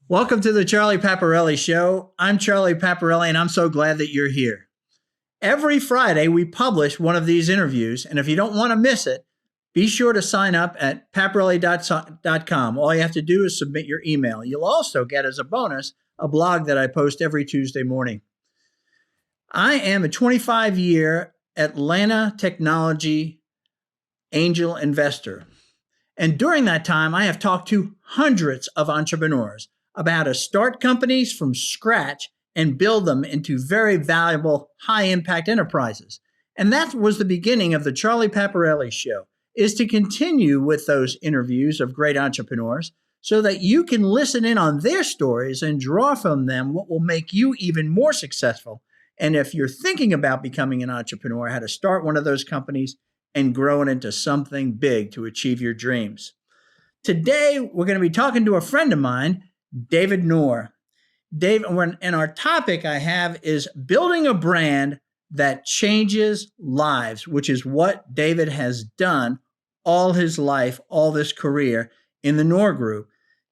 Welcome to the Charlie Paparelli Show. I'm Charlie Paparelli, and I'm so glad that you're here. Every Friday, we publish one of these interviews, and if you don't want to miss it, be sure to sign up at paparelli.com. All you have to do is submit your email. You'll also get, as a bonus, a blog that I post every Tuesday morning. I am a 25-year Atlanta technology angel investor. And during that time, I have talked to hundreds of entrepreneurs about how to start companies from scratch and build them into very valuable, high-impact enterprises. And that was the beginning of the Charlie Paparelli Show, is to continue with those interviews of great entrepreneurs so that you can listen in on their stories and draw from them what will make you even more successful. And if you're thinking about becoming an entrepreneur, how to start one of those companies and grow it into something big to achieve your dreams. Today, we're going to be talking to a friend of mine, David Nour. And our topic I have is building a brand that changes lives, which is what David has done all his life, all this career in the Nour Group.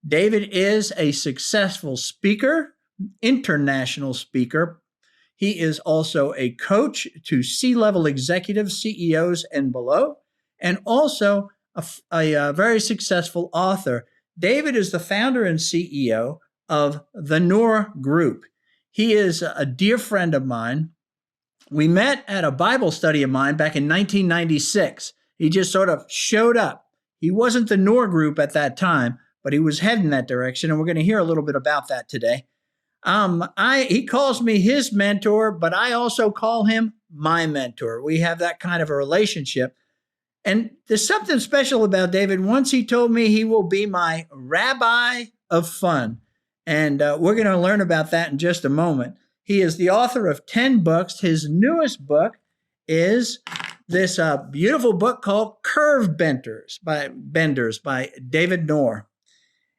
David is a successful speaker, international speaker. He is also a coach to C-level executives, CEOs, and below, and also a very successful author. David is the founder and CEO of the Nour Group. He is a dear friend of mine. We met at a Bible study of mine back in 1996. He just sort of showed up. He wasn't the Nour Group at that time, but he was heading that direction, and we're going to hear a little bit about that today. He calls me his mentor, but I also call him my mentor. We have that kind of a relationship. And there's something special about David. Once he told me he will be my rabbi of fun. And we're going to learn about that in just a moment. He is the author of 10 books. His newest book is this beautiful book called Curve Benders by David Nour.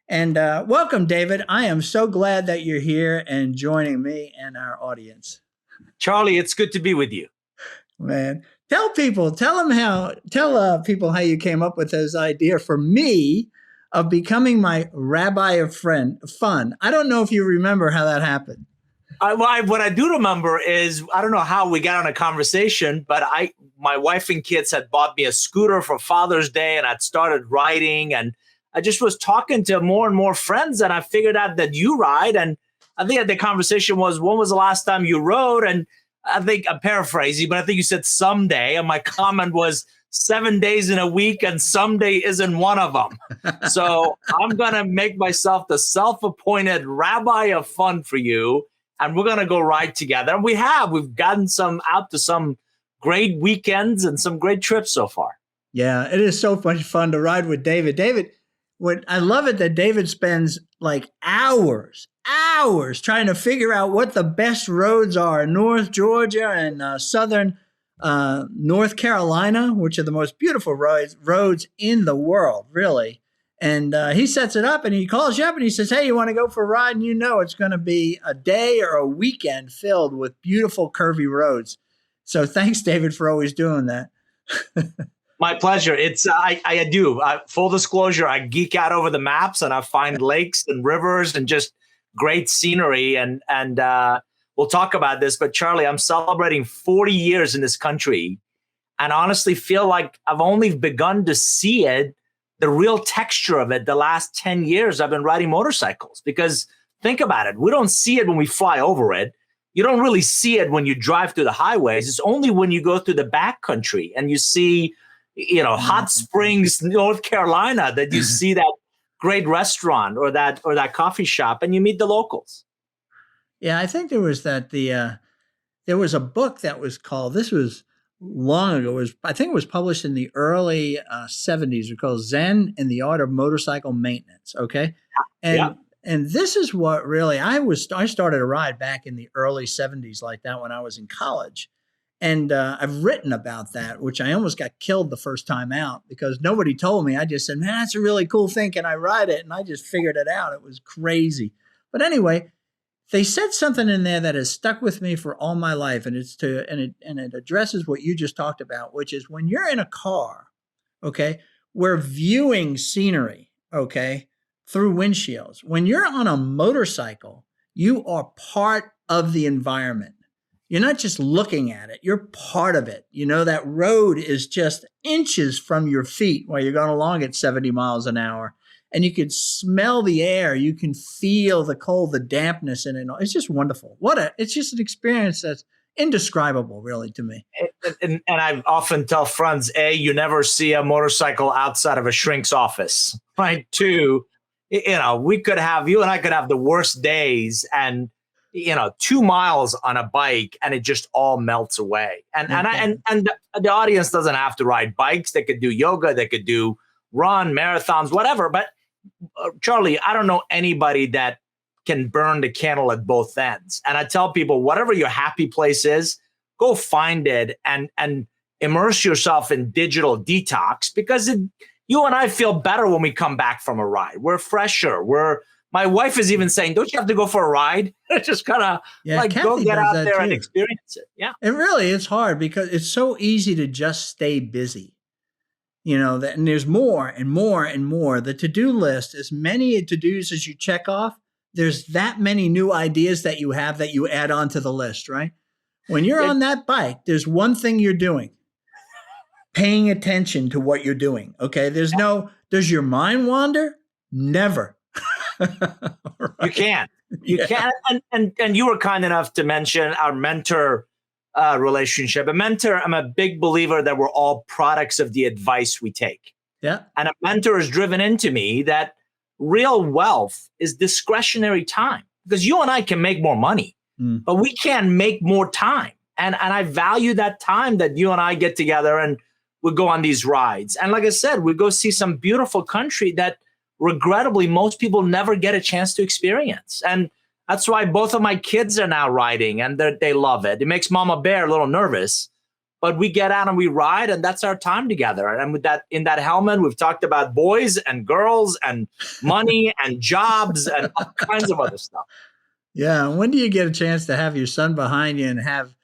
And welcome, David. I am so glad that you're here and joining me and our audience. Charlie, it's good to be with you. Man, tell people how you came up with this idea for me of becoming my rabbi of fun. I don't know if you remember how that happened. What I do remember is, I don't know how we got on a conversation, but my wife and kids had bought me a scooter for Father's Day, and I'd started riding, and I just was talking to more and more friends, and I figured out that you ride. And I think the conversation was, when was the last time you rode? And I think I'm paraphrasing, but I think you said someday. And my comment was 7 days in a week, and someday isn't one of them. So I'm going to make myself the self-appointed rabbi of fun for you. And we're going to go ride together. And we've gotten out to some great weekends and some great trips so far. Yeah, it is so much fun to ride with David. I love it that David spends like hours trying to figure out what the best roads are in North Georgia and southern North Carolina, which are the most beautiful roads in the world, really. And he sets it up and he calls you up and he says, hey, you want to go for a ride? And you know it's going to be a day or a weekend filled with beautiful curvy roads. So thanks, David, for always doing that. My pleasure. I do. Full disclosure, I geek out over the maps and I find lakes and rivers and just great scenery. And we'll talk about this. But Charlie, I'm celebrating 40 years in this country and honestly feel like I've only begun to see it, the real texture of it, the last 10 years I've been riding motorcycles. Because think about it. We don't see it when we fly over it. You don't really see it when you drive through the highways. It's only when you go through the backcountry and you see Hot Springs, North Carolina, that you see that great restaurant or that coffee shop and you meet the locals. Yeah, I think there was there was a book that was called, this was long ago, I think it was published in the early 70s. It was called Zen and the Art of Motorcycle Maintenance. Okay. And this is what really, I started a ride back in the early 70s like that when I was in college. And I've written about that, which I almost got killed the first time out because nobody told me. I just said, man, that's a really cool thing. Can I ride it? And I just figured it out. It was crazy. But anyway, they said something in there that has stuck with me for all my life. And it addresses what you just talked about, which is when you're in a car, okay, we're viewing scenery, okay, through windshields. When you're on a motorcycle, you are part of the environment. You're not just looking at it, you're part of it. You know, that road is just inches from your feet while you're going along at 70 miles an hour. And you can smell the air. You can feel the cold, the dampness in it. It's just wonderful. It's just an experience that's indescribable, really, to me. And I often tell friends, A, you never see a motorcycle outside of a shrink's office, right? Two, you and I could have the worst days and, 2 miles on a bike and it just all melts away. And the audience doesn't have to ride bikes. They could do yoga. They could do run marathons, whatever. But Charlie, I don't know anybody that can burn the candle at both ends. And I tell people, whatever your happy place is, go find it and immerse yourself in digital detox, because you and I feel better when we come back from a ride. We're fresher. My wife is even saying, don't you have to go for a ride? Just kind of go get out there and experience it. Yeah. It really is hard because it's so easy to just stay busy. And there's more and more and more. The to-do list, as many to-dos as you check off, there's that many new ideas that you have that you add on to the list, right? When you're on that bike, there's one thing you're doing. Paying attention to what you're doing. Okay. Does your mind wander? Never. Right. You can. And you were kind enough to mention our mentor relationship. I'm a big believer that we're all products of the advice we take. Yeah. And a mentor has driven into me that real wealth is discretionary time, because you and I can make more money, but we can make more time. And I value that time that you and I get together and we go on these rides. And like I said, we go see some beautiful country that regrettably most people never get a chance to experience. And that's why both of my kids are now riding and they love it. It makes Mama Bear a little nervous, but we get out and we ride, and that's our time together. And with that, in that helmet, we've talked about boys and girls and money and jobs and all kinds of other stuff. Yeah. When do you get a chance to have your son behind you and have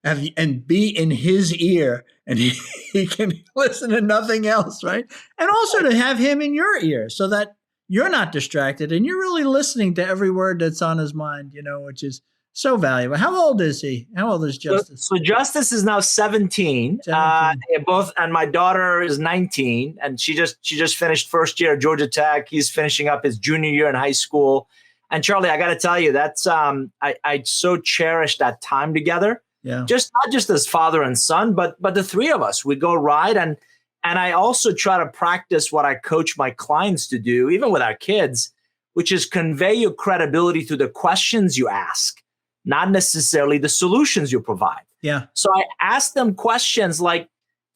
and be in his ear, and he can listen to nothing else, right? And also to have him in your ear so that you're not distracted and you're really listening to every word that's on his mind, which is so valuable. How old is he? How old is Justice? So Justice is now 17. And my daughter is 19, and she just finished first year at Georgia Tech. He's finishing up his junior year in high school. And Charlie, I got to tell you, that's I so cherish that time together. Yeah. Not just as father and son, but the three of us. We go ride, and I also try to practice what I coach my clients to do, even with our kids, which is convey your credibility through the questions you ask, not necessarily the solutions you provide. Yeah. So I ask them questions like,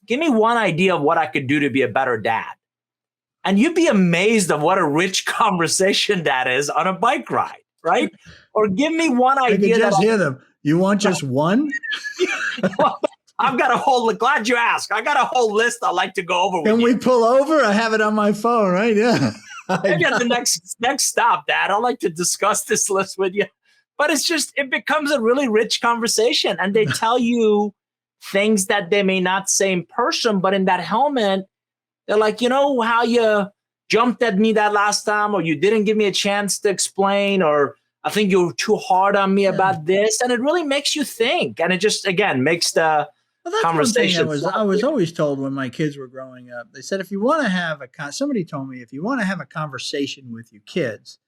give me one idea of what I could do to be a better dad. And you'd be amazed of what a rich conversation that is on a bike ride, right? Or give me one idea. I can just hear them. You want just one? I've got a whole, glad you asked. I got a whole list I'd like to go over with you. Can we pull over? I have it on my phone, right? Yeah. Maybe at the next stop, Dad, I'd like to discuss this list with you. But it becomes a really rich conversation. And they tell you things that they may not say in person, but in that helmet, they're like, how you jumped at me that last time, or you didn't give me a chance to explain, or I think you're too hard on me about this. And it really makes you think. And it just, again, makes the conversation. I was always told when my kids were growing up, they said, if you want to have somebody told me, if you want to have a conversation with your kids,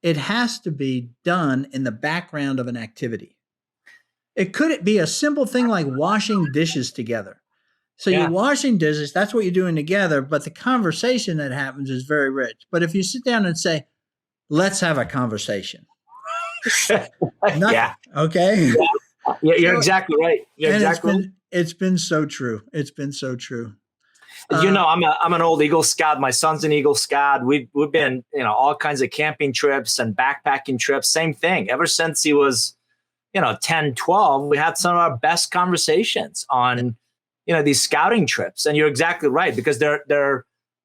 it has to be done in the background of an activity. It could be a simple thing like washing dishes together. So you're washing dishes, that's what you're doing together, but the conversation that happens is very rich. But if you sit down and say, let's have a conversation. Yeah. Okay. Yeah, you're exactly right. It's been so true. It's been so true. I'm an old Eagle Scout. My son's an Eagle Scout. We've been, all kinds of camping trips and backpacking trips. Same thing. Ever since he was, 10, 12, we had some of our best conversations on, these scouting trips. And you're exactly right, because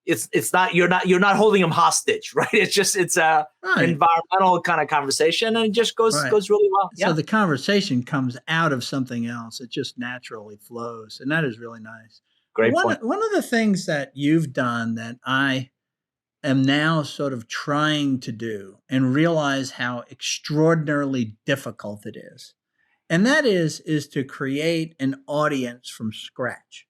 it's not, you're not holding them hostage, right? It's a environmental kind of conversation, and it just goes really well. So the conversation comes out of something else. It just naturally flows. And that is really nice. Great point. One of the things that you've done that I am now sort of trying to do and realize how extraordinarily difficult it is. And that is to create an audience from scratch,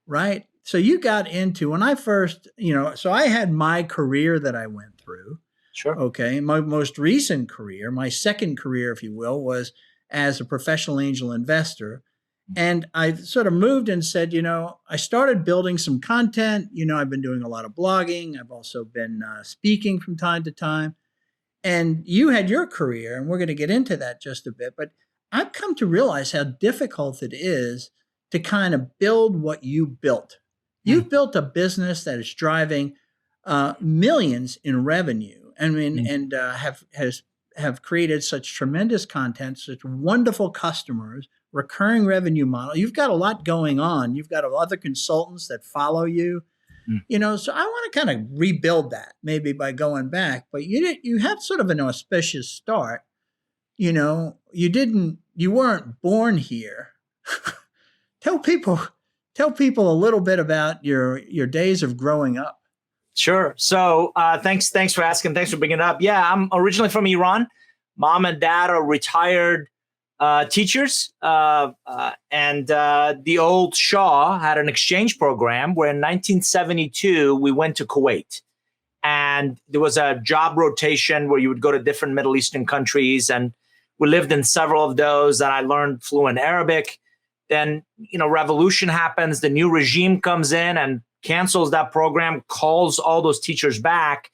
right? So you got into, when I first, so I had my career that I went through. Sure. Okay. My most recent career, my second career, if you will, was as a professional angel investor. And I sort of moved and said, I started building some content. I've been doing a lot of blogging. I've also been speaking from time to time. And you had your career, and we're going to get into that just a bit. But I've come to realize how difficult it is to kind of build what you built. You've built a business that is driving millions in revenue. I mean, and have created such tremendous content, such wonderful customers, recurring revenue model. You've got a lot going on. You've got other consultants that follow you. So I want to kind of rebuild that maybe by going back. But you had sort of an auspicious start. You weren't born here. Tell people a little bit about your days of growing up. Sure. So thanks for asking. Thanks for bringing it up. Yeah, I'm originally from Iran. Mom and dad are retired teachers. And the old Shah had an exchange program where in 1972, we went to Kuwait. And there was a job rotation where you would go to different Middle Eastern countries. And we lived in several of those. And I learned fluent Arabic. Then, revolution happens. The new regime comes in and cancels that program, calls all those teachers back.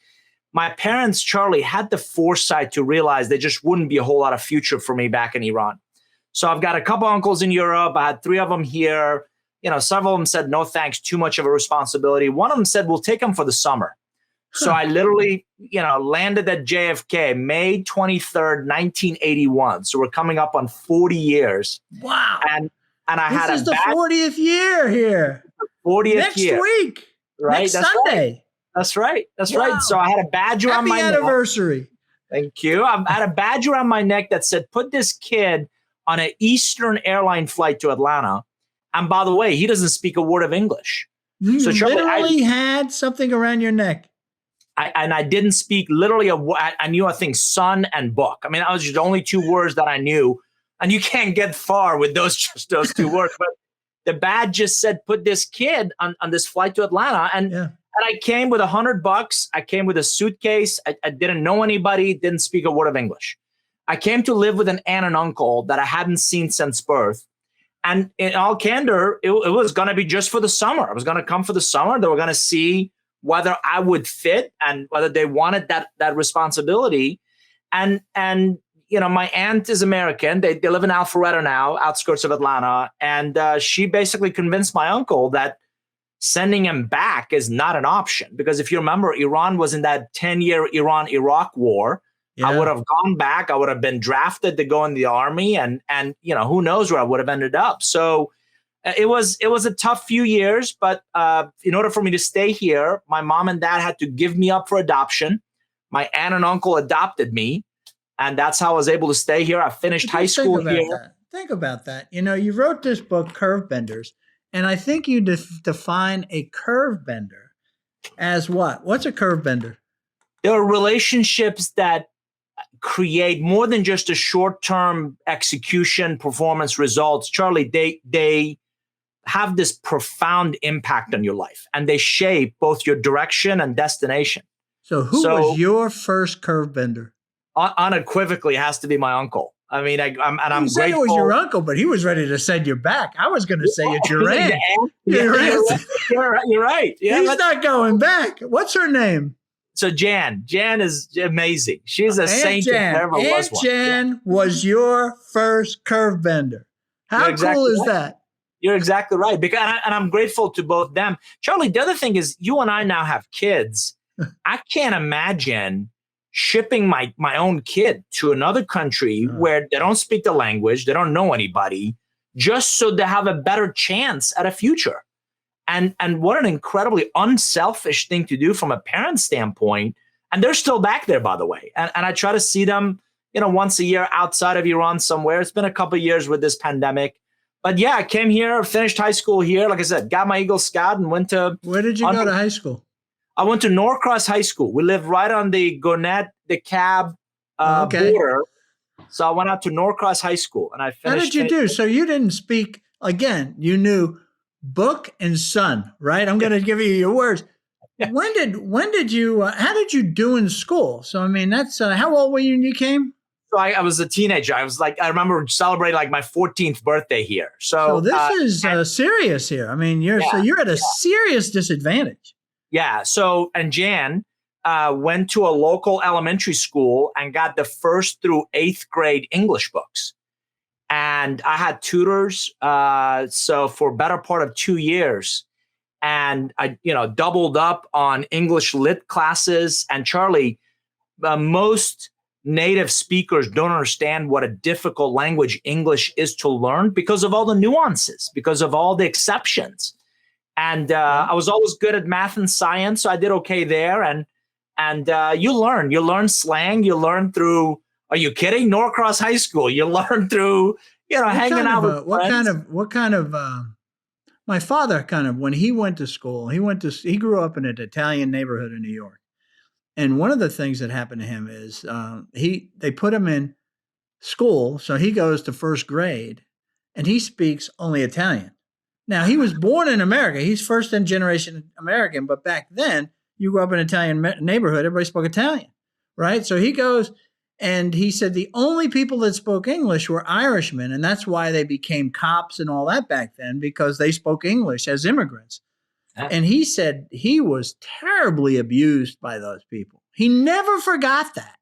My parents, Charlie, had the foresight to realize there just wouldn't be a whole lot of future for me back in Iran. So I've got a couple uncles in Europe. I had 3 of them here. Several of them said, no, thanks, too much of a responsibility. One of them said, we'll take them for the summer. So I literally, landed at JFK, May 23rd, 1981. So we're coming up on 40 years. Wow. And I this had is the 40th year here. 40th next year. Week. Right? Next That's Sunday. Right. That's right. That's Wow. right. So I had a badge around my neck. Happy anniversary. Thank you. I had a badge around my neck that said, put this kid on an Eastern airline flight to Atlanta. And by the way, he doesn't speak a word of English. You so Charlie, literally had something around your neck. I didn't speak literally I knew, I think, son and book. I mean, that was just the only 2 words that I knew. And you can't get far with just those 2 words. But the badge just said, put this kid on this flight to Atlanta. And I came with $100. I came with a suitcase. I didn't know anybody, didn't speak a word of English. I came to live with an aunt and uncle that I hadn't seen since birth. And in all candor, it was going to be just for the summer. I was going to come for the summer. They were going to see whether I would fit and whether they wanted that responsibility. And my aunt is American. They live in Alpharetta now, outskirts of Atlanta. And she basically convinced my uncle that sending him back is not an option. Because if you remember, Iran was in that 10-year Iran-Iraq war. Yeah. I would have gone back. I would have been drafted to go in the army. And who knows where I would have ended up. So it was a tough few years. But in order for me to stay here, my mom and dad had to give me up for adoption. My aunt and uncle adopted me. And that's how I was able to stay here. I finished high school here. Think about that. You wrote this book, Curve Benders, and I think you define a curve bender as what? What's a curve bender? There are relationships that create more than just a short-term execution, performance results. Charlie, they have this profound impact on your life, and they shape both your direction and destination. So who was your first curve bender? Unequivocally has to be my uncle. I mean, I'm grateful. It was your uncle, but he was ready to send you back. I was going to say it's your aunt. You're right. Yeah, he's not going back. What's her name? So Jan is amazing. She's a saint if there ever was one. Jan was your first curve bender. How cool is that? You're exactly right. And I'm grateful to both them. Charlie, the other thing is you and I now have kids. I can't imagine shipping my own kid to another country where they don't speak the language, they don't know anybody, just so they have a better chance at a future. And what an incredibly unselfish thing to do from a parent standpoint. And they're still back there, by the way. And I try to see them, once a year outside of Iran somewhere. It's been a couple of years with this pandemic. But yeah, I came here, finished high school here. Like I said, got my Eagle Scout and went to... Where did you go to high school? I went to Norcross High School. We lived right on the Gwinnett, DeKalb border. So I went out to Norcross High School, and I finished. How did you do? So you didn't speak, again, you knew book and son, right? I'm going to give you your words. Yeah. When did you, how did you do in school? So, I mean, that's, how old were you when you came? So I was a teenager. I was like, I remember celebrating like my 14th birthday here. So this is serious here. I mean, you're at a serious disadvantage. Yeah. So, and Jan went to a local elementary school and got the 1st through 8th grade English books. And I had tutors. So for better part of 2 years, and I, doubled up on English lit classes. And Charlie, most native speakers don't understand what a difficult language English is to learn because of all the nuances, because of all the exceptions. And I was always good at math and science, so I did okay there. And you learn slang, you learn through. Are you kidding? Norcross High School. You learn through, hanging out with friends. What kind of? My father when he went to school, he grew up in an Italian neighborhood in New York. And one of the things that happened to him is they put him in school, so he goes to 1st grade, and he speaks only Italian. Now, he was born in America. He's first-generation American, but back then, you grew up in an Italian neighborhood, everybody spoke Italian, right? So he goes, and he said the only people that spoke English were Irishmen, and that's why they became cops and all that back then, because they spoke English as immigrants. And he said he was terribly abused by those people. He never forgot that.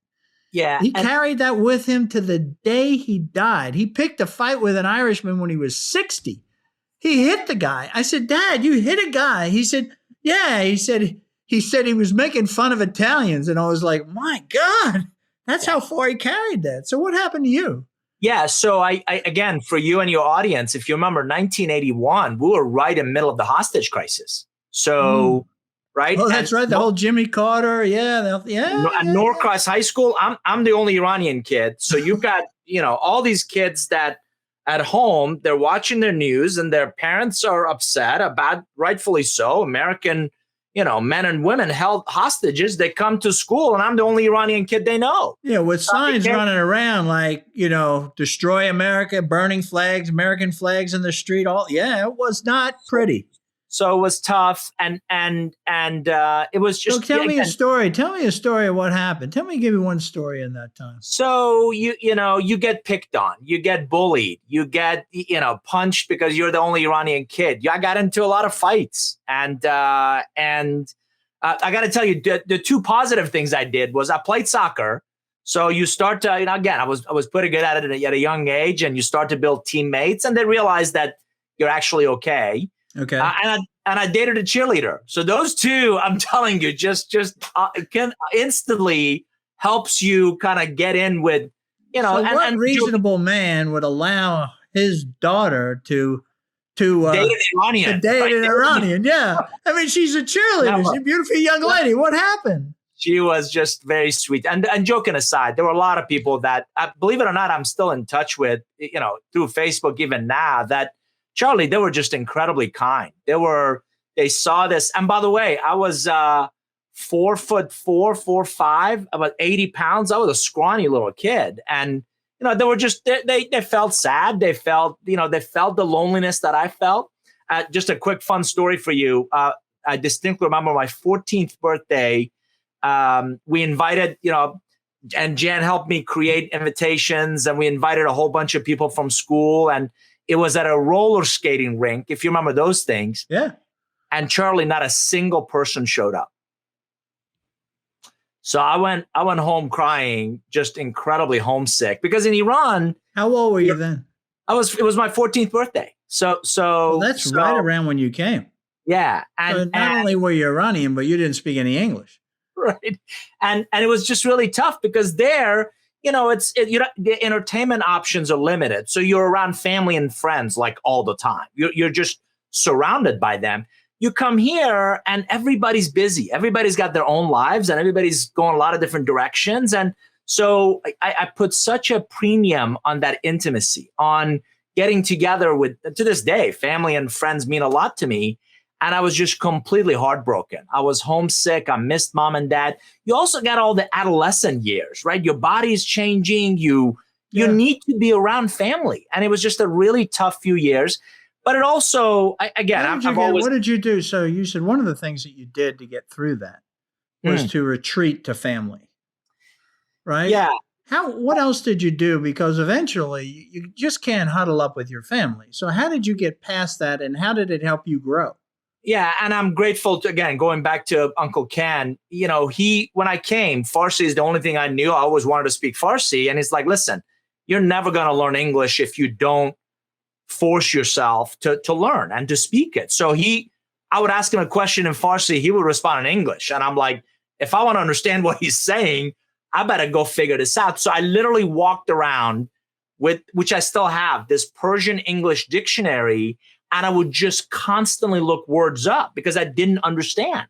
Yeah. He carried that with him to the day he died. He picked a fight with an Irishman when he was 60. He hit the guy. I said, Dad, you hit a guy. He said, yeah. He said he was making fun of Italians. And I was like, my God, that's how far he carried that. So what happened to you? Yeah. So I again, for you and your audience, if you remember 1981, we were right in the middle of the hostage crisis. So, right. Oh, that's right. The whole Jimmy Carter. Yeah. At Norcross High School, I'm the only Iranian kid. So you've got, all these kids that at home, they're watching their news and their parents are upset about, rightfully so, American, men and women held hostages. They come to school and I'm the only Iranian kid they know. Yeah, with signs running around like, destroy America, burning flags, American flags in the street. It was not pretty. So it was tough. And it was just. So tell me a story. Tell me a story of what happened. Give me one story in that time. So you get picked on, you get bullied, you get, punched because you're the only Iranian kid. I got into a lot of fights. And I got to tell you, the 2 positive things I did was I played soccer. So you start to, again, I was pretty good at it at a young age, and you start to build teammates, and they realize that you're actually okay. Okay. And I dated a cheerleader. So those 2, I'm telling you, just can instantly helps you kind of get in with, So what reasonable man would allow his daughter to date an Iranian? Date an Iranian, yeah. I mean, she's a cheerleader. She's a beautiful young lady. What happened? She was just very sweet. And joking aside, there were a lot of people that, believe it or not, I'm still in touch with, through Facebook even now, that, Charlie, they were just incredibly kind. They saw this. And by the way, I was 4'4", 4'5", about 80 pounds. I was a scrawny little kid. And, they were just, they felt sad. They felt, they felt the loneliness that I felt. Just a quick fun story for you. I distinctly remember my 14th birthday. We invited, and Jan helped me create invitations, and we invited a whole bunch of people from school, and it was at a roller skating rink, if you remember those things. Yeah. And Charlie, not a single person showed up. So I went home crying, just incredibly homesick, because in Iran. How old were you then? It was my 14th birthday. So that's right around when you came. Yeah. And not only were you Iranian, but you didn't speak any English. Right. And it was just really tough because there, the entertainment options are limited. So you're around family and friends like all the time. You're just surrounded by them. You come here and everybody's busy. Everybody's got their own lives and everybody's going a lot of different directions. And so I put such a premium on that intimacy, on getting together with, to this day, family and friends mean a lot to me. And I was just completely heartbroken. I was homesick. I missed mom and dad. You also got all the adolescent years, right? Your body's changing. You need to be around family. And it was just a really tough few years. But it also, what did you do? So you said one of the things that you did to get through that was to retreat to family, right? Yeah. What else did you do? Because eventually you just can't huddle up with your family. So how did you get past that, and how did it help you grow? Yeah, and I'm grateful to, again, going back to Uncle Ken, when I came, Farsi is the only thing I knew. I always wanted to speak Farsi. And he's like, listen, you're never going to learn English if you don't force yourself to learn and to speak it. So I would ask him a question in Farsi, he would respond in English. And I'm like, if I want to understand what he's saying, I better go figure this out. So I literally walked around with, which I still have, this Persian English dictionary, and I would just constantly look words up because I didn't understand.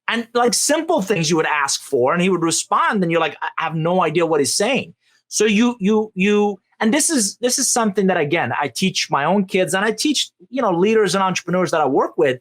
And like simple things you would ask for, and he would respond, and you're like, I have no idea what he's saying. So and this is something that, again, I teach my own kids, and I teach, leaders and entrepreneurs that I work with.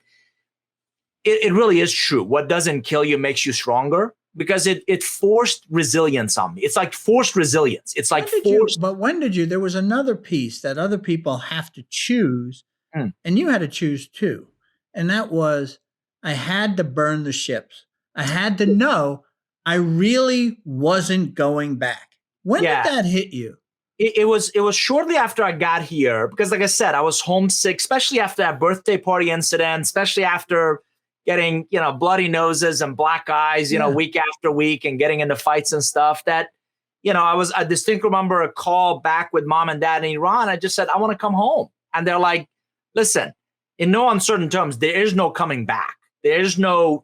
It really is true. What doesn't kill you makes you stronger, because it forced resilience on me. It's like forced resilience. It's like forced. But when did you, there was another piece that other people have to choose, and you had to choose too. And that was, I had to burn the ships. I had to know I really wasn't going back. When did that hit you? It was shortly after I got here, because like I said, I was homesick, especially after that birthday party incident, especially after getting, bloody noses and black eyes, week after week, and getting into fights and stuff. That, I distinctly remember a call back with mom and dad in Iran. I just said, I want to come home. And they're like, listen, in no uncertain terms, there is no coming back. There's no,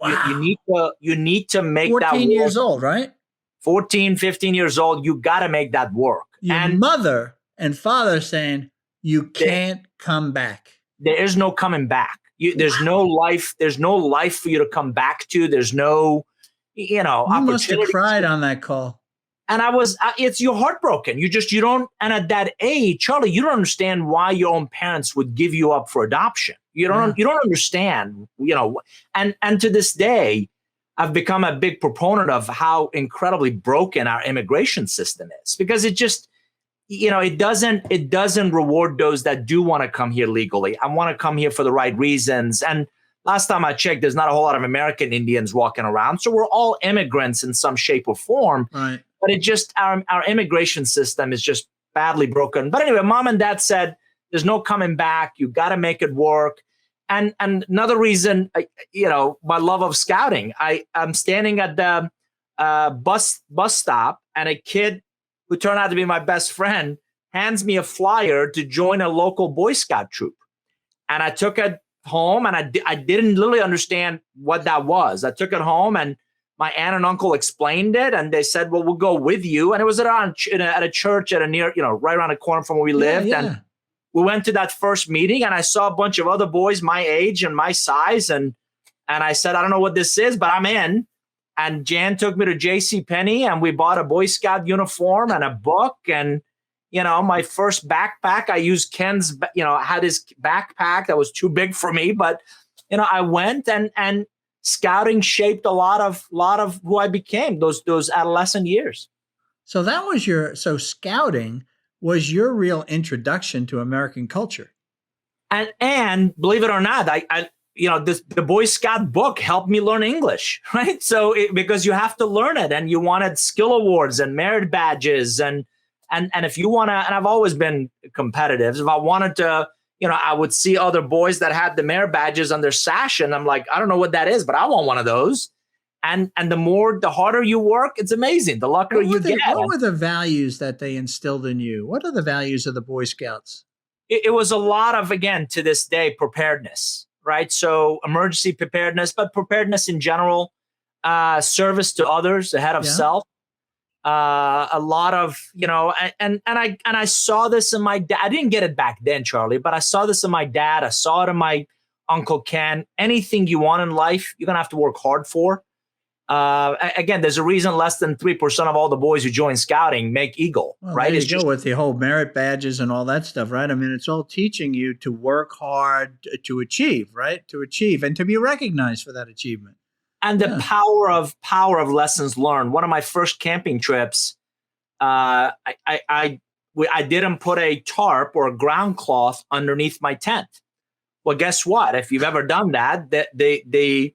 you need to make that work. 14 years old, right? 14, 15 years old, you got to make that work. Your mother and father saying, you can't come back. There is no coming back. There's no life. There's no life for you to come back to. There's no, you must have cried on that call. And you're heartbroken. You don't, and at that age, Charlie, you don't understand why your own parents would give you up for adoption. You don't understand, and to this day, I've become a big proponent of how incredibly broken our immigration system is, because it just, it doesn't reward those that do want to come here legally. I want to come here for the right reasons. And last time I checked, there's not a whole lot of American Indians walking around. So we're all immigrants in some shape or form. Right. But it just, our immigration system is just badly broken. But anyway, mom and dad said, there's no coming back. You got to make it work. And another reason, my love of scouting. I'm standing at the bus stop, and a kid who turned out to be my best friend hands me a flyer to join a local Boy Scout troop. And I took it home, and I didn't literally understand what that was. I took it home, and my aunt and uncle explained it, and they said, well, we'll go with you. And it was at a church at a near, right around the corner from where we lived. Yeah. And we went to that first meeting, and I saw a bunch of other boys my age and my size. And I said, I don't know what this is, but I'm in. And Jan took me to JCPenney, and we bought a Boy Scout uniform and a book. And, my first backpack, I used Ken's, had his backpack that was too big for me. But, I went, and scouting shaped a lot of who I became those adolescent years. So that was scouting was your real introduction to American culture. And believe it or not, the Boy Scout book helped me learn English, right? So because you have to learn it, and you wanted skill awards and merit badges, and if you want to, and I've always been competitive. If I wanted to, I would see other boys that had the merit badges on their sash, and I'm like, I don't know what that is, but I want one of those. And the harder you work, it's amazing. The luckier you get. What were the values that they instilled in you? What are the values of the Boy Scouts? It was a lot of, again, to this day, preparedness, right? So emergency preparedness, but preparedness in general, service to others ahead of self. A lot of, and I saw this in my dad. I didn't get it back then, Charlie, but I saw this in my dad. I saw it in my Uncle Ken. Anything you want in life, you're going to have to work hard for. Again, there's a reason less than 3% of all the boys who join scouting make Eagle, Well, right? there It's you go with the whole merit badges and all that stuff, right? I mean, it's all teaching you to work hard to achieve, right? To achieve and to be recognized for that achievement. And the power of lessons learned. One of my first camping trips, I didn't put a tarp or a ground cloth underneath my tent. Well, guess what? If you've ever done that, the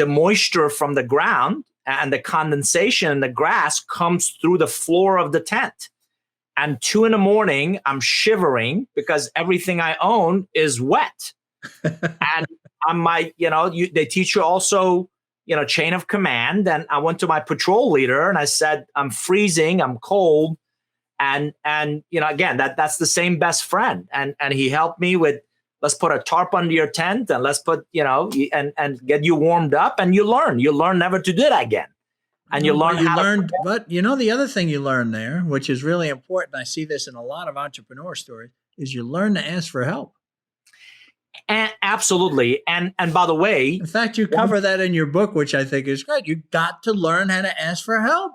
moisture from the ground and the condensation in the grass comes through the floor of the tent. And 2 a.m, I'm shivering because everything I own is wet. And they teach you also, chain of command. And I went to my patrol leader and I said, I'm freezing, I'm cold. And again, that's the same best friend. And he helped me with, let's put a tarp under your tent and let's put, and get you warmed up, and you learn never to do that again. And the other thing you learn there, which is really important, I see this in a lot of entrepreneur stories, is you learn to ask for help. And absolutely. And by the way, in fact, you cover that in your book, which I think is great. You got to learn how to ask for help.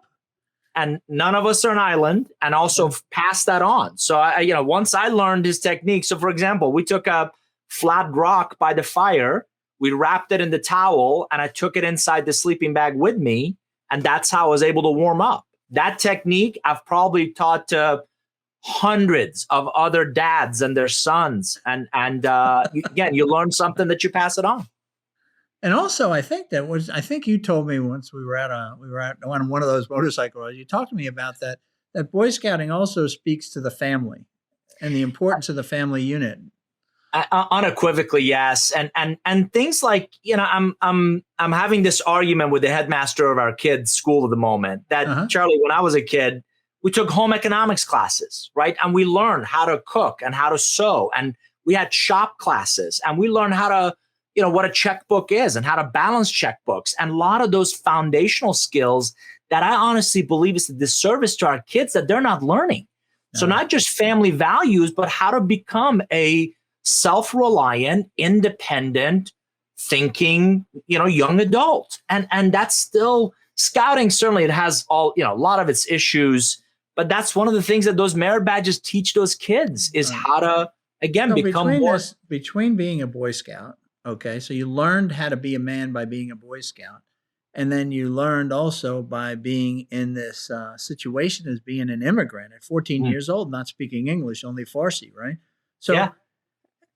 And none of us are an island, and also pass that on. So once I learned his technique. So for example, we took a flat rock by the fire, we wrapped it in the towel, and I took it inside the sleeping bag with me. And that's how I was able to warm up. That technique I've probably taught to hundreds of other dads and their sons. And again, you learn something that you pass it on. And also, I think you told me once we were on one of those motorcycle rides, you talked to me about that Boy Scouting also speaks to the family and the importance of the family unit. Unequivocally, yes. And things like, I'm having this argument with the headmaster of our kids' school at the moment that, Charlie, when I was a kid, we took home economics classes, right? And we learned how to cook and how to sew. And we had shop classes, and we learned how to, what a checkbook is and how to balance checkbooks. And a lot of those foundational skills that I honestly believe is a disservice to our kids that they're not learning. So not just family values, but how to become a self-reliant, independent, thinking, young adult. And that's still scouting. Certainly it has a lot of its issues, but that's one of the things that those merit badges teach those kids is how to, again, become more. Between being a Boy Scout, okay, so you learned how to be a man by being a Boy Scout. And then you learned also by being in this situation as being an immigrant at 14 years old, not speaking English, only Farsi, right? So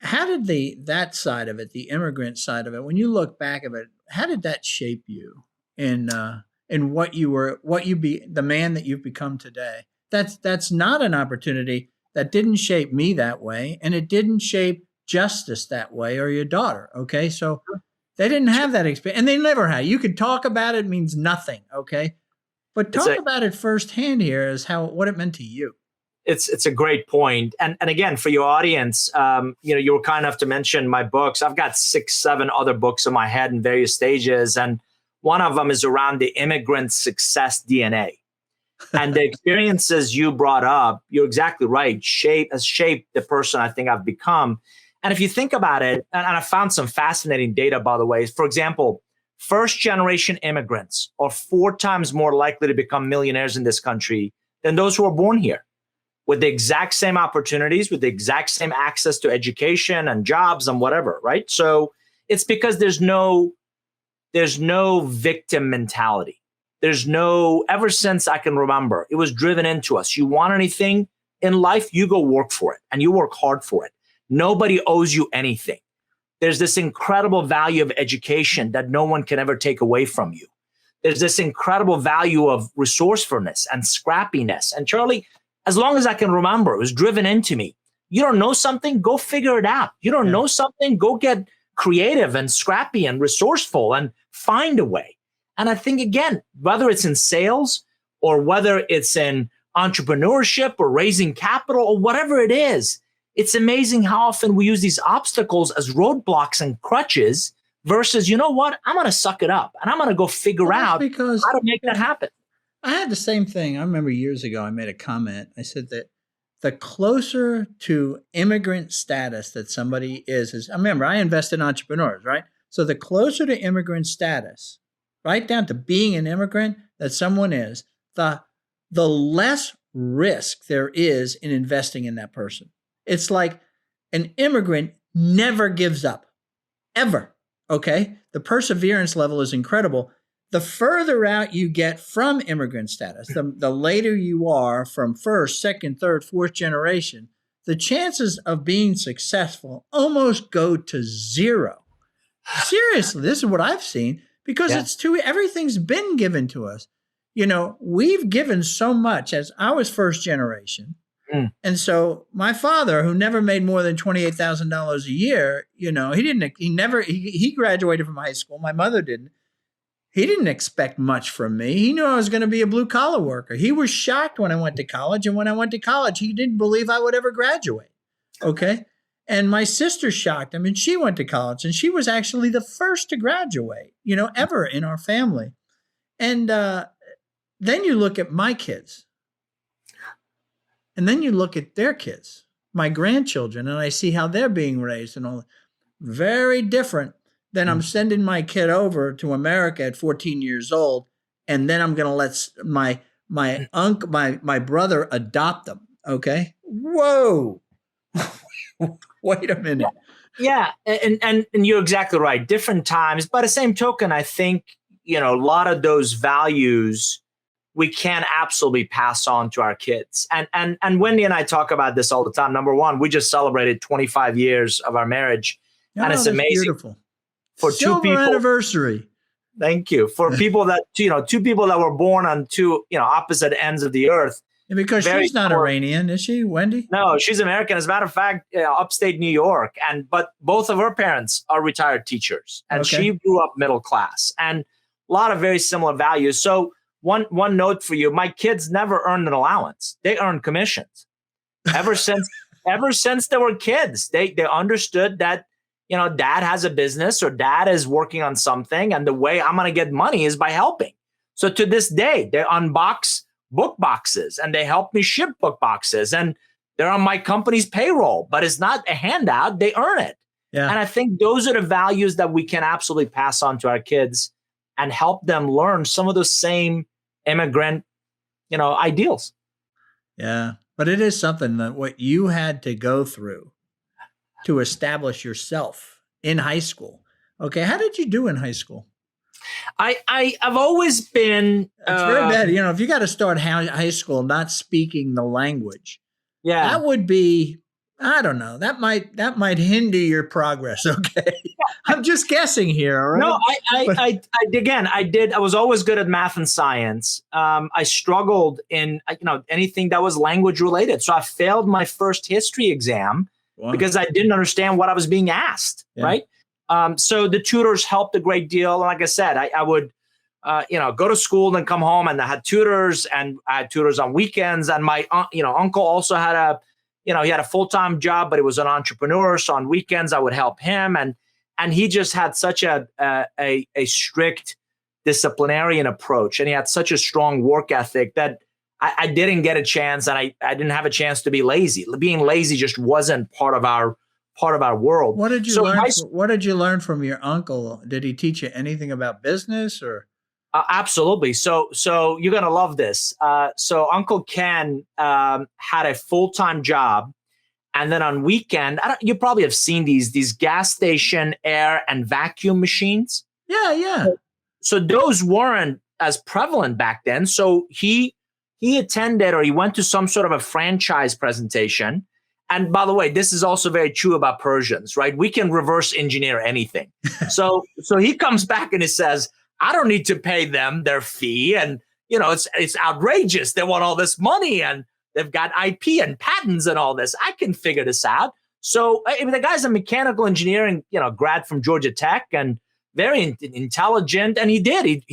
how did that side of it, the immigrant side of it, when you look back at it, how did that shape you in the man that you've become today? That's not an opportunity that didn't shape me that way, and it didn't shape Justice that way or your daughter. Okay, so they didn't have that experience, and they never had. You could talk about it, means nothing. Okay, but talk about it firsthand here as what it meant to you. It's a great point. And again, for your audience, you were kind enough to mention my books. I've got 6, 7 other books in my head in various stages. And one of them is around the immigrant success DNA. And the experiences you brought up, you're exactly right, has shaped the person I think I've become. And if you think about it, and I found some fascinating data, by the way, for example, first generation immigrants are 4 times more likely to become millionaires in this country than those who are born here, with the exact same opportunities, with the exact same access to education and jobs and whatever, right? So it's because there's no victim mentality. Ever since I can remember, it was driven into us. You want anything in life, you go work for it, and you work hard for it. Nobody owes you anything. There's this incredible value of education that no one can ever take away from you. There's this incredible value of resourcefulness and scrappiness. And Charlie, as long as I can remember, it was driven into me. You don't know something, go figure it out. You don't know something, go get creative and scrappy and resourceful and find a way. And I think, again, whether it's in sales or whether it's in entrepreneurship or raising capital or whatever it is, it's amazing how often we use these obstacles as roadblocks and crutches versus, you know what, I'm going to suck it up and I'm going to go figure out how to make that happen. I had the same thing. I remember years ago, I made a comment. I said that the closer to immigrant status that somebody is, I remember I invest in entrepreneurs, right? So the closer to immigrant status, right down to being an immigrant that someone is, the less risk there is in investing in that person. It's like an immigrant never gives up, ever. Okay? The perseverance level is incredible. The further out you get from immigrant status, the later you are from first, second, third, fourth generation, the chances of being successful almost go to zero. Seriously, this is what I've seen because everything's been given to us. We've given so much as I was first generation. And so my father, who never made more than $28,000 a year, he graduated from high school. My mother didn't. He didn't expect much from me. He knew I was going to be a blue collar worker. He was shocked when I went to college. And when I went to college, he didn't believe I would ever graduate. Okay. And my sister shocked him, and she went to college, and she was actually the first to graduate, ever in our family. And then you look at my kids, and then you look at their kids, my grandchildren, and I see how they're being raised and all. Very different than I'm sending my kid over to America at 14 years old, and then I'm going to let my brother adopt them. Okay. Whoa. Wait a minute. Yeah. And you're exactly right. Different times. By the same token, I think, a lot of those values we can absolutely pass on to our kids. And Wendy and I talk about this all the time. Number one, we just celebrated 25 years of our marriage. And it's amazing. Beautiful. For Silver two people, anniversary. Thank you. For people that, two people that were born on two, opposite ends of the earth. Because she's not Iranian, is she, Wendy? No, she's American. As a matter of fact, upstate New York. But both of her parents are retired teachers. And she grew up middle class. And a lot of very similar values. So one note for you, my kids never earned an allowance. They earned commissions. Ever since they were kids, they understood that, dad has a business or dad is working on something. And the way I'm going to get money is by helping. So to this day, they unbox book boxes and they help me ship book boxes. And they're on my company's payroll, but it's not a handout. They earn it. Yeah. And I think those are the values that we can absolutely pass on to our kids and help them learn some of those same immigrant, ideals. Yeah. But it is something that what you had to go through to establish yourself in high school. Okay. How did you do in high school? I've always been. It's very bad. If you got to start high school not speaking the language, that would be, I don't know. That might hinder your progress. Okay. I'm just guessing here. All right? No, I was always good at math and science. I struggled in, anything that was language related. So I failed my first history exam because I didn't understand what I was being asked. Yeah. Right. So the tutors helped a great deal. And like I said, I would, go to school and come home, and I had tutors, and I had tutors on weekends. And my, uncle also had he had a full-time job, but he was an entrepreneur. So on weekends I would help him. And he just had such a strict disciplinarian approach. And he had such a strong work ethic that I didn't get a chance, and I didn't have a chance to be lazy. Being lazy just wasn't part of our world. What did you learn? What did you learn from your uncle? Did he teach you anything about business or? Absolutely. So you're gonna love this. So Uncle Ken had a full-time job, and then on weekend, you probably have seen these gas station air and vacuum machines. Yeah. So those weren't as prevalent back then. So he attended, or he went to some sort of a franchise presentation. And by the way, this is also very true about Persians, right? We can reverse engineer anything. So he comes back and he says, I don't need to pay them their fee. And, it's outrageous. They want all this money, and they've got IP and patents and all this. I can figure this out. So the guy's a mechanical engineering, grad from Georgia Tech, and very intelligent. And he did.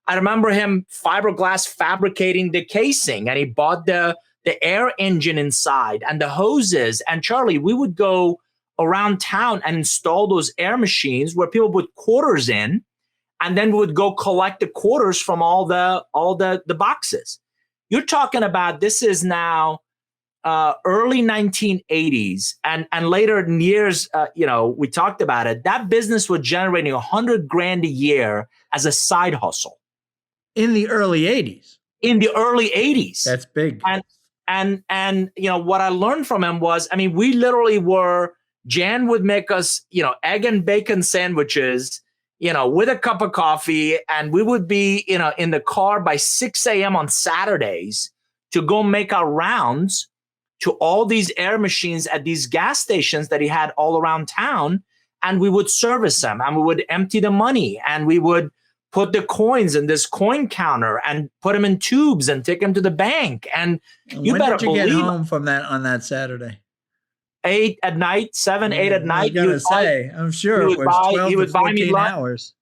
I remember him fiberglass fabricating the casing, and he bought the air engine inside and the hoses. And Charlie, we would go around town and install those air machines where people put quarters in, and then we would go collect the quarters from all the boxes. You're talking about, this is now early 1980s, and later in years, we talked about it. That business was generating $100,000 a year as a side hustle in the early 80s. In the early 80s, that's big. And what I learned from him was, I mean, we literally were. Jan would make us, egg and bacon sandwiches, with a cup of coffee, and we would be, in the car by 6 a.m. on Saturdays to go make our rounds to all these air machines at these gas stations that he had all around town. And we would service them, and we would empty the money, and we would put the coins in this coin counter and put them in tubes and take them to the bank. And when did you get home from that on that Saturday? 8 at night, 7, 8 at night. I'm sure it was 12 to 14 hours.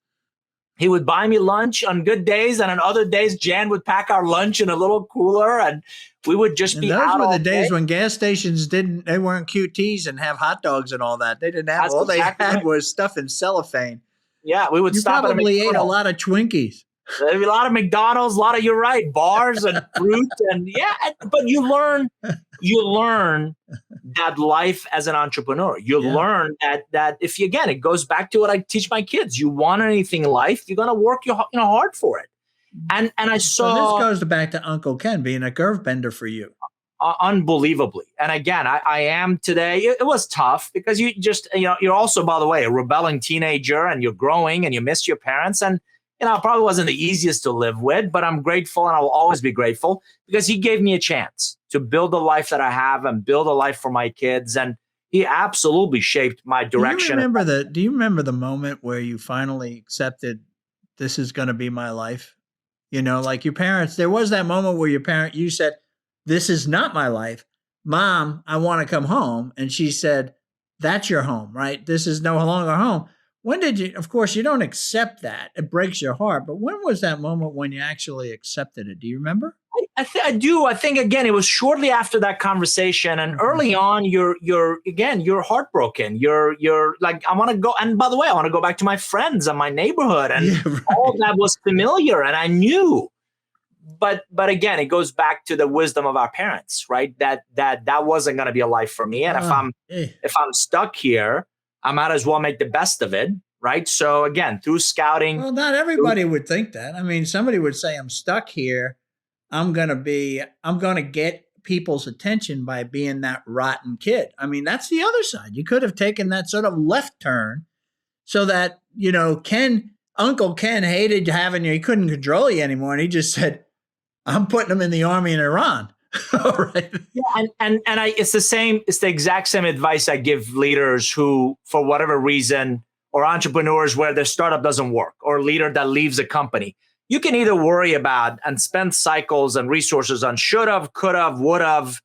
He would buy me lunch on good days, and on other days, Jan would pack our lunch in a little cooler, and we would just be out all day. Those were the days when gas stations they weren't QTs and have hot dogs and all that. They didn't have, all they had was stuff in cellophane. Yeah, we would stop at a McDonald's. You probably ate a lot of Twinkies. There'd be a lot of McDonald's, you're right, bars and fruit, and but you learn that life as an entrepreneur. You learn that if you, again, it goes back to what I teach my kids. You want anything in life, you're gonna work hard for it. And I saw, so this goes back to Uncle Ken being a curve bender for you. Unbelievably. And again, I am today. It was tough because you just, you're also, by the way, a rebelling teenager, and you're growing and you miss your parents. And, it probably wasn't the easiest to live with, but I'm grateful, and I will always be grateful because he gave me a chance to build the life that I have and build a life for my kids. And he absolutely shaped my direction. Do you remember the moment where you finally accepted, this is going to be my life? Like your parents, there was that moment where you said, this is not my life. Mom, I want to come home. And she said, that's your home, right? This is no longer home. When did you, of course, you don't accept that. It breaks your heart. But when was that moment when you actually accepted it? Do you remember? I do. I think, again, it was shortly after that conversation. And early on, you're heartbroken. You're like, I want to go. And by the way, I want to go back to my friends and my neighborhood. And all that was familiar. And I knew. But again, it goes back to the wisdom of our parents, right? That wasn't going to be a life for me. And if I'm stuck here, I might as well make the best of it, right? So again, through scouting. Well, not everybody would think that. I mean, somebody would say, I'm stuck here. I'm going to get people's attention by being that rotten kid. I mean, that's the other side. You could have taken that sort of left turn so that, Uncle Ken hated having you. He couldn't control you anymore. And he just said, I'm putting him in the army in Iran. All right. Yeah, it's the exact same advice I give leaders who, for whatever reason, or entrepreneurs where their startup doesn't work, or a leader that leaves a company. You can either worry about and spend cycles and resources on should have, could have, would have,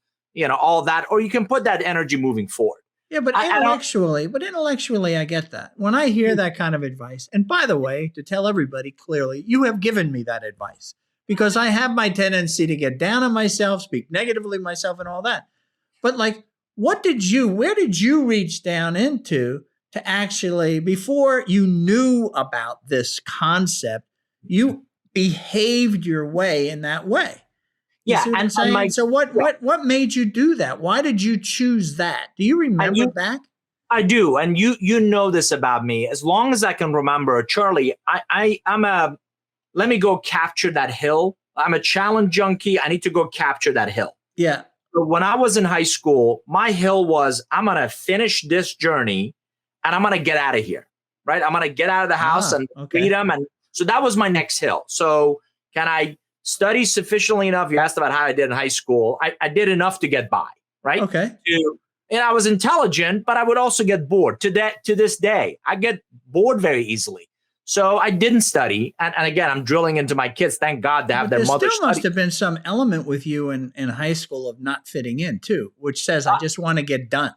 all that, or you can put that energy moving forward. Yeah, but intellectually, I get that. When I hear that kind of advice, and by the way, to tell everybody clearly, you have given me that advice. Because I have my tendency to get down on myself, speak negatively of myself and all that. But where did you reach down into to actually, before you knew about this concept, you behaved your way in that way? Yeah. And I'm saying? So what made you do that? Why did you choose that? Do you remember back? I do. And you know this about me. As long as I can remember, Charlie, let me go capture that hill. I'm a challenge junkie. I need to go capture that hill. Yeah. So when I was in high school, my hill was, I'm going to finish this journey and I'm going to get out of here, right? I'm going to get out of the house and freedom. And so that was my next hill. So can I study sufficiently enough? You asked about how I did in high school. I did enough to get by, right? Okay. And I was intelligent, but I would also get bored. To this day, I get bored very easily. So I didn't study. And again, I'm drilling into my kids. Thank God to have their mother study. There still must have been some element with you in high school of not fitting in too, which says, I just want to get done.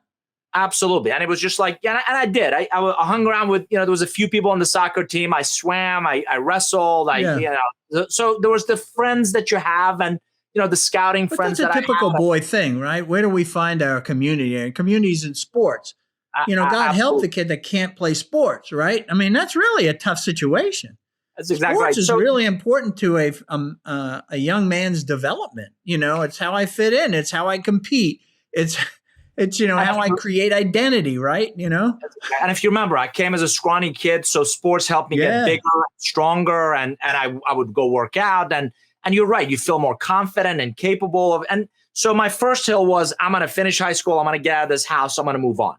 Absolutely. And it was just like, and I did. I hung around with, there was a few people on the soccer team. I swam, I wrestled. So there was the friends that you have and, the scouting friends that I have. That's a typical boy thing, right? Where do we find our community? And communities in sports. God help the kid that can't play sports, right? I mean, that's really a tough situation. That's exactly sports right. Sports is really important to a young man's development. It's how I fit in. It's how I compete. it's how I create identity, right? And if you remember, I came as a scrawny kid, so sports helped me get bigger, stronger, and I would go work out. And you're right, you feel more confident and capable of. And so my first hill was, I'm going to finish high school. I'm going to get out of this house. I'm going to move on.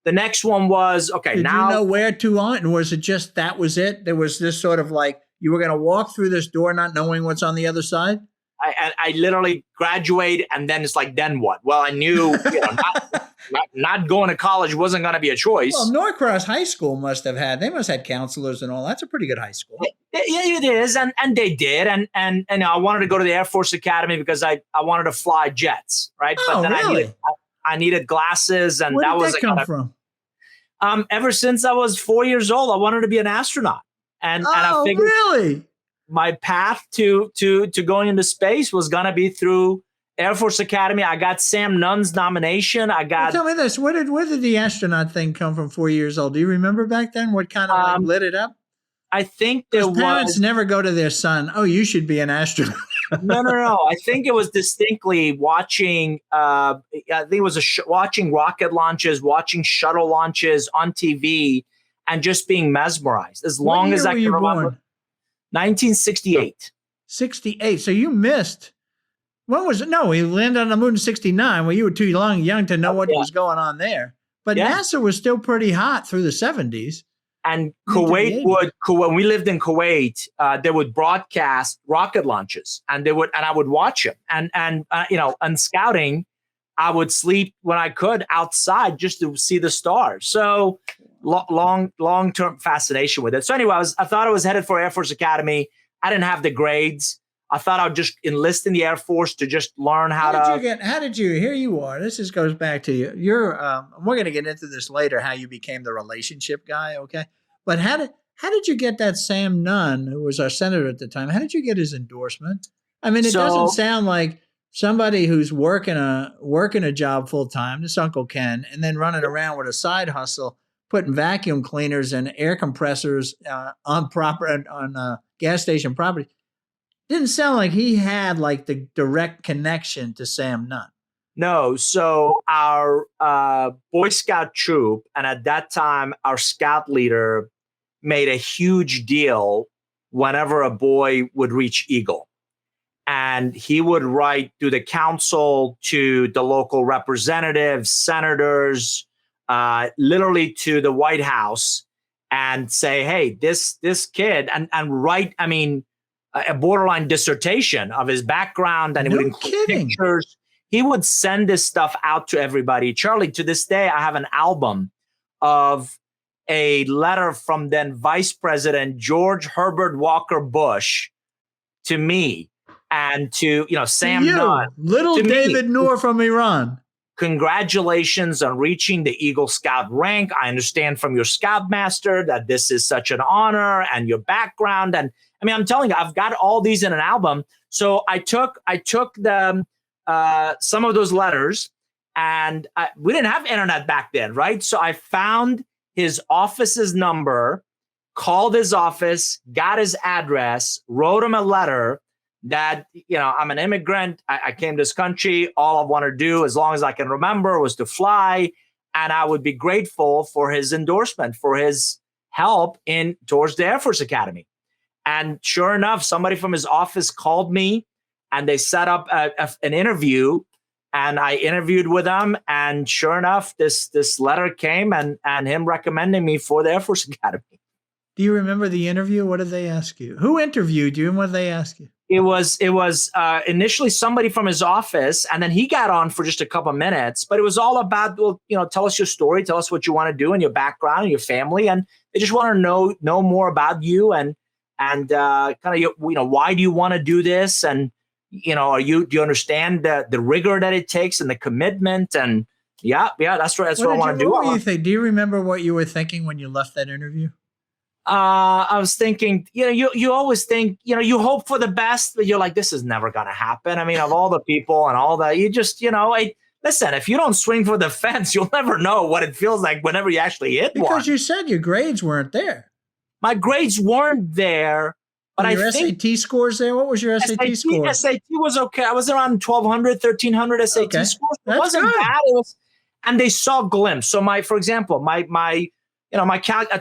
The next one was, okay, Did now. you know where to on? And was it just that was it? There was this sort of like you were going to walk through this door not knowing what's on the other side? I literally graduate, and then it's like, then what? Well, I knew not going to college wasn't going to be a choice. Well, Norcross High School must have had counselors and all. That's a pretty good high school. Yeah, it is, and they did, and I wanted to go to the Air Force Academy because I wanted to fly jets, right? Oh, but then really? I needed glasses, and Where that did was that come from? Ever since I was 4 years old, I wanted to be an astronaut, and I figured really? My path to going into space was going to be through Air Force Academy. I got Sam Nunn's nomination. Tell me this: where did the astronaut thing come from? 4 years old? Do you remember back then? What kind of lit it up? I think parents never go to their son, "Oh, you should be an astronaut." No. I think it was distinctly watching. I think it was watching rocket launches, watching shuttle launches on TV, and just being mesmerized. As long as I can remember. Born? 1968. 68. So you missed. When was it? No, we landed on the moon in 69. Well, you were too young to know what was going on there. But NASA was still pretty hot through the 70s. And Kuwait when we lived in Kuwait, they would broadcast rocket launches, and I would watch them. And scouting, I would sleep when I could outside just to see the stars. So long-term fascination with it. So anyway, I thought I was headed for Air Force Academy. I didn't have the grades. I thought I would just enlist in the Air Force to just learn how did you here you are. This just goes back to you. We're going to get into this later, how you became the relationship guy. Okay. But how did you get that Sam Nunn, who was our senator at the time? How did you get his endorsement? I mean, it doesn't sound like somebody who's working a job full time, this Uncle Ken, and then running around with a side hustle, putting vacuum cleaners and air compressors on gas station property. Didn't sound like he had like the direct connection to Sam Nunn. No. So our Boy Scout troop, and at that time, our scout leader made a huge deal whenever a boy would reach Eagle. And he would write to the council, to the local representatives, senators, literally to the White House, and say, hey, this kid, and write, a borderline dissertation of his background, and it would include pictures. He would send this stuff out to everybody. Charlie, to this day, I have an album of a letter from then Vice President George Herbert Walker Bush to me and to Sam Nunn. Little David Nour from Iran. Congratulations on reaching the Eagle Scout rank. I understand from your Scoutmaster that this is such an honor, and your background. And I'm telling you, I've got all these in an album. So I took the some of those letters, and we didn't have internet back then, right? So I found his office's number, called his office, got his address, wrote him a letter that, I'm an immigrant. I came to this country. All I want to do, as long as I can remember, was to fly. And I would be grateful for his endorsement, for his help towards the Air Force Academy. And sure enough, somebody from his office called me, and they set up an interview, and I interviewed with him. And sure enough, this letter came, and him recommending me for the Air Force Academy. Do you remember the interview? What did they ask you? Who interviewed you, and what did they ask you? It was initially somebody from his office, and then he got on for just a couple of minutes. But it was all about, tell us your story, tell us what you want to do, and your background, and your family, and they just want to know more about you, and kind of why do you want to do this, and do you understand the rigor that it takes and the commitment, and that's what I want to do. What do you think? Do you remember what you were thinking when you left that interview? I was thinking, you always think, you hope for the best, but you're like, this is never going to happen. Of all the people and all that, you just, listen, if you don't swing for the fence, you'll never know what it feels like whenever you actually hit one. Because you said your grades weren't there. My grades weren't there, But Were I your think SAT scores there? What was your SAT score? SAT was okay. I was around 1,200, 1,300 SAT Okay. scores. It That's wasn't good. bad. It was, and they saw a glimpse. So for example, I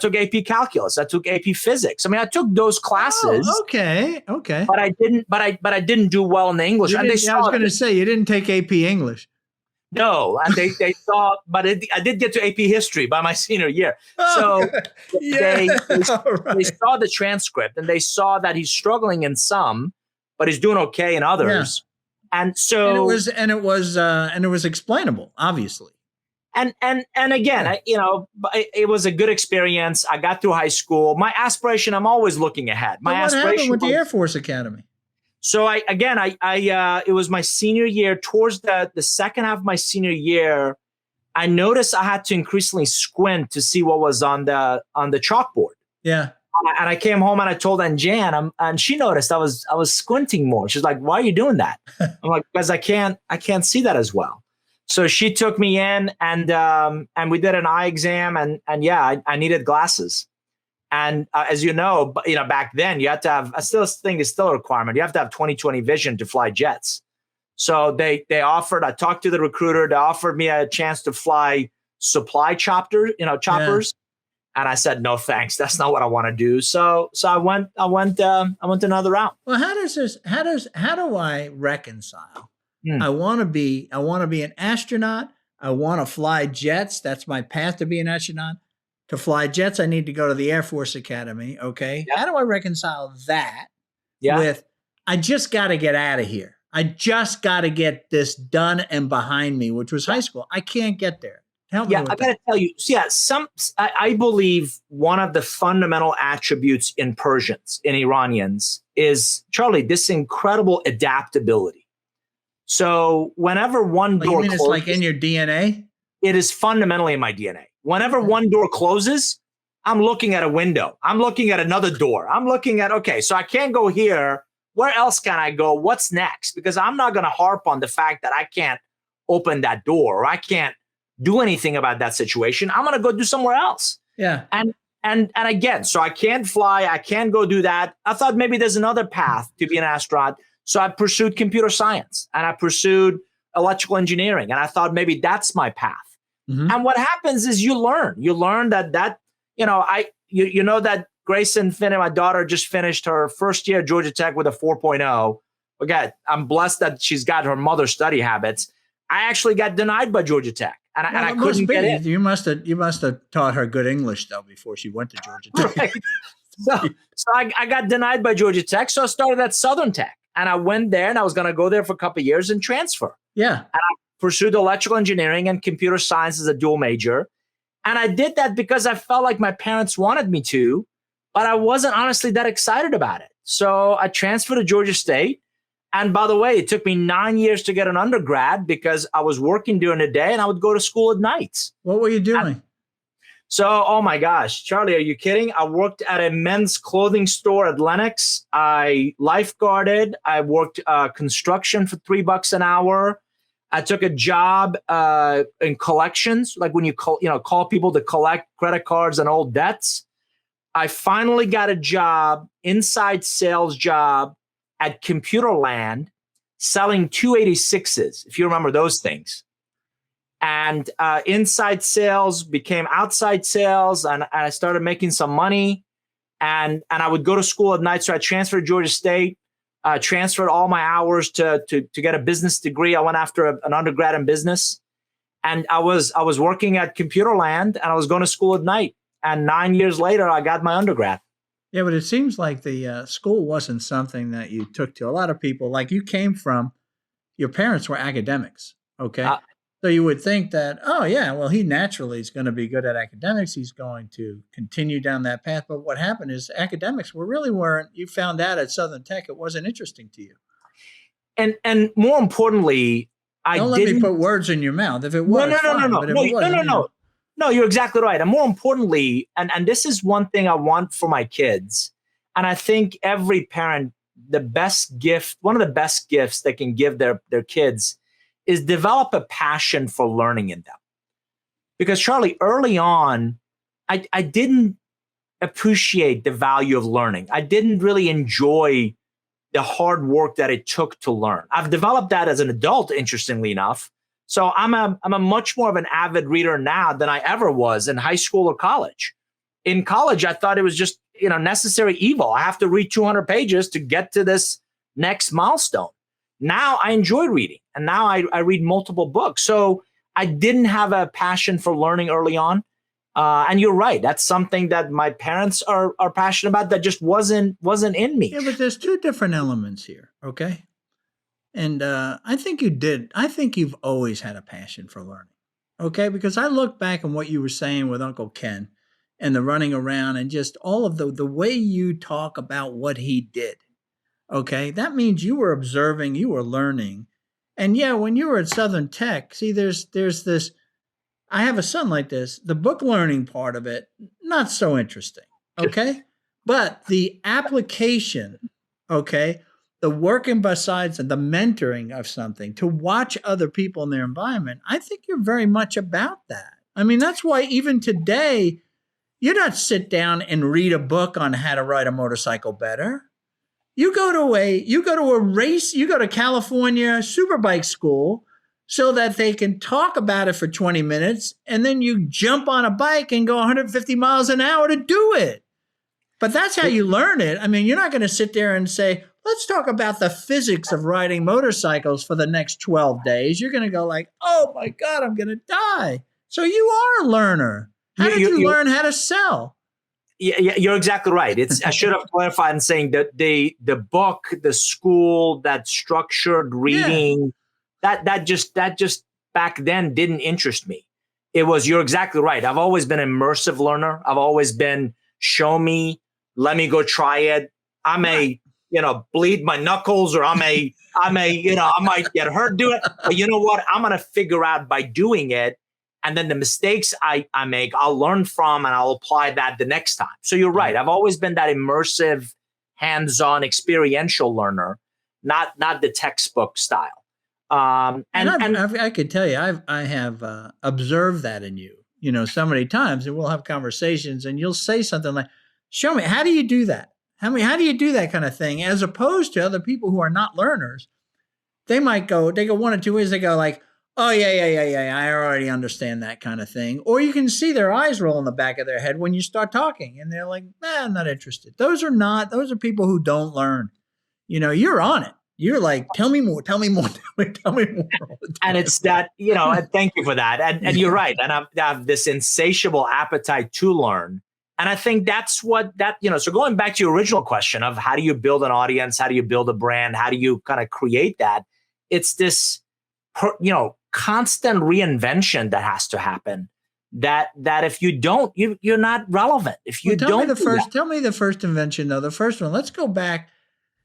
took AP calculus. I took AP physics. I mean, I took those classes. Oh, okay. But I didn't do well in the English. I was going to say, you didn't take AP English. No, and they saw, but I did get to AP history by my senior year. So they saw the transcript and they saw that he's struggling in some, but he's doing okay in others. Yeah. And it was explainable, obviously. And again, it was a good experience. I got through high school. My aspiration, I'm always looking ahead. What happened with the Air Force Academy? So it was my senior year. Towards the second half of my senior year, I noticed I had to increasingly squint to see what was on the chalkboard. Yeah. And I came home and I told Aunt Jan, and she noticed I was squinting more. She's like, "Why are you doing that?" I'm like, "Because I can't see that as well." So she took me in and we did an eye exam and I needed glasses. And as you know, back then you had to have, I still think it's still a requirement. You have to have 20/20 vision to fly jets. So they offered, I talked to the recruiter, they offered me a chance to fly supply choppers. And I said, no, thanks. That's not what I want to do. So I went another route. Well, how do I reconcile? I want to be an astronaut. I want to fly jets. That's my path to be an astronaut. To fly jets, I need to go to the Air Force Academy. Okay. Yep. How do I reconcile that with, I just got to get out of here. I just got to get this done and behind me, which was high school. I can't get there. Help me with that. I got to tell you. I believe one of the fundamental attributes in Persians, in Iranians, is, Charlie, this incredible adaptability. So whenever one door closes, it's like in your DNA? It is fundamentally in my DNA. Whenever one door closes, I'm looking at a window. I'm looking at another door. I'm looking at, okay, so I can't go here. Where else can I go? What's next? Because I'm not going to harp on the fact that I can't open that door or I can't do anything about that situation. I'm going to go do somewhere else. Yeah. And again, so I can't fly. I can't go do that. I thought maybe there's another path to be an astronaut. So I pursued computer science and I pursued electrical engineering. And I thought maybe that's my path. Mm-hmm. And what happens is you learn that that Grayson Finney, my daughter, just finished her first year at Georgia Tech with a 4.0. Okay, I'm blessed that she's got her mother's study habits. I actually got denied by Georgia Tech, and I couldn't get in. You must have taught her good English though before she went to Georgia Tech. Right. So I got denied by Georgia Tech, so I started at Southern Tech, and I went there, and I was going to go there for a couple of years and transfer. Yeah, and I pursued electrical engineering and computer science as a dual major. And I did that because I felt like my parents wanted me to, but I wasn't honestly that excited about it. So I transferred to Georgia State. And by the way, it took me 9 years to get an undergrad because I was working during the day and I would go to school at nights. What were you doing? Oh my gosh, Charlie, are you kidding? I worked at a men's clothing store at Lenox. I lifeguarded. I worked construction for $3 an hour. I took a job in collections, like when you call people to collect credit cards and old debts. I finally got a job, inside sales job at Computerland, selling 286s, if you remember those things. And inside sales became outside sales, and I started making some money. And I would go to school at night, so I transferred to Georgia State. Transferred all my hours to get a business degree. I went after an undergrad in business, and I was working at Computerland, and I was going to school at night. And 9 years later, I got my undergrad. Yeah, but it seems like the school wasn't something that you took to. A lot of people, like you came from, your parents were academics, okay? So you would think that, oh yeah, well, he naturally is going to be good at academics. He's going to continue down that path. But what happened is academics weren't, you found out at Southern Tech, it wasn't interesting to you. And more importantly, Don't let me put words in your mouth. If it was, No, you're exactly right. And more importantly, and this is one thing I want for my kids. And I think every parent, one of the best gifts they can give their kids is develop a passion for learning in them. Because Charlie, early on, I didn't appreciate the value of learning. I didn't really enjoy the hard work that it took to learn. I've developed that as an adult, interestingly enough. So I'm a much more of an avid reader now than I ever was in high school or college. In college, I thought it was just, necessary evil. I have to read 200 pages to get to this next milestone. Now I enjoy reading, and now I read multiple books. So I didn't have a passion for learning early on. And you're right. That's something that my parents are passionate about that just wasn't in me. Yeah, but there's two different elements here, okay? And I think you did. I think you've always had a passion for learning, okay? Because I look back on what you were saying with Uncle Ken and the running around and just all of the way you talk about what he did, okay? That means you were observing, you were learning. And yeah, when you were at Southern Tech, see, there's this, I have a son like this, the book learning part of it, not so interesting, okay? But the application, okay, the working besides and the mentoring of something, to watch other people in their environment, I think you're very much about that. I mean, that's why even today, you don't sit down and read a book on how to ride a motorcycle better. You go to a race, you go to California Superbike school so that they can talk about it for 20 minutes, and then you jump on a bike and go 150 miles an hour to do it. But that's how you learn it. I mean, you're not going to sit there and say, let's talk about the physics of riding motorcycles for the next 12 days. You're going to go like, oh my God, I'm going to die. So you are a learner. How did you learn how to sell? Yeah, you're exactly right. I should have clarified in saying that the book, the school, that structured reading, that just back then didn't interest me. You're exactly right. I've always been an immersive learner. I've always been, show me, let me go try it. I may, bleed my knuckles, or I might get hurt doing it. But you know what? I'm going to figure out by doing it. And then the mistakes I make, I'll learn from, and I'll apply that the next time. So you're right. I've always been that immersive, hands-on, experiential learner, not the textbook style. I could tell you, I have observed that in you, so many times, and we'll have conversations, and you'll say something like, "Show me, how do you do that? How do you do that kind of thing?" As opposed to other people who are not learners, they go one or two ways. They go like, oh, yeah, I already understand that kind of thing. Or you can see their eyes roll in the back of their head when you start talking, and they're like, I'm not interested. Those are people who don't learn. You're on it. You're like, tell me more. Tell me more. And it's that, and thank you for that. And you're right. And I have this insatiable appetite to learn. And I think that's so going back to your original question of how do you build an audience? How do you build a brand? How do you kind of create that? It's this, constant reinvention that has to happen. That if you don't, you're not relevant. If you tell me the first invention though. The first one. Let's go back.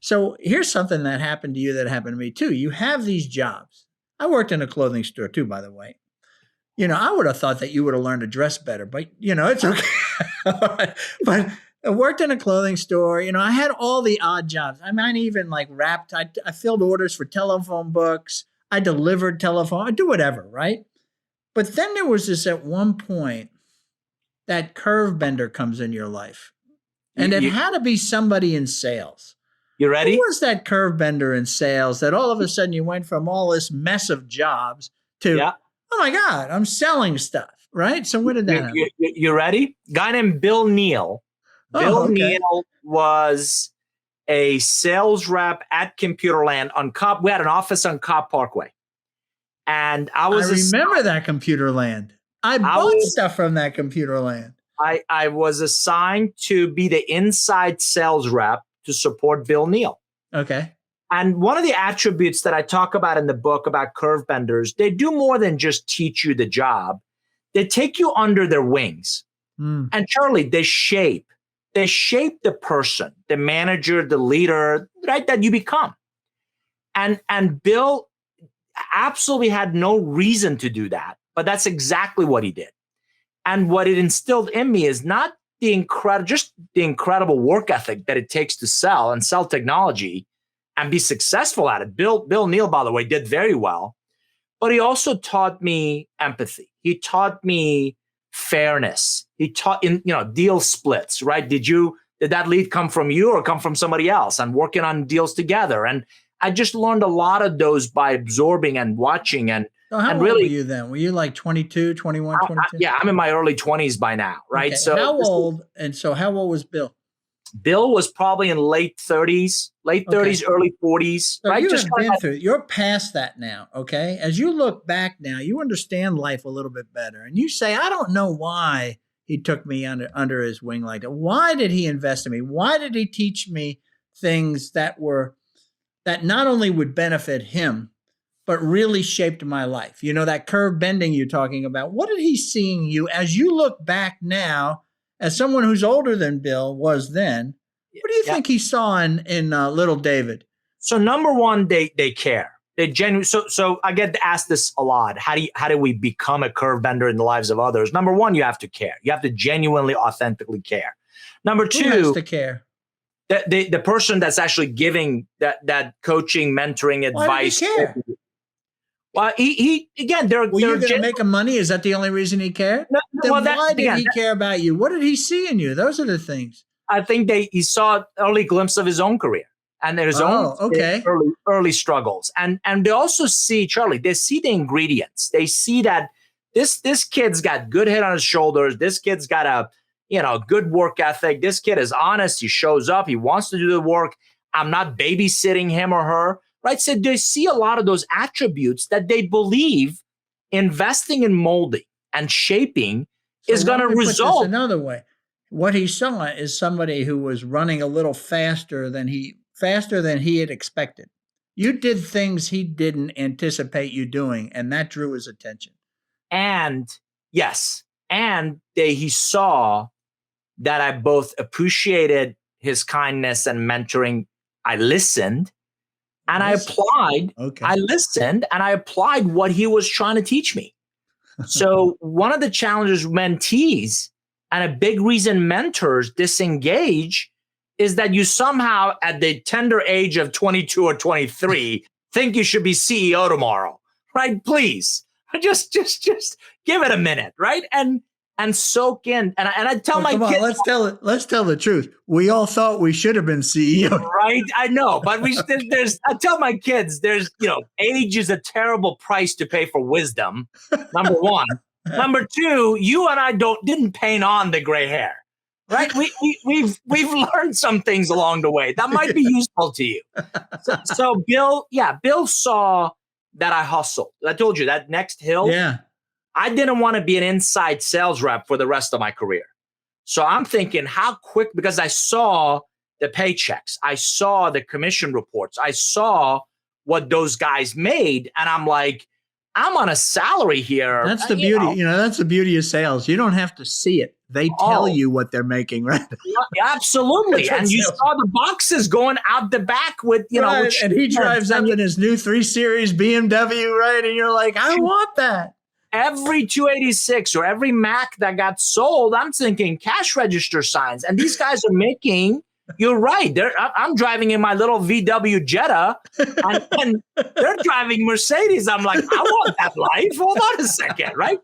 So here's something that happened to you that happened to me too. You have these jobs. I worked in a clothing store too, by the way. I would have thought that you would have learned to dress better, but it's okay. But I worked in a clothing store. I had all the odd jobs. I mean, I even like wrapped. I filled orders for telephone books. I delivered telephone. I do whatever, right? But then there was this at one point, that curve bender comes in your life. And it had to be somebody in sales. You ready? Who was that curve bender in sales that all of a sudden you went from all this mess of jobs to, oh my God, I'm selling stuff, right? So what did that happen? You ready? Guy named Bill Neal. Bill Neal was a sales rep at Computerland on Cobb. We had an office on Cobb Parkway. And I remember that Computerland. I bought stuff from that Computerland. I was assigned to be the inside sales rep to support Bill Neal. Okay. And one of the attributes that I talk about in the book about curve benders, they do more than just teach you the job. They take you under their wings. And Charlie, they shape the person, the manager, the leader, right, that you become. And Bill absolutely had no reason to do that, but that's exactly what he did. And what it instilled in me is not the incredible work ethic that it takes to sell technology and be successful at it. Bill Neal, by the way, did very well, but he also taught me empathy. He taught me fairness. He taught in, deal splits, right? Did that lead come from you or come from somebody else, and working on deals together? And I just learned a lot of those by absorbing and watching. And So how and old really, were you then? Were you like 22, 21, 22? yeah, I'm in my early 20s by now, right? Okay. So how old was Bill? Bill was probably in late 30s, early 40s, So right? you Just have been through, you're past that now, okay? As you look back now, you understand life a little bit better. And you say, I don't know why he took me under his wing like that. Why did he invest in me? Why did he teach me things that not only would benefit him, but really shaped my life? You know, that curve bending you're talking about. What did he see in you as you look back now, as someone who's older than Bill was then? What do you think he saw in little David? So number one, they care. They genuinely. So I get asked this a lot. How do we become a curve bender in the lives of others? Number one, you have to care. You have to genuinely, authentically care. Number two, who has to care? The person that's actually giving that coaching, mentoring, advice. Why did he care? Well, he again, they're you going to make him money? Is that the only reason he cared? No, then well, why did he care about you? What did he see in you? Those are the things. I think he saw early glimpse of his own career and his own early struggles. And they also see, Charlie, they see the ingredients. They see that this kid's got good head on his shoulders. This kid's got a good work ethic. This kid is honest. He shows up. He wants to do the work. I'm not babysitting him or her. Right. So they see a lot of those attributes that they believe investing in molding and shaping is going to result. Another way. What he saw is somebody who was running a little faster than he had expected. You did things he didn't anticipate you doing, and that drew his attention. And yes, and he saw that I both appreciated his kindness and mentoring. I listened. And I applied, I listened, and I applied what he was trying to teach me. So one of the challenges mentees and a big reason mentors disengage is that you somehow at the tender age of 22 or 23 think you should be CEO tomorrow, right? Please, just give it a minute, right? And soak in. And I tell my kids, let's tell the truth. We all thought we should have been CEO. Right? I know, but I tell my kids, age is a terrible price to pay for wisdom. Number one. Number two, you and I didn't paint on the gray hair. Right? We've learned some things along the way that might be useful to you. So Bill saw that I hustled. I told you that next hill. Yeah. I didn't want to be an inside sales rep for the rest of my career. So I'm thinking how quick, because I saw the paychecks. I saw the commission reports. I saw what those guys made. And I'm like, I'm on a salary here. That's the beauty. That's the beauty of sales. You don't have to see it. They tell you what they're making, right? Yeah, absolutely. And you saw the boxes going out the back with, right. And he drives up in his new 3 Series BMW, right? And you're like, I want that. Every 286 or every Mac that got sold, I'm thinking cash register signs. And these guys are making, you're right. I'm driving in my little VW Jetta and they're driving Mercedes. I'm like, I want that life. Hold on a second, right?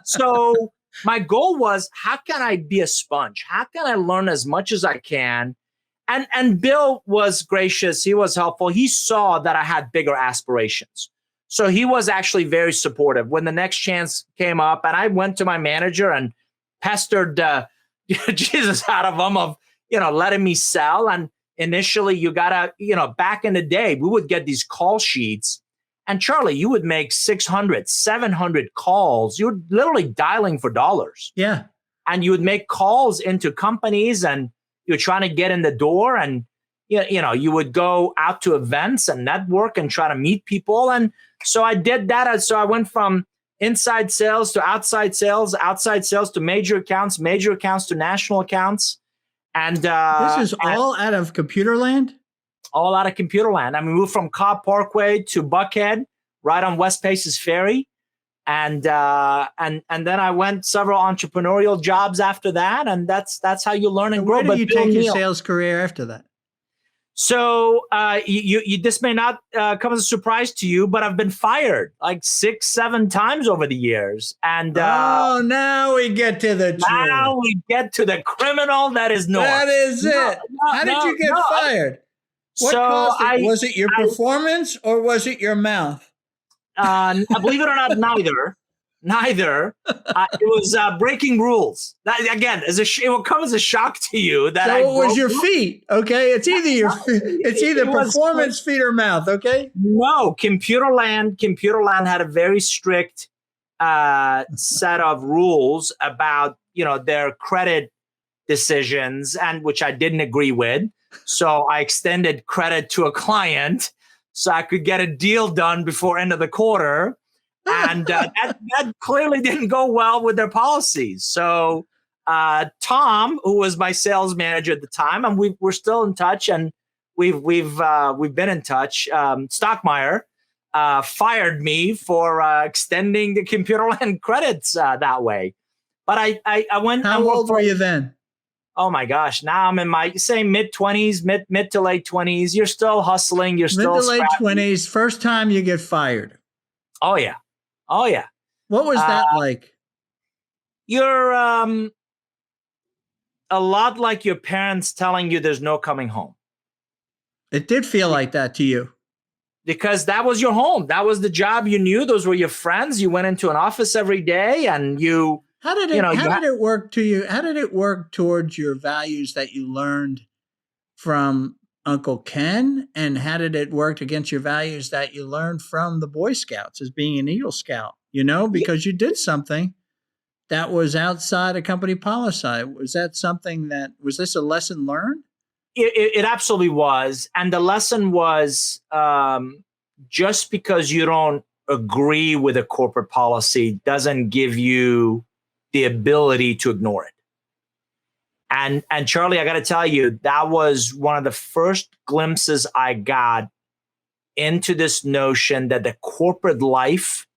So my goal was, how can I be a sponge? How can I learn as much as I can? And Bill was gracious. He was helpful. He saw that I had bigger aspirations. So he was actually very supportive when the next chance came up. And I went to my manager and pestered Jesus out of him of, letting me sell. And initially you gotta, back in the day, we would get these call sheets. And Charlie, you would make 600, 700 calls. You're literally dialing for dollars. Yeah. And you would make calls into companies and you're trying to get in the door. And, you would go out to events and network and try to meet people. And so I did that. So I went from inside sales to outside sales to major accounts to national accounts. And this is all out of computer land? All out of computer land. I mean, we moved from Cobb Parkway to Buckhead, right on West Paces Ferry. And then I went several entrepreneurial jobs after that. And that's how you learn and grow. Where did you take your sales career after that? So this may not come as a surprise to you, but I've been fired like 6, 7 times over the years. And now we get to the truth. now we get to the criminal that is Nour. That is it. How did you get fired? What caused it? Was it your performance or was it your mouth? Believe it or not, neither. It was breaking rules. That again, it will come as a shock to you that it was your feet. Okay, it's either performance, feet, or mouth. Okay. No, Computerland had a very strict set of rules about their credit decisions, and which I didn't agree with. So I extended credit to a client so I could get a deal done before end of the quarter. And that clearly didn't go well with their policies. So Tom, who was my sales manager at the time, and we're still in touch, and we've been in touch. Stockmeyer fired me for extending the Computerland credits that way. But I went. How old were you then? Oh my gosh! Now I'm in my mid-20s, mid to late 20s. You're still hustling. You're still mid to late 20s. First time you get fired. Oh yeah. What was that like? You're a lot like your parents telling you there's no coming home. It did feel like that to you. Because that was your home. That was the job you knew. Those were your friends. You went into an office every day and you... How did it work to you? How did it work towards your values that you learned from Uncle Ken? And how did it work against your values that you learned from the Boy Scouts as being an Eagle Scout? Because you did something that was outside of company policy. Was this a lesson learned? It absolutely was. And the lesson was just because you don't agree with a corporate policy doesn't give you the ability to ignore it. And Charlie, I got to tell you, that was one of the first glimpses I got into this notion that the corporate life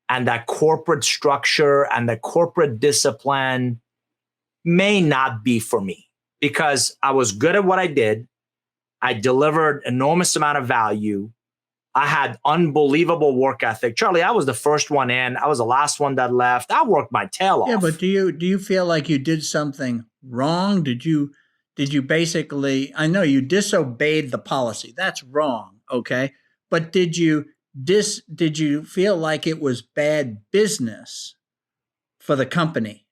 and that corporate structure and the corporate discipline may not be for me, because I was good at what I did. I delivered enormous amount of value. I had unbelievable work ethic. Charlie, I was the first one in. I was the last one that left. I worked my tail off. Yeah, but do you feel like you did something wrong? Did you basically, I know you disobeyed the policy. That's wrong, okay? But did you feel like it was bad business for the company?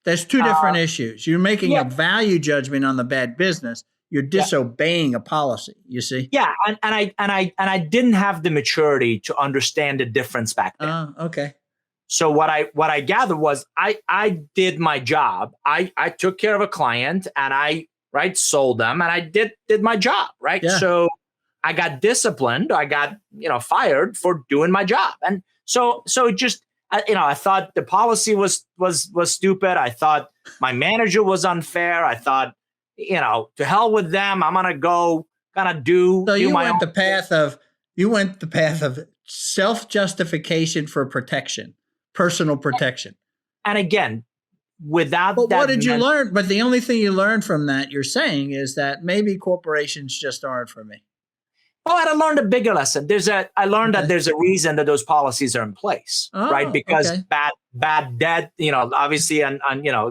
There's two different issues. You're making a value judgment on the bad business. You're disobeying a policy, you see? Yeah, and I didn't have the maturity to understand the difference back then. Okay. So what I gathered was I did my job. I took care of a client and I sold them, and I did my job, right? Yeah. So I got disciplined. I got fired for doing my job, and so it just I thought the policy was stupid. I thought my manager was unfair. I thought, to hell with them. I'm gonna go kind of do. So you went the path of self-justification for protection, personal protection. And again, without but that, what did you learn? But the only thing you learned from that, you're saying, is that maybe corporations just aren't for me. Oh, I learned a bigger lesson. I learned that there's a reason that those policies are in place, right? Because bad debt, obviously, and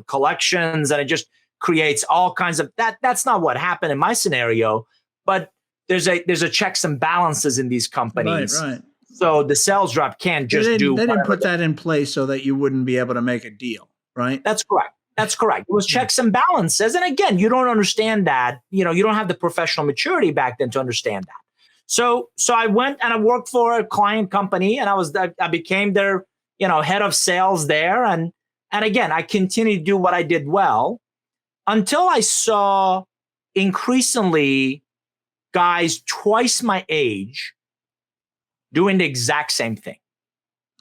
collections, and it just creates all kinds of that. That's not what happened in my scenario, but there's a checks and balances in these companies. Right. So the sales rep can't just They do. They didn't put that in place so that you wouldn't be able to make a deal, right? That's correct. It was checks and balances, and again, you don't understand that. You don't have the professional maturity back then to understand that. So I went and I worked for a client company, and I became their head of sales there, and again, I continued to do what I did well until I saw increasingly guys twice my age doing the exact same thing.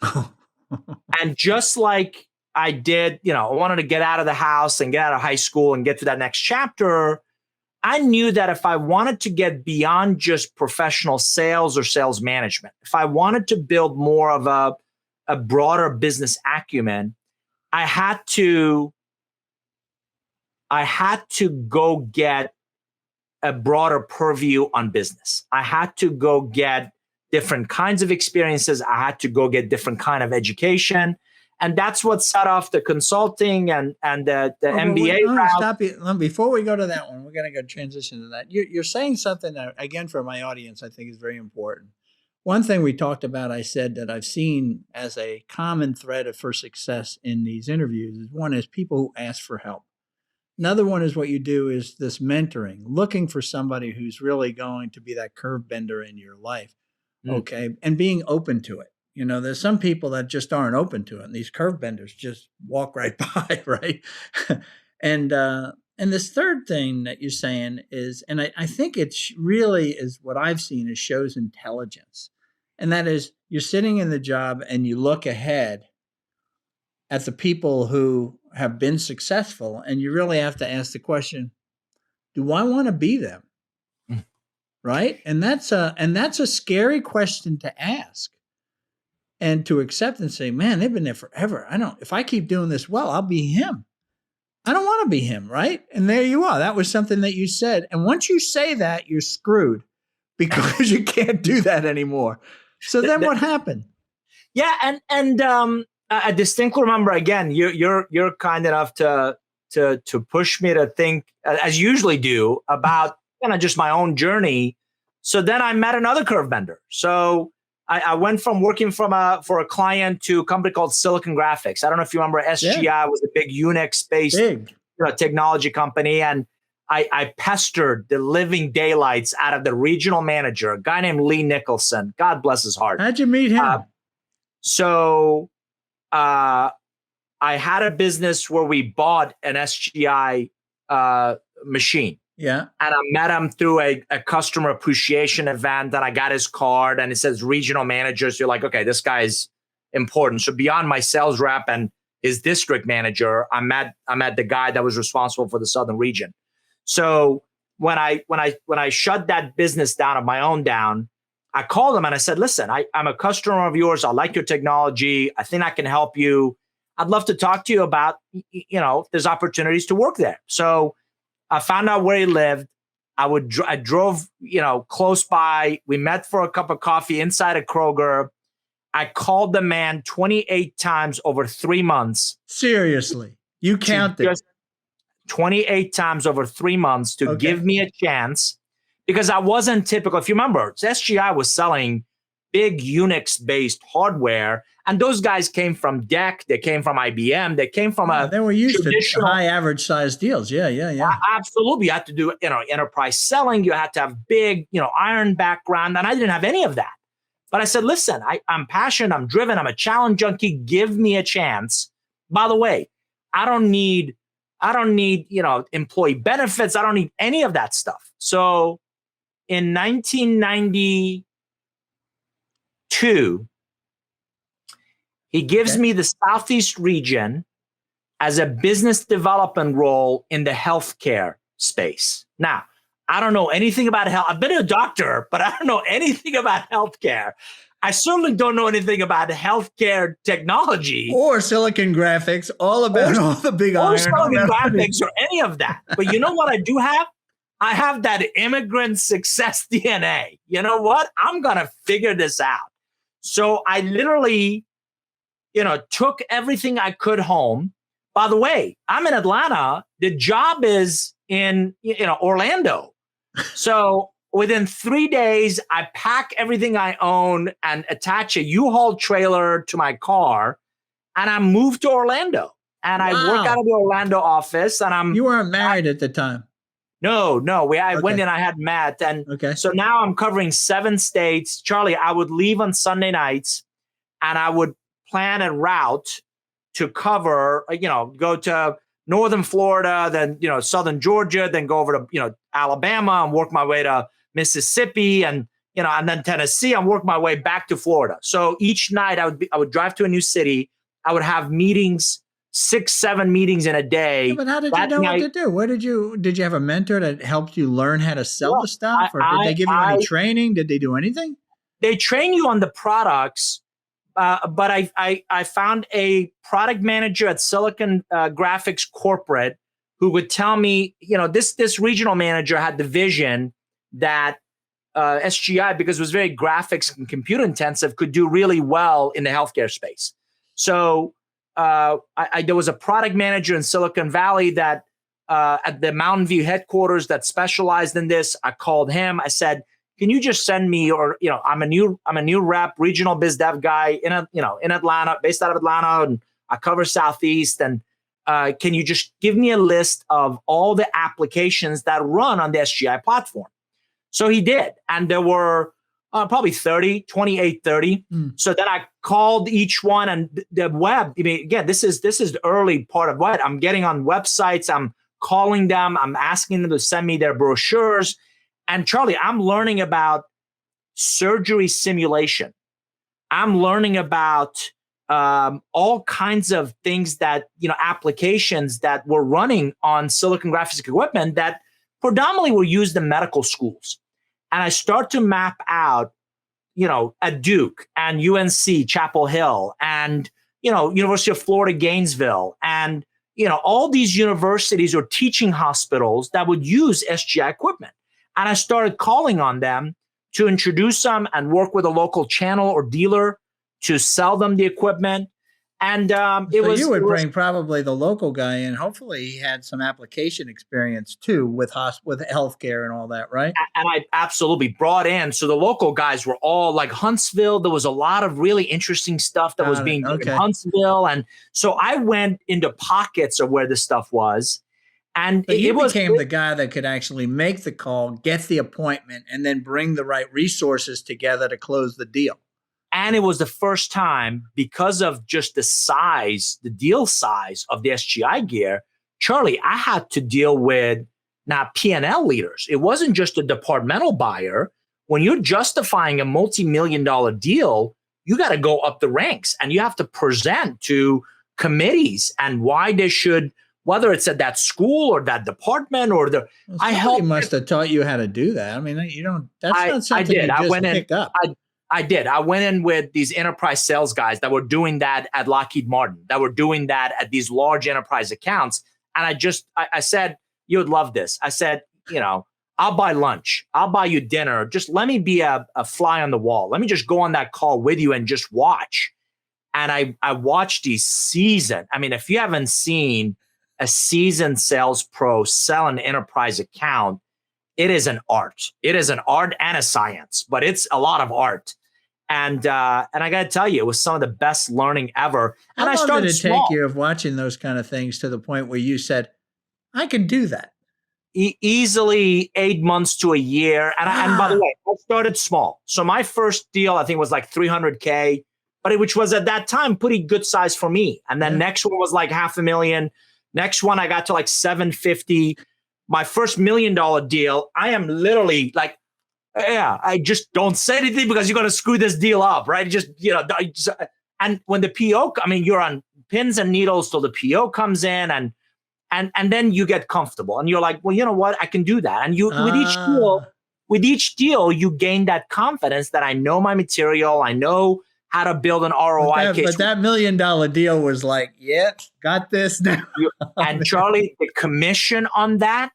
And just like I did, I wanted to get out of the house and get out of high school and get to that next chapter. I knew that if I wanted to get beyond just professional sales or sales management, if I wanted to build more of a broader business acumen, I had to go get a broader purview on business. I had to go get different kinds of experiences. I had to go get different kind of education. And that's what set off the consulting and the MBA route. Stop you. Before we go to that one, we're going to go transition to that. You're saying something that, again, for my audience, I think is very important. One thing we talked about, I said that I've seen as a common thread for success in these interviews is one is people who ask for help. Another one is what you do is this mentoring, looking for somebody who's really going to be that curve bender in your life. Okay. And being open to it. There's some people that just aren't open to it. And these curve benders just walk right by, right? And this third thing that you're saying is, and I think it really is what I've seen is shows intelligence. And that is you're sitting in the job and you look ahead at the people who have been successful. And you really have to ask the question, do I want to be them? Right? And that's a scary question to ask. And to accept and say, man, they've been there forever. If I keep doing this well, I'll be him. I don't want to be him, right? And there you are. That was something that you said. And once you say that, you're screwed because you can't do that anymore. So then what happened? Yeah, and I distinctly remember, again, you're kind enough to push me to think, as you usually do, about just my own journey. So then I met another curve bender. So I went from working for a client to a company called Silicon Graphics. I don't know if you remember, SGI was a big Unix-based technology company. And I pestered the living daylights out of the regional manager, a guy named Lee Nicholson. God bless his heart. How'd you meet him? So I had a business where we bought an SGI machine. Yeah. And I met him through a customer appreciation event, and I got his card and it says regional manager. So you're like, okay, this guy's important. So beyond my sales rep and his district manager, I met the guy that was responsible for the Southern region. So when I shut that business down of my own down, I called him and I said, listen, I'm a customer of yours. I like your technology. I think I can help you. I'd love to talk to you about, if there's opportunities to work there. So I found out where he lived. I drove, close by. We met for a cup of coffee inside a Kroger. I called the man 28 times over 3 months. Seriously, you counted 28 times over 3 months to give me a chance, because I wasn't typical. If you remember, SGI was selling big Unix-based hardware, and those guys came from DEC, they came from IBM, they came from they were used to high average size deals. Yeah. Absolutely. You had to do, enterprise selling. You had to have big, iron background, and I didn't have any of that. But I said, listen, I'm passionate, I'm driven, I'm a challenge junkie. Give me a chance. By the way, I don't need, employee benefits. I don't need any of that stuff. So in 1992, he gives me the Southeast region as a business development role in the healthcare space. Now, I don't know anything about health. I've been a doctor, but I don't know anything about healthcare. I certainly don't know anything about healthcare technology. Or Silicon Graphics, all the big iron. Or Silicon Graphics or any of that. But you know what I do have? I have that immigrant success DNA. You know what? I'm going to figure this out. So I literally, took everything I could home. By the way, I'm in Atlanta. The job is in, Orlando. So within 3 days, I pack everything I own and attach a U-Haul trailer to my car, and I moved to Orlando. And I work out of the Orlando office. And You weren't married at the time. No. I went in, I had met. And so now I'm covering 7 states. Charlie, I would leave on Sunday nights and I would plan a route to cover, go to northern Florida, then, southern Georgia, then go over to, Alabama and work my way to Mississippi and, and then Tennessee and work my way back to Florida. So each night I would drive to a new city. I would have meetings, 6-7 meetings in a day. Yeah, but how did you know what to do? Did you have a mentor that helped you learn how to sell the stuff? Or did they give you any training? Did they do anything? They train you on the products. But I found a product manager at Silicon Graphics Corporate who would tell me, this regional manager had the vision that SGI, because it was very graphics and computer intensive, could do really well in the healthcare space. So there was a product manager in Silicon Valley that at the Mountain View headquarters that specialized in this. I called him. I said, can you just send me, or I'm a new rep, regional biz dev guy in Atlanta, based out of Atlanta, and I cover Southeast. And can you just give me a list of all the applications that run on the SGI platform? So he did. And there were probably 28, 30. So then I called each one, and the web, again, this is the early part of what I'm getting on websites. I'm calling them. I'm asking them to send me their brochures. And Charlie, I'm learning about surgery simulation. I'm learning about all kinds of things that, applications that were running on silicon graphics equipment that predominantly were used in medical schools. And I start to map out, at Duke and UNC, Chapel Hill, and, University of Florida, Gainesville, and, all these universities or teaching hospitals that would use SGI equipment. And I started calling on them to introduce them and work with a local channel or dealer to sell them the equipment. And you would bring probably the local guy in. Hopefully he had some application experience too with healthcare and all that, right? And I absolutely brought in. So the local guys were all like Huntsville. There was a lot of really interesting stuff that was being done in Huntsville. And so I went into pockets of where this stuff was. And it became the guy that could actually make the call, get the appointment, and then bring the right resources together to close the deal. And it was the first time, because of just the deal size of the SGI gear, Charlie, I had to deal with now P&L leaders. It wasn't just a departmental buyer. When you're justifying a multi-million-dollar deal, you got to go up the ranks, and you have to present to committees and why they should, whether it's at that school or that department or the. Somebody must have taught you how to do that. I mean, that's not something you just pick up. I did. I went in with these enterprise sales guys that were doing that at Lockheed Martin, that were doing that at these large enterprise accounts. And I said, you would love this. I said, I'll buy lunch. I'll buy you dinner. Just let me be a fly on the wall. Let me just go on that call with you and just watch. And I watched these seasoned. I mean, if you haven't seen a seasoned sales pro sell an enterprise account, it is an art. It is an art and a science, but it's a lot of art. And I got to tell you, it was some of the best learning ever. And How long did it take you of watching those kind of things to the point where you said, I can do that? Easily 8 months to a year. And by the way, I started small. So my first deal, I think, was like $300K, which was at that time pretty good size for me. And then next one was like $500,000. Next one, I got to like $750. My first $1 million deal, I am literally like, I just don't say anything because you're going to screw this deal up, right? And when the PO, you're on pins and needles till the PO comes in, and then you get comfortable and you're like, well, you know what? I can do that. And with each deal, you gain that confidence that I know my material. I know how to build an ROI case. But that $1 million deal was like, got this now. And Charlie, the commission on that,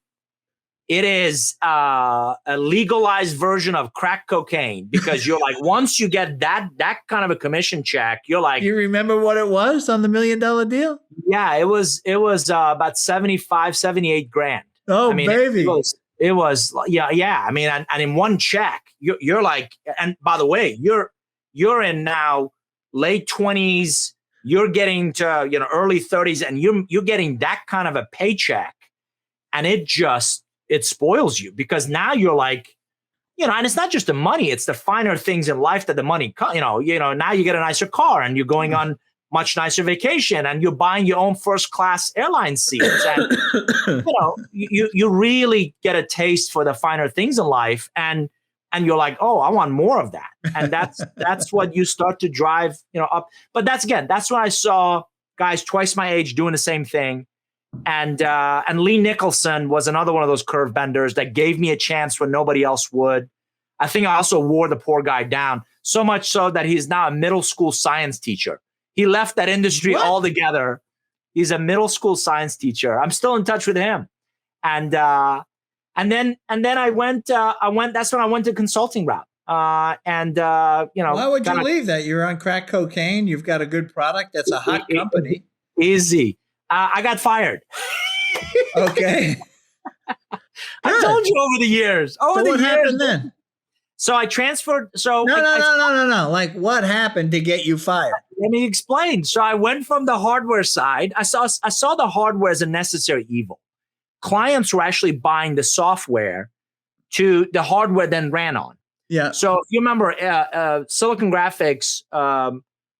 it is a legalized version of crack cocaine, because you're like, once you get that kind of a commission check, you're like. You remember what it was on the $1 million deal? Yeah, it was about 75, 78 grand. Oh, baby. It was, yeah. And in one check, you're like, and by the way, you're in now late 20s, you're getting to, early 30s, and you're getting that kind of a paycheck, and it spoils you, because now you're like, and it's not just the money, it's the finer things in life that the money, now you get a nicer car, and you're going on much nicer vacation, and you're buying your own first class airline seats, and you really get a taste for the finer things in life, and you're like, oh, I want more of that. And that's what you start to drive, up. But that's when I saw guys twice my age doing the same thing. And Lee Nicholson was another one of those curve benders that gave me a chance when nobody else would. I think I also wore the poor guy down, so much so that he's now a middle school science teacher. He left that industry altogether He's a middle school science teacher. I'm still in touch with him. And then I went. That's when I went to consulting route. Why would you leave that? You're on crack cocaine. You've got a good product. That's a hot company. Easy. I got fired. Okay. I told you over the years. What happened then? So I transferred. So no. Like, what happened to get you fired? Let me explain. So I went from the hardware side. I saw the hardware as a necessary evil. Clients were actually buying the software to the hardware then ran on. Yeah. So if you remember, Silicon Graphics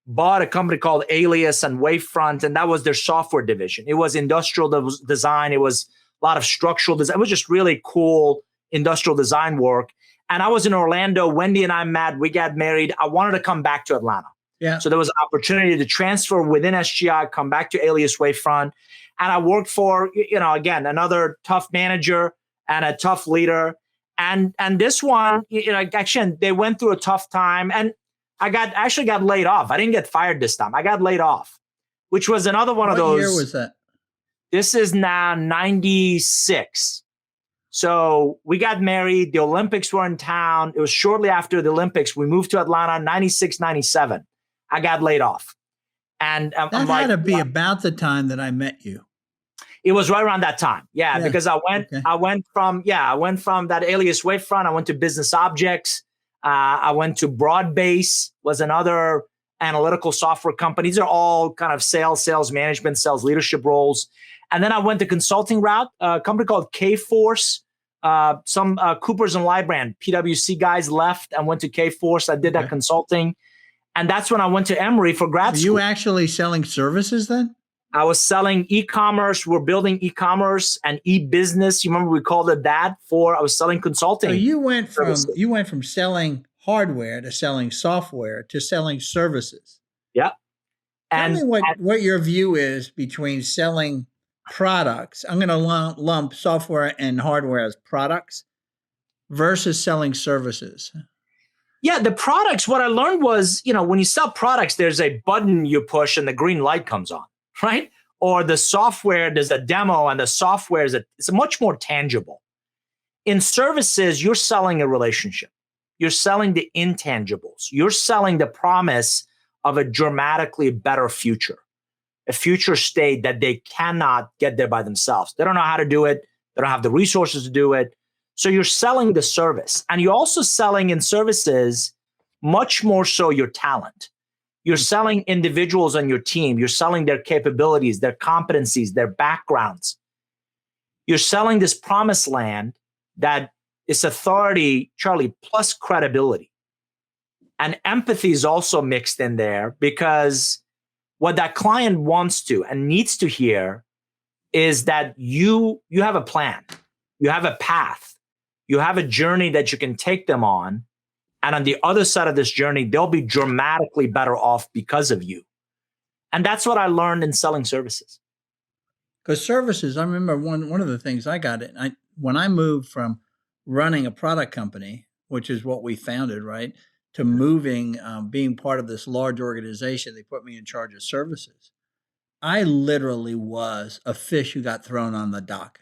bought a company called Alias and Wavefront, and that was their software division. It was industrial design. It was a lot of structural design. It was just really cool industrial design work. And I was in Orlando. Wendy and I met. We got married. I wanted to come back to Atlanta. Yeah. So there was an opportunity to transfer within SGI, come back to Alias Wavefront. And I worked for, again, another tough manager and a tough leader. And this one, actually, they went through a tough time. And I actually got laid off. I didn't get fired this time. I got laid off, which was another one of those. What year was that? This is now 96. So we got married. The Olympics were in town. It was shortly after the Olympics. We moved to Atlanta, 96, 97. I got laid off. And that had to be about the time that I met you. It was right around that time. Yeah. Because I went from that Alias Wavefront. I went to Business Objects. I went to Broadbase, was another analytical software company. These are all kind of sales management, sales leadership roles. And then I went the consulting route, a company called K-Force. Some Coopers and Lybrand, PwC guys left and went to K-Force. I did that consulting. And that's when I went to Emory for grad school. Were you actually selling services then? I was selling e-commerce. We're building e-commerce and e-business. You remember we called it that I was selling consulting. So you went from selling hardware to selling software to selling services. Yeah. Tell me what your view is between selling products. I'm going to lump software and hardware as products versus selling services. Yeah, the products, what I learned was, when you sell products, there's a button you push and the green light comes on, right? Or the software, there's a demo and the software it's much more tangible. In services, you're selling a relationship. You're selling the intangibles. You're selling the promise of a dramatically better future, a future state that they cannot get there by themselves. They don't know how to do it. They don't have the resources to do it. So you're selling the service, and you're also selling in services much more so your talent. You're selling individuals on your team. You're selling their capabilities, their competencies, their backgrounds. You're selling this promised land that is authority, Charlie, plus credibility. And empathy is also mixed in there, because what that client wants to and needs to hear is that you have a plan, you have a path, you have a journey that you can take them on. And on the other side of this journey, they'll be dramatically better off because of you. And that's what I learned in selling services. Because services, I remember one of the things I got when I moved from running a product company, which is what we founded, right, to moving, being part of this large organization, they put me in charge of services. I literally was a fish who got thrown on the dock.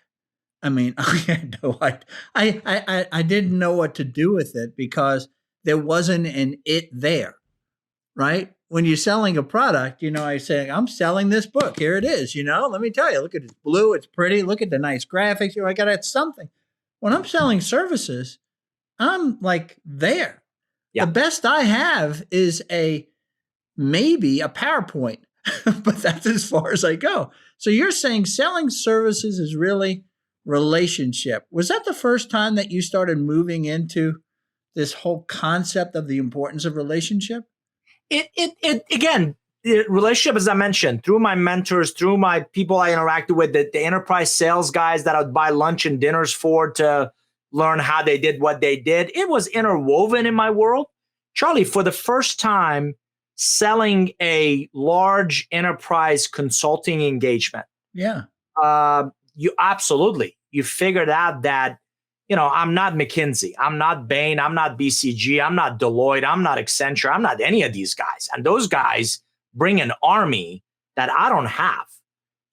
I mean, I didn't know what to do with it because there wasn't an it there, right? When you're selling a product, I say, I'm selling this book. Here it is. Let me tell you, look at it. It's blue. It's pretty. Look at the nice graphics. I got something. When I'm selling services, I'm like there. Yeah. The best I have is maybe a PowerPoint, but that's as far as I go. So you're saying selling services is really relationship. Was that the first time that you started moving into this whole concept of the importance of relationship? Relationship, as I mentioned, through my mentors, through my people I interacted with, the enterprise sales guys that I would buy lunch and dinners for to learn how they did what they did. It was interwoven in my world. Charlie, for the first time, selling a large enterprise consulting engagement. Yeah. You figured out that, I'm not McKinsey, I'm not Bain, I'm not BCG, I'm not Deloitte, I'm not Accenture, I'm not any of these guys. And those guys bring an army that I don't have.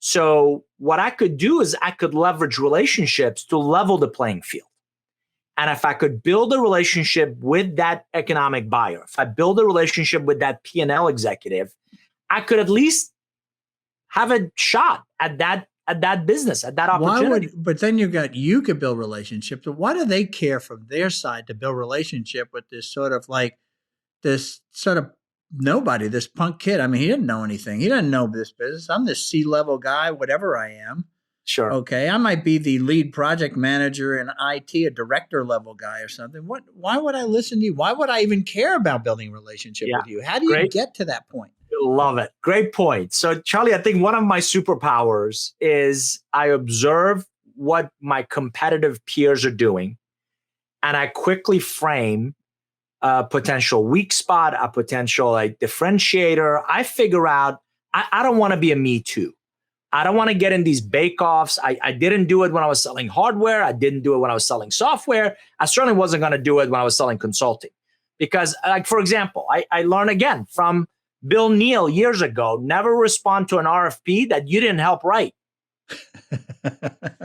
So what I could do is I could leverage relationships to level the playing field. And if I could build a relationship with that economic buyer, if I build a relationship with that P&L executive, I could at least have a shot at that business, at that opportunity. But then you could build relationships. But why do they care from their side to build relationship with this sort of nobody, this punk kid? I mean, he didn't know anything. He didn't know this business. I'm this C-level guy, whatever I am. Sure. Okay. I might be the lead project manager in IT, a director level guy or something. Why would I listen to you? Why would I even care about building a relationship with you? How do you get to that point? Love it. Great point. So, Charlie, I think one of my superpowers is I observe what my competitive peers are doing, and I quickly frame a potential weak spot, a potential differentiator. I figure out I don't want to be a me too. I don't want to get in these bake-offs. I didn't do it when I was selling hardware. I didn't do it when I was selling software. I certainly wasn't going to do it when I was selling consulting. Because, for example, I learned again from Bill Neal years ago, never respond to an RFP that you didn't help write.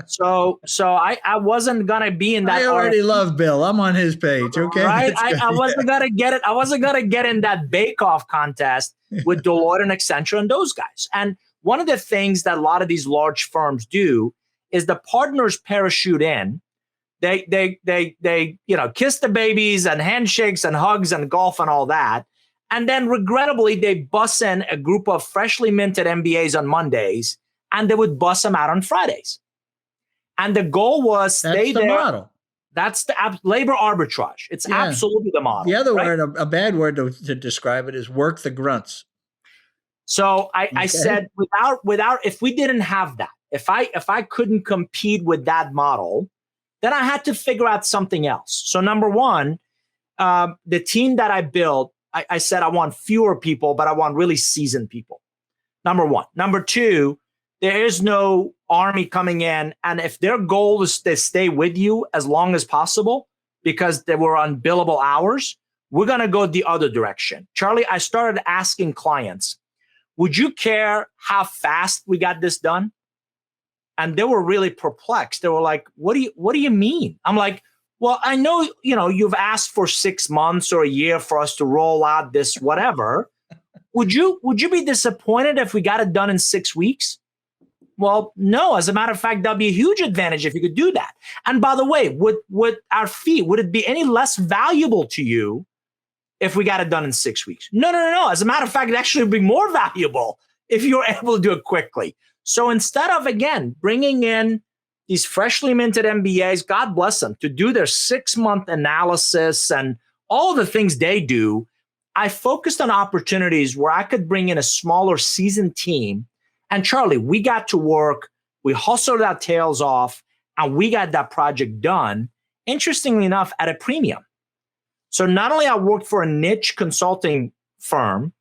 So I wasn't going to be in that. I already love Bill. I'm on his page. Okay. Right. I wasn't going to get it. I wasn't going to get in that bake-off contest with Deloitte and Accenture and those guys. And one of the things that a lot of these large firms do is the partners parachute in. They kiss the babies and handshakes and hugs and golf and all that. And then regrettably, they bus in a group of freshly minted MBAs on Mondays, and they would bus them out on Fridays. And the goal was stay there. That's the model. That's the labor arbitrage. It's absolutely the model. The other word, a bad word to describe it, is work the grunts. So I said, without if we didn't have that, if I couldn't compete with that model, then I had to figure out something else. So number one, the team that I built, I said I want fewer people, but I want really seasoned people. Number one. Number two, there is no army coming in, and if their goal is to stay with you as long as possible because they were on billable hours, we're going to go the other direction. Charlie, I started asking clients, would you care how fast we got this done? And they were really perplexed. They were like, what do you mean? I'm like, well, I know, you've asked for 6 months or a year for us to roll out this whatever. Would you be disappointed if we got it done in 6 weeks? Well, no. As a matter of fact, that'd be a huge advantage if you could do that. And by the way, would our fee, would it be any less valuable to you if we got it done in 6 weeks? No. As a matter of fact, it actually would be more valuable if you were able to do it quickly. So instead of, again, bringing in these freshly minted MBAs, God bless them, to do their 6-month analysis and all the things they do, I focused on opportunities where I could bring in a smaller seasoned team. And Charlie, we got to work, we hustled our tails off, and we got that project done, interestingly enough, at a premium. So not only I worked for a niche consulting firm,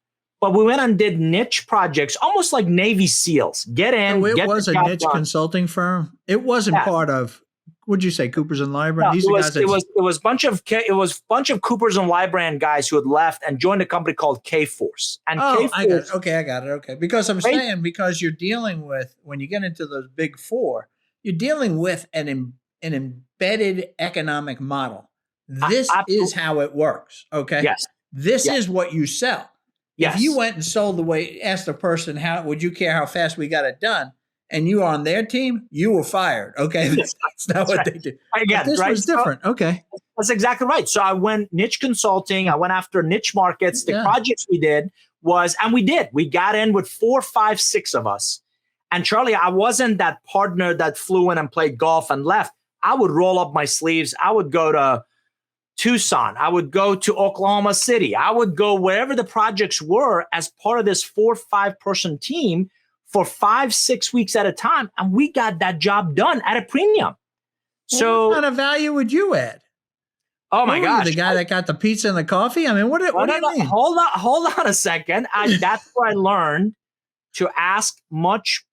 but we went and did niche projects, almost like Navy SEALs. Get in. It was a niche consulting firm. It wasn't part of. Would you say Coopers and Lybrand? No, it was bunch of Coopers and Lybrand guys who had left and joined a company called K-Force. And I got it. Okay, because I'm saying because you're dealing with, when you get into those big four, you're dealing with an embedded economic model. This is how it works. Okay. Yes. This is what you sell. Yes. If you went and asked the person, how would you care how fast we got it done, and you were on their team, you were fired. Okay, that's not what they do. Again, this was different. Okay, that's exactly right. So I went niche consulting. I went after niche markets. The projects we did we got in with 4, 5, 6 of us. And Charlie, I wasn't that partner that flew in and played golf and left. I would roll up my sleeves. I would go to Tucson. I would go to Oklahoma City. I would go wherever the projects were as part of this 4 or 5 person team for 5, 6 weeks at a time. And we got that job done at a premium. So what kind of value would you add? Oh my gosh. The guy that got the pizza and the coffee? I mean, what do you mean? Hold on a second. That's where I learned to ask much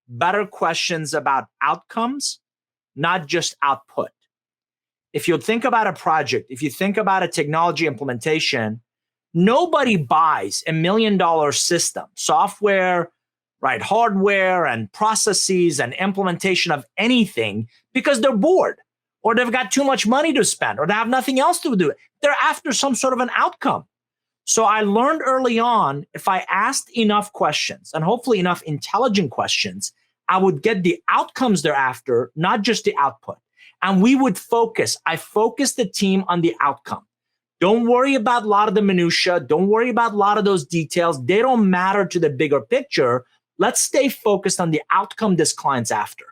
better questions about outcomes, not just output. If you think about a project, if you think about a technology implementation, nobody buys $1 million system, software, right? Hardware and processes and implementation of anything because they're bored or they've got too much money to spend or they have nothing else to do. They're after some sort of an outcome. So I learned early on, if I asked enough questions and hopefully enough intelligent questions, I would get the outcomes they're after, not just the output. And we would I focused the team on the outcome. Don't worry about a lot of the minutia. Don't worry about a lot of those details. They don't matter to the bigger picture. Let's stay focused on the outcome this client's after.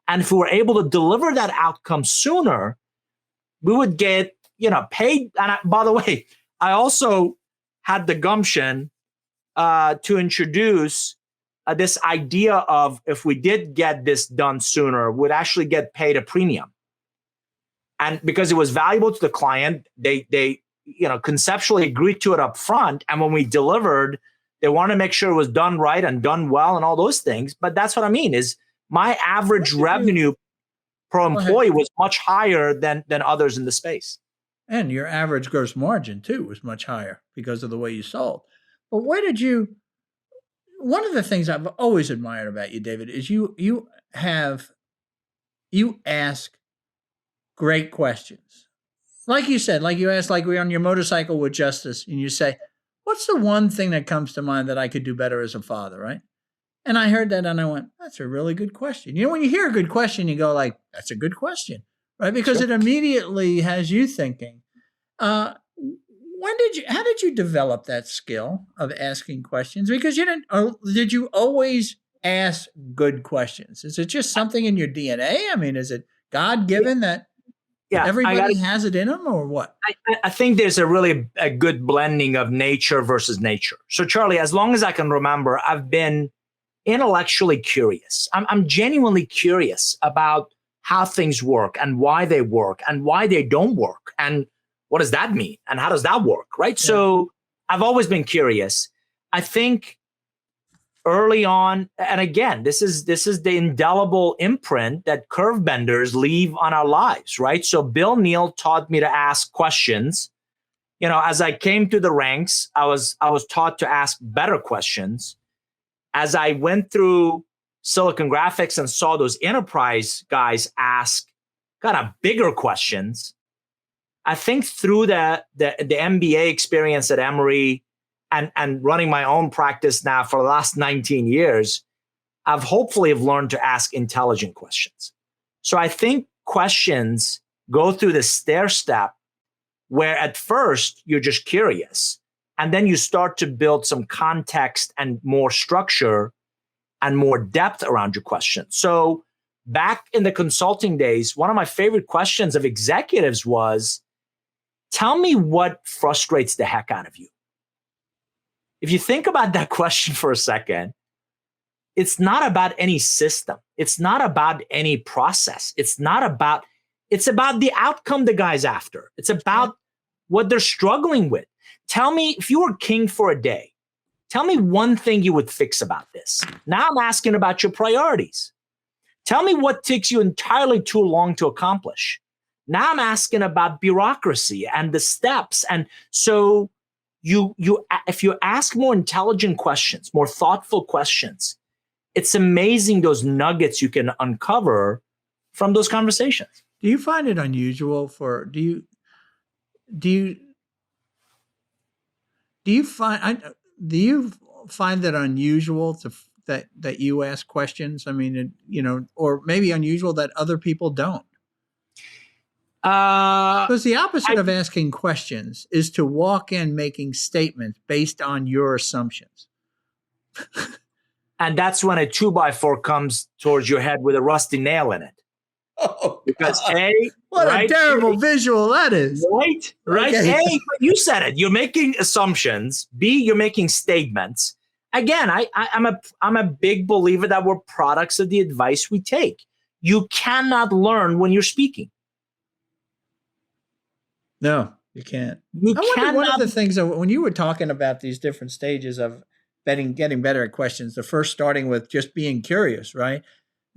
And if we were able to deliver that outcome sooner, we would get, paid. And by the way, I also had the gumption to introduce this idea of if we did get this done sooner, we'd actually get paid a premium. And because it was valuable to the client, they conceptually agreed to it up front. And when we delivered, they want to make sure it was done right and done well and all those things. But that's what I mean is my average revenue per employee was much higher than others in the space. And your average gross margin too was much higher because of the way you sold. But one of the things I've always admired about you, David, is you ask great questions. Like you said, like you asked, like we're on your motorcycle with Justice, and you say, what's the one thing that comes to mind that I could do better as a father, right? And I heard that and I went, that's a really good question. When you hear a good question, you go like, that's a good question, right? Because It immediately has you thinking. How did you develop that skill of asking questions? Because did you always ask good questions? Is it just something in your DNA? I mean, is it God-given that everybody has it in them or what? I think there's a good blending of nature versus nature. So Charlie, as long as I can remember, I've been intellectually curious. I'm genuinely curious about how things work and why they work and why they don't work. And what does that mean? And how does that work? Right. Yeah. So I've always been curious. I think early on, and again, this is the indelible imprint that curve benders leave on our lives, right? So Bill Neal taught me to ask questions. As I came through the ranks, I was taught to ask better questions. As I went through Silicon Graphics and saw those enterprise guys ask kind of bigger questions, I think through the MBA experience at Emory and running my own practice now for the last 19 years, I've hopefully learned to ask intelligent questions. So I think questions go through the stair step where at first you're just curious, and then you start to build some context and more structure and more depth around your question. So back in the consulting days, one of my favorite questions of executives was, tell me what frustrates the heck out of you. If you think about that question for a second, it's not about any system. It's not about any process. It's about the outcome the guy's after. It's about what they're struggling with. Tell me, if you were king for a day, tell me one thing you would fix about this. Now I'm asking about your priorities. Tell me what takes you entirely too long to accomplish. Now I'm asking about bureaucracy and the steps. And so if you ask more intelligent questions, more thoughtful questions, it's amazing those nuggets you can uncover from those conversations. Do you find it unusual do you find that unusual that you ask questions? I mean, or maybe unusual that other people don't? Because the opposite of asking questions is to walk in making statements based on your assumptions. And that's when a 2x4 comes towards your head with a rusty nail in it. Oh, because God. What a terrible visual that is. Right? Okay. A, you said it. You're making assumptions. B, you're making statements. Again, I'm a big believer that we're products of the advice we take. You cannot learn when you're speaking. No, you can't. I wonder one of the things that when you were talking about these different stages of getting better at questions, the first starting with just being curious, right?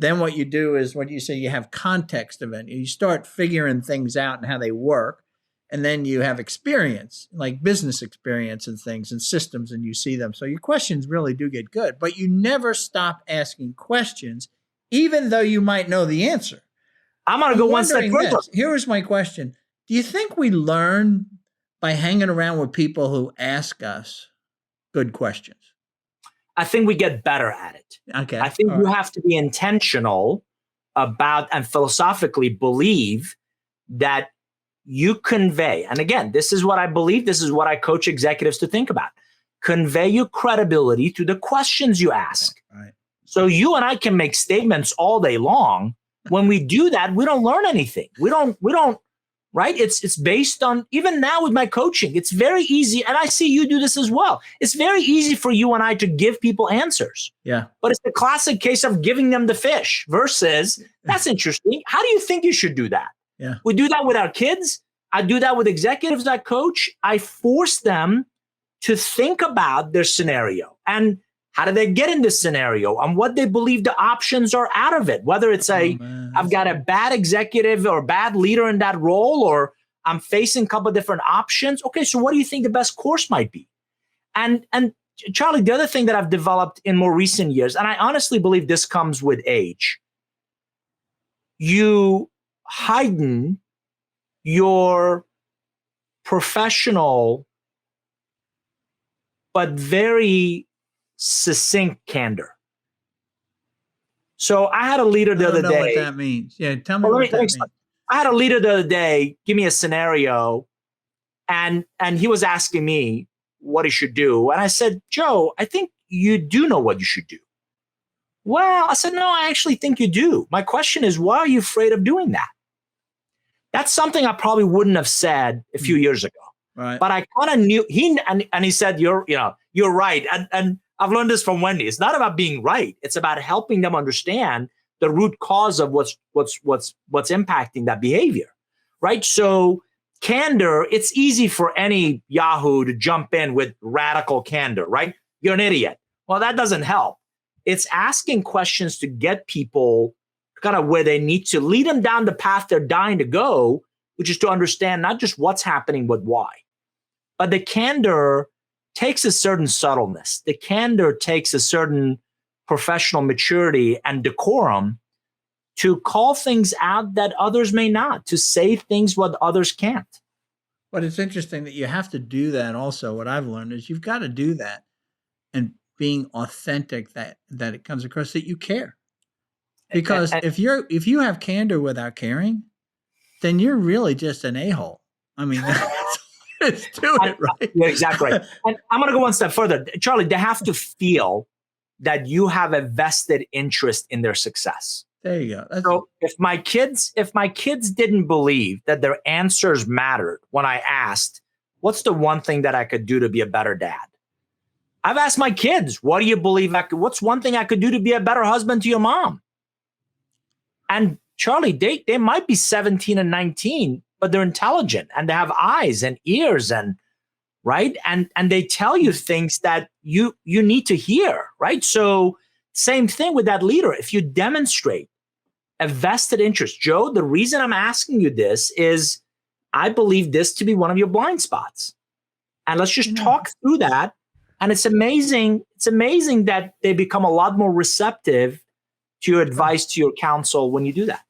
Then what you do is what you say, you have context of it. You start figuring things out and how they work. And then you have experience, like business experience and things and systems, and you see them. So your questions really do get good, but you never stop asking questions, even though you might know the answer. I'm going to go one step further. Here is my question. Do you think we learn by hanging around with people who ask us good questions? I think we get better at it. Okay. I think you have to be intentional about and philosophically believe that you convey, and again, this is what I believe, this is what I coach executives to think about. Convey your credibility to the questions you ask. Right. So you and I can make statements all day long. When we do that, we don't learn anything. We don't, right? It's based on, even now with my coaching, it's very easy, and I see you do this as well. It's very easy for you and I to give people answers. Yeah. But it's the classic case of giving them the fish versus, that's interesting. How do you think you should do that? Yeah. We do that with our kids. I do that with executives I coach. I force them to think about their scenario and how do they get in this scenario and what they believe the options are out of it. Whether it's I've got a bad executive or bad leader in that role, or I'm facing a couple of different options. Okay, so what do you think the best course might be? And Charlie, the other thing that I've developed in more recent years, and I honestly believe this comes with age, you heighten your professional but very succinct candor. So I had a leader the other day. I don't know what that means. Yeah, tell me what that means. I had a leader the other day give me a scenario, and he was asking me what he should do. And I said, Joe, I think you do know what you should do. Well, I said, no, I actually think you do. My question is, why are you afraid of doing that? That's something I probably wouldn't have said a few years ago. Right. But I kind of knew and he said, you're right. And I've learned this from Wendy. It's not about being right. It's about helping them understand the root cause of what's impacting that behavior. Right. So candor, it's easy for any Yahoo to jump in with radical candor, right? You're an idiot. Well, that doesn't help. It's asking questions to get people kind of where they need to, lead them down the path they're dying to go, which is to understand not just what's happening, but why. But the candor takes a certain subtleness. The candor takes a certain professional maturity and decorum to call things out that others may not, to say things what others can't. But it's interesting that you have to do that also. What I've learned is you've got to do that and being authentic, that it comes across that you care. Because if you have candor without caring, then you're really just an a-hole. I mean, let's do it, right? Yeah, exactly right. And I'm going to go one step further. Charlie, they have to feel that you have a vested interest in their success. There you go. So if my kids didn't believe that their answers mattered when I asked, what's the one thing that I could do to be a better dad? I've asked my kids, what do you believe what's one thing I could do to be a better husband to your mom? And Charlie, they might be 17 and 19, but they're intelligent and they have eyes and ears and right. And they tell you things that you need to hear. Right. So same thing with that leader. If you demonstrate a vested interest, Joe, the reason I'm asking you this is I believe this to be one of your blind spots. And let's just talk through that. And it's amazing. It's amazing that they become a lot more receptive to your advice, to your counsel when you do that.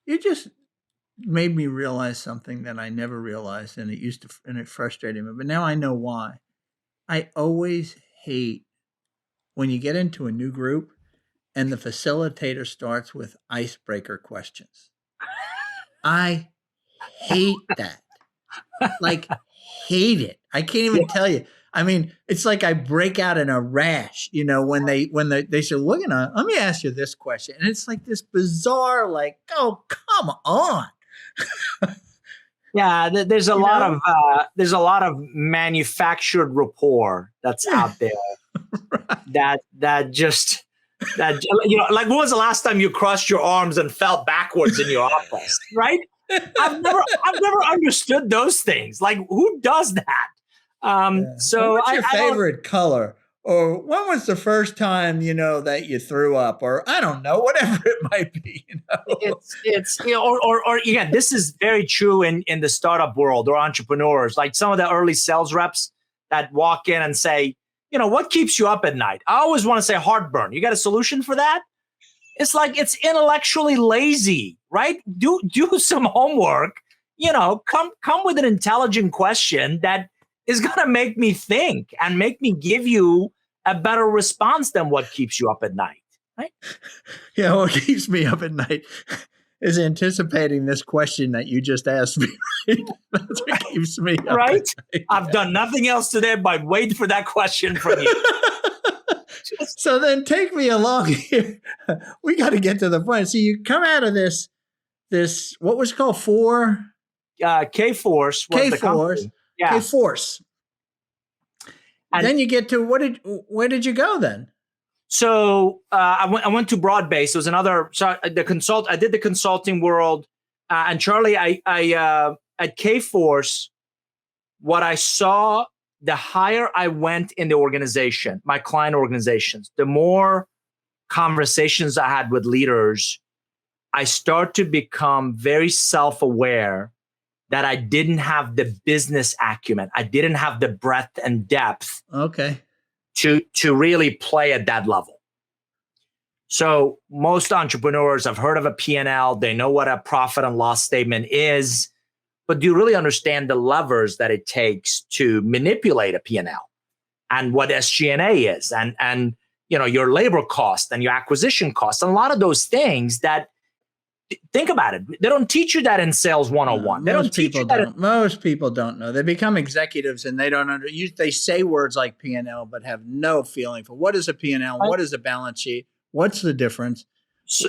You just made me realize something that I never realized, and it frustrated me. But now I know why. I always hate when you get into a new group and the facilitator starts with icebreaker questions. I hate that. Like, hate it. I can't even tell you. I mean, it's like I break out in a rash, when they say, look, let me ask you this question. And it's like this bizarre, like, oh, come on. Yeah, there's a lot of manufactured rapport that's out there. Right. that like when was the last time you crossed your arms and fell backwards in your office, right? I've never understood those things. Like, who does that? So what's your favorite color? or when was the first time, that you threw up, or I don't know, whatever it might be, It's or again, this is very true in the startup world or entrepreneurs, like some of the early sales reps that walk in and say, what keeps you up at night? I always want to say heartburn. You got a solution for that? It's like, it's intellectually lazy, right? Do some homework, come with an intelligent question that is going to make me think and make me give you a better response than what keeps you up at night, right? Yeah, what keeps me up at night is anticipating this question that you just asked me. Right? That's what keeps me up right? at night. I've done nothing else today but wait for that question from you. So then take me along here. We got to get to the point. So you come out of this what was it called? K-Force. K-Force. Yeah. K-Force. And then you get to where did you go then? So I went to Broadbase. It was another. So I did the consulting world, and Charlie, I at K-Force, what I saw, the higher I went in the organization, my client organizations, the more conversations I had with leaders, I start to become very self-aware that I didn't have the business acumen. I didn't have the breadth and depth. Okay. To really play at that level. So most entrepreneurs have heard of a P&L. They know what a profit and loss statement is, but do you really understand the levers that it takes to manipulate a P&L and what SG&A is and your labor cost and your acquisition cost and a lot of those things that, think about it. They don't teach you that in Sales 101. Most people don't know. They become executives and they don't they say words like P&L, but have no feeling for what is a P&L, what is a balance sheet, what's the difference,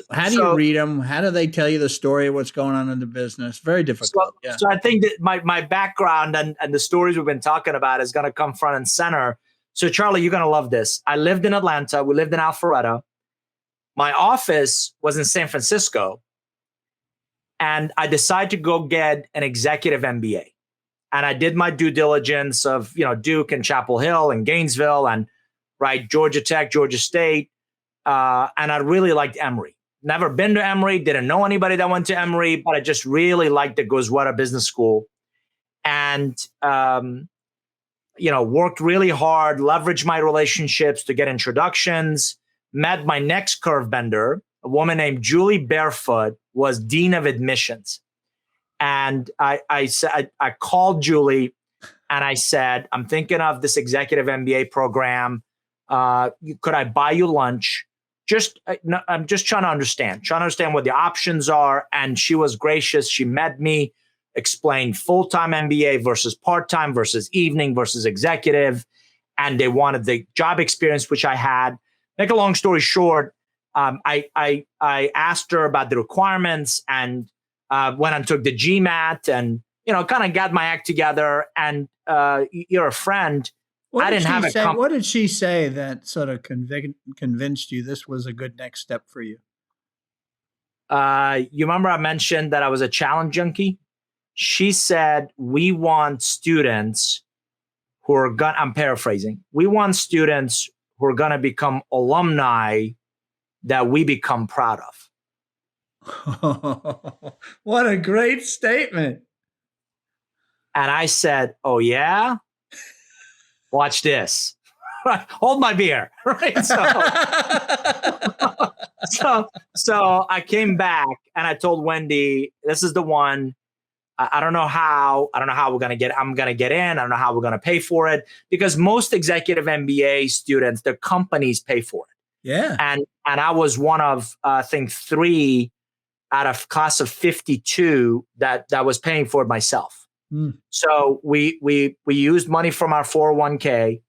how do you read them, how do they tell you the story of what's going on in the business? Very difficult. So I think that my background and the stories we've been talking about is going to come front and center. So Charlie, you're going to love this. I lived in Atlanta. We lived in Alpharetta. My office was in San Francisco. And I decided to go get an executive MBA. And I did my due diligence of, Duke and Chapel Hill and Gainesville and Georgia Tech, Georgia State. And I really liked Emory. Never been to Emory, didn't know anybody that went to Emory, but I just really liked the Goizueta Business School. And, worked really hard, leveraged my relationships to get introductions, met my next curve bender, a woman named Julie Barefoot, was Dean of Admissions. And I called Julie and I said, I'm thinking of this executive MBA program. Could I buy you lunch? I'm just trying to understand what the options are. And she was gracious. She met me, explained full-time MBA versus part-time versus evening versus executive. And they wanted the job experience, which I had. Make a long story short, I asked her about the requirements and went and took the GMAT and, kind of got my act together. And you're a friend. I didn't have a What did she say that sort of convinced you this was a good next step for you? You remember I mentioned that I was a challenge junkie? She said, we want students who are I'm paraphrasing. We want students who are going to become alumni that we become proud of. What a great statement. And I said, oh, yeah? Watch this. Hold my beer. Right? So I came back and I told Wendy, this is the one. I don't know how we're going to get, I'm going to get in. I don't know how we're going to pay for it because most executive MBA students, their companies pay for it. Yeah. And I was one of, I think 3 out of class of 52 that was paying for it myself. Mm. So we used money from our 401k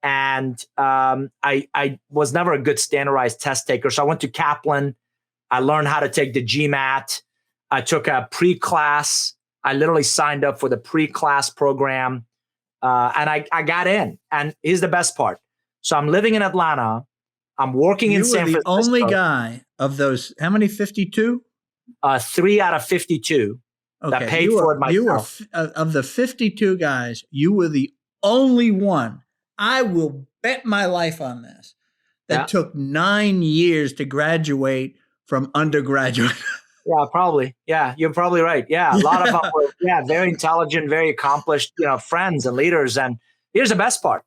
and I was never a good standardized test taker. So I went to Kaplan. I learned how to take the GMAT. I took a pre-class. I literally signed up for the pre-class program and I got in. And here's the best part. So I'm living in Atlanta. I'm working in San Francisco. You were the only guy of those, how many, 52? 3 out of 52 that paid for it myself. Of the 52 guys, you were the only one I will bet my life on this. That Yeah. took 9 years to graduate from undergraduate. Yeah, probably. Yeah, you're probably right. Yeah, a lot of them were, very intelligent, very accomplished, friends and leaders. And here's the best part.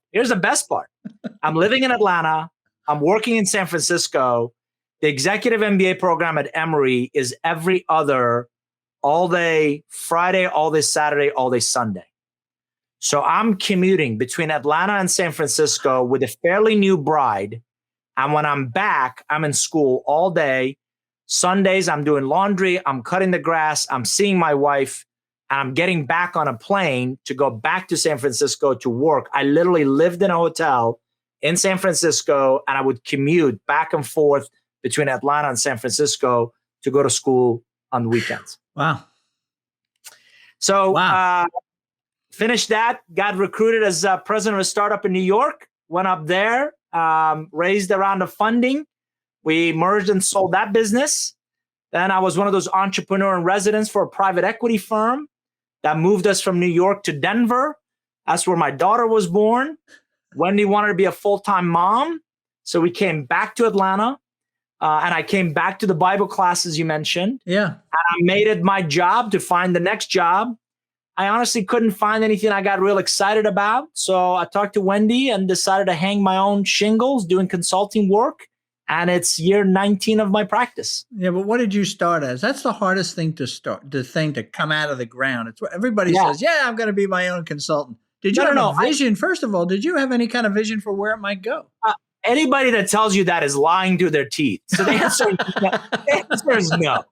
I'm living in Atlanta. I'm working in San Francisco. The executive MBA program at Emory is every other, all day Friday, all day Saturday, all day Sunday. So I'm commuting between Atlanta and San Francisco with a fairly new bride. And when I'm back, I'm in school all day. Sundays, I'm doing laundry, I'm cutting the grass, I'm seeing my wife, and I'm getting back on a plane to go back to San Francisco to work. I literally lived in a hotel in San Francisco, and I would commute back and forth between Atlanta and San Francisco to go to school on the weekends. Wow. So finished that, got recruited as president of a startup in New York, went up there, raised a round of funding. We merged and sold that business. Then I was one of those entrepreneur in residence for a private equity firm that moved us from New York to Denver. That's where my daughter was born. Wendy wanted to be a full-time mom. So we came back to Atlanta. And I came back to the Bible classes you mentioned. Yeah. And I made it my job to find the next job. I honestly couldn't find anything I got real excited about. So I talked to Wendy and decided to hang my own shingles doing consulting work. And it's year 19 of my practice. Yeah, but what did you start as? That's the hardest thing to start, the thing to come out of the ground. It's what everybody says, I'm going to be my own consultant. Did you have a vision? First of all, did you have any kind of vision for where it might go? Anybody that tells you that is lying to their teeth. So the answer is no.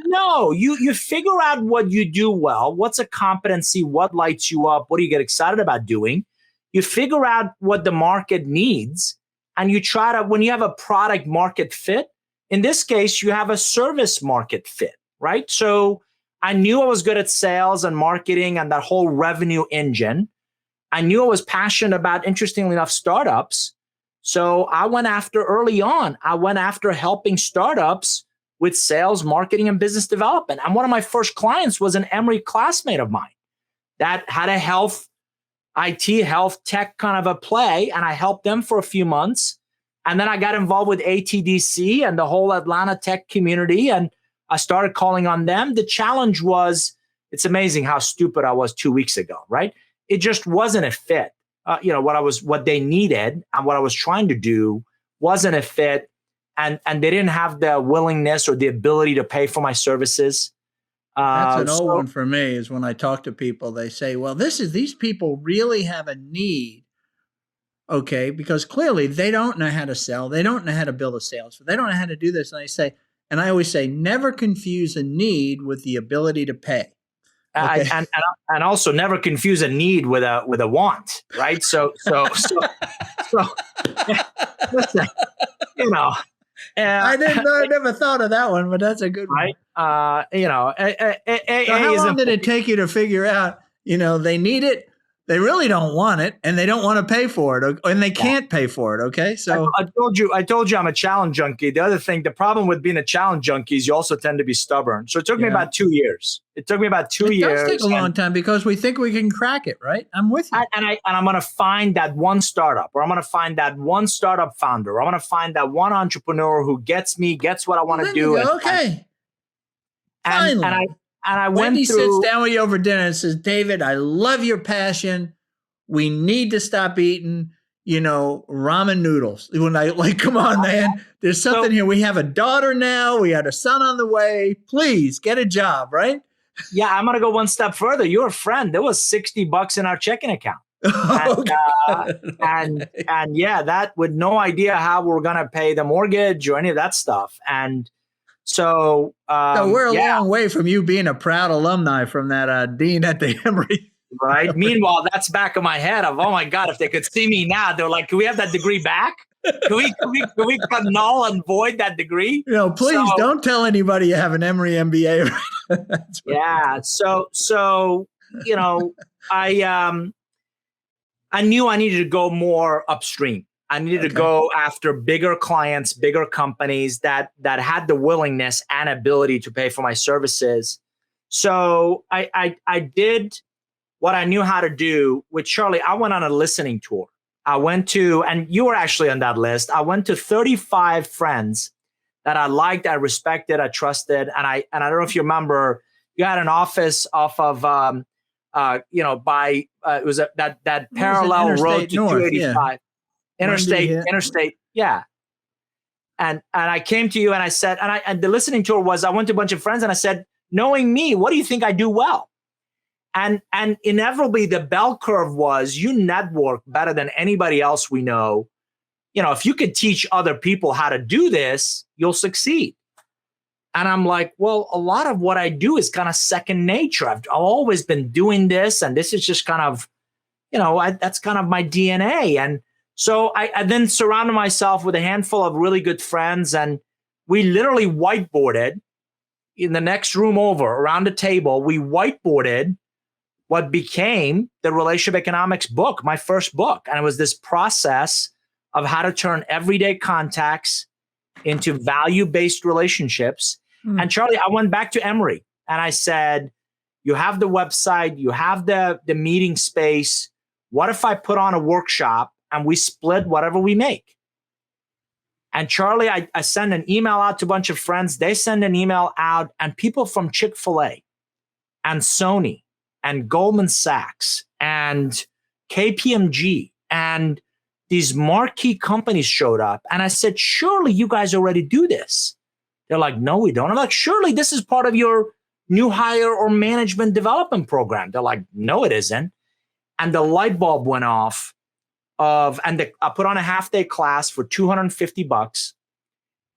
No, you figure out what you do well, what's a competency, what lights you up, what do you get excited about doing? You figure out what the market needs. And you try to, when you have a product market fit, in this case, you have a service market fit, right? So I knew I was good at sales and marketing and that whole revenue engine. I knew I was passionate about, interestingly enough, startups. So I went after helping startups with sales, marketing, and business development. And one of my first clients was an Emory classmate of mine that had a IT, health, tech kind of a play, and I helped them for a few months. And then I got involved with ATDC and the whole Atlanta tech community, and I started calling on them. The challenge was, it's amazing how stupid I was 2 weeks ago, right? It just wasn't a fit. What they needed and what I was trying to do wasn't a fit, and they didn't have the willingness or the ability to pay for my services. That's an old one for me, is when I talk to people, they say, well, these people really have a need. Okay. Because clearly they don't know how to sell. They don't know how to build a sales. They don't know how to do this. And I always say, never confuse a need with the ability to pay. Okay? And also never confuse a need with a want. Right. So listen, I never thought of that one, but that's a good one. Right. So how long did it take you to figure out, they need it, they really don't want it, and they don't want to pay for it, and they can't pay for it. Okay. So I told you I'm a challenge junkie. The problem with being a challenge junkie is you also tend to be stubborn. So it took me about 2 years. It does take a long time because we think we can crack it, right? I'm with you. And I'm going to find that one startup, or I'm going to find that one startup founder, or I'm going to find that one entrepreneur who gets what I want to do. Okay. And I went Wendy through. Sits down with you over dinner and says, David, I love your passion. We need to stop eating, ramen noodles. Come on, man. There's something here. We have a daughter now. We had a son on the way. Please get a job, right? Yeah, I'm going to go one step further. You're a friend. There was $60 in our checking account. And that with no idea how we're going to pay the mortgage or any of that stuff. And so we're a long way from you being a proud alumni from that dean at the Emory. Right. Meanwhile, that's back of my head of, oh my God, if they could see me now, they're like, can we have that degree back? Can we null and void that degree? Please don't tell anybody you have an Emory MBA. Yeah. So I knew I needed to go more upstream. I needed to go after bigger clients, bigger companies that had the willingness and ability to pay for my services. So I did what I knew how to do with Charlie. I went on a listening tour. I went to, and you were actually on that list. I went to 35 friends that I liked, I respected, I trusted. And I don't know if you remember, you had an office off of, it was that parallel road to North, 285. Yeah. Interstate. Yeah. And I came to you and I said, and the listening tour was, I went to a bunch of friends and I said, knowing me, what do you think I do well? And inevitably the bell curve was, you network better than anybody else we know. If you could teach other people how to do this, you'll succeed. And I'm like, well, a lot of what I do is kind of second nature. I've always been doing this, and this is just kind of, that's kind of my DNA. And so I then surrounded myself with a handful of really good friends, and we literally whiteboarded in the next room over around a table. We whiteboarded what became the Relationship Economics book, my first book. And it was this process of how to turn everyday contacts into value-based relationships. And Charlie, I went back to Emory and I said, you have the website, you have the meeting space. What if I put on a workshop and we split whatever we make? And Charlie, I send an email out to a bunch of friends. They send an email out, and people from Chick-fil-A and Sony and Goldman Sachs and KPMG and these marquee companies showed up. And I said, surely you guys already do this. They're like, no, we don't. I'm like, surely this is part of your new hire or management development program. They're like, no, it isn't. And the light bulb went off I put on a half-day class for $250.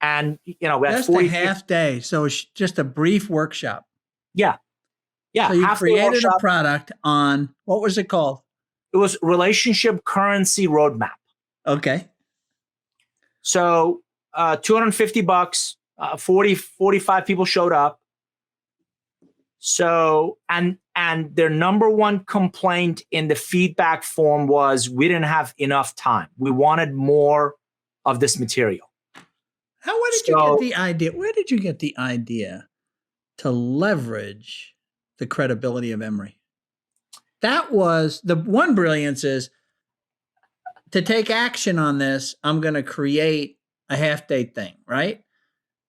And, we had Just 40 a half day. So it's just a brief workshop. Yeah. Yeah. So you created a product on, what was it called? It was Relationship Currency Roadmap. Okay. So $250, 45 people showed up. So, and their number one complaint in the feedback form was, we didn't have enough time. We wanted more of this material. Where did you get the idea? Where did you get the idea to leverage the credibility of Emory? That was the one brilliance, is to take action on this. I'm going to create a half-day thing, right?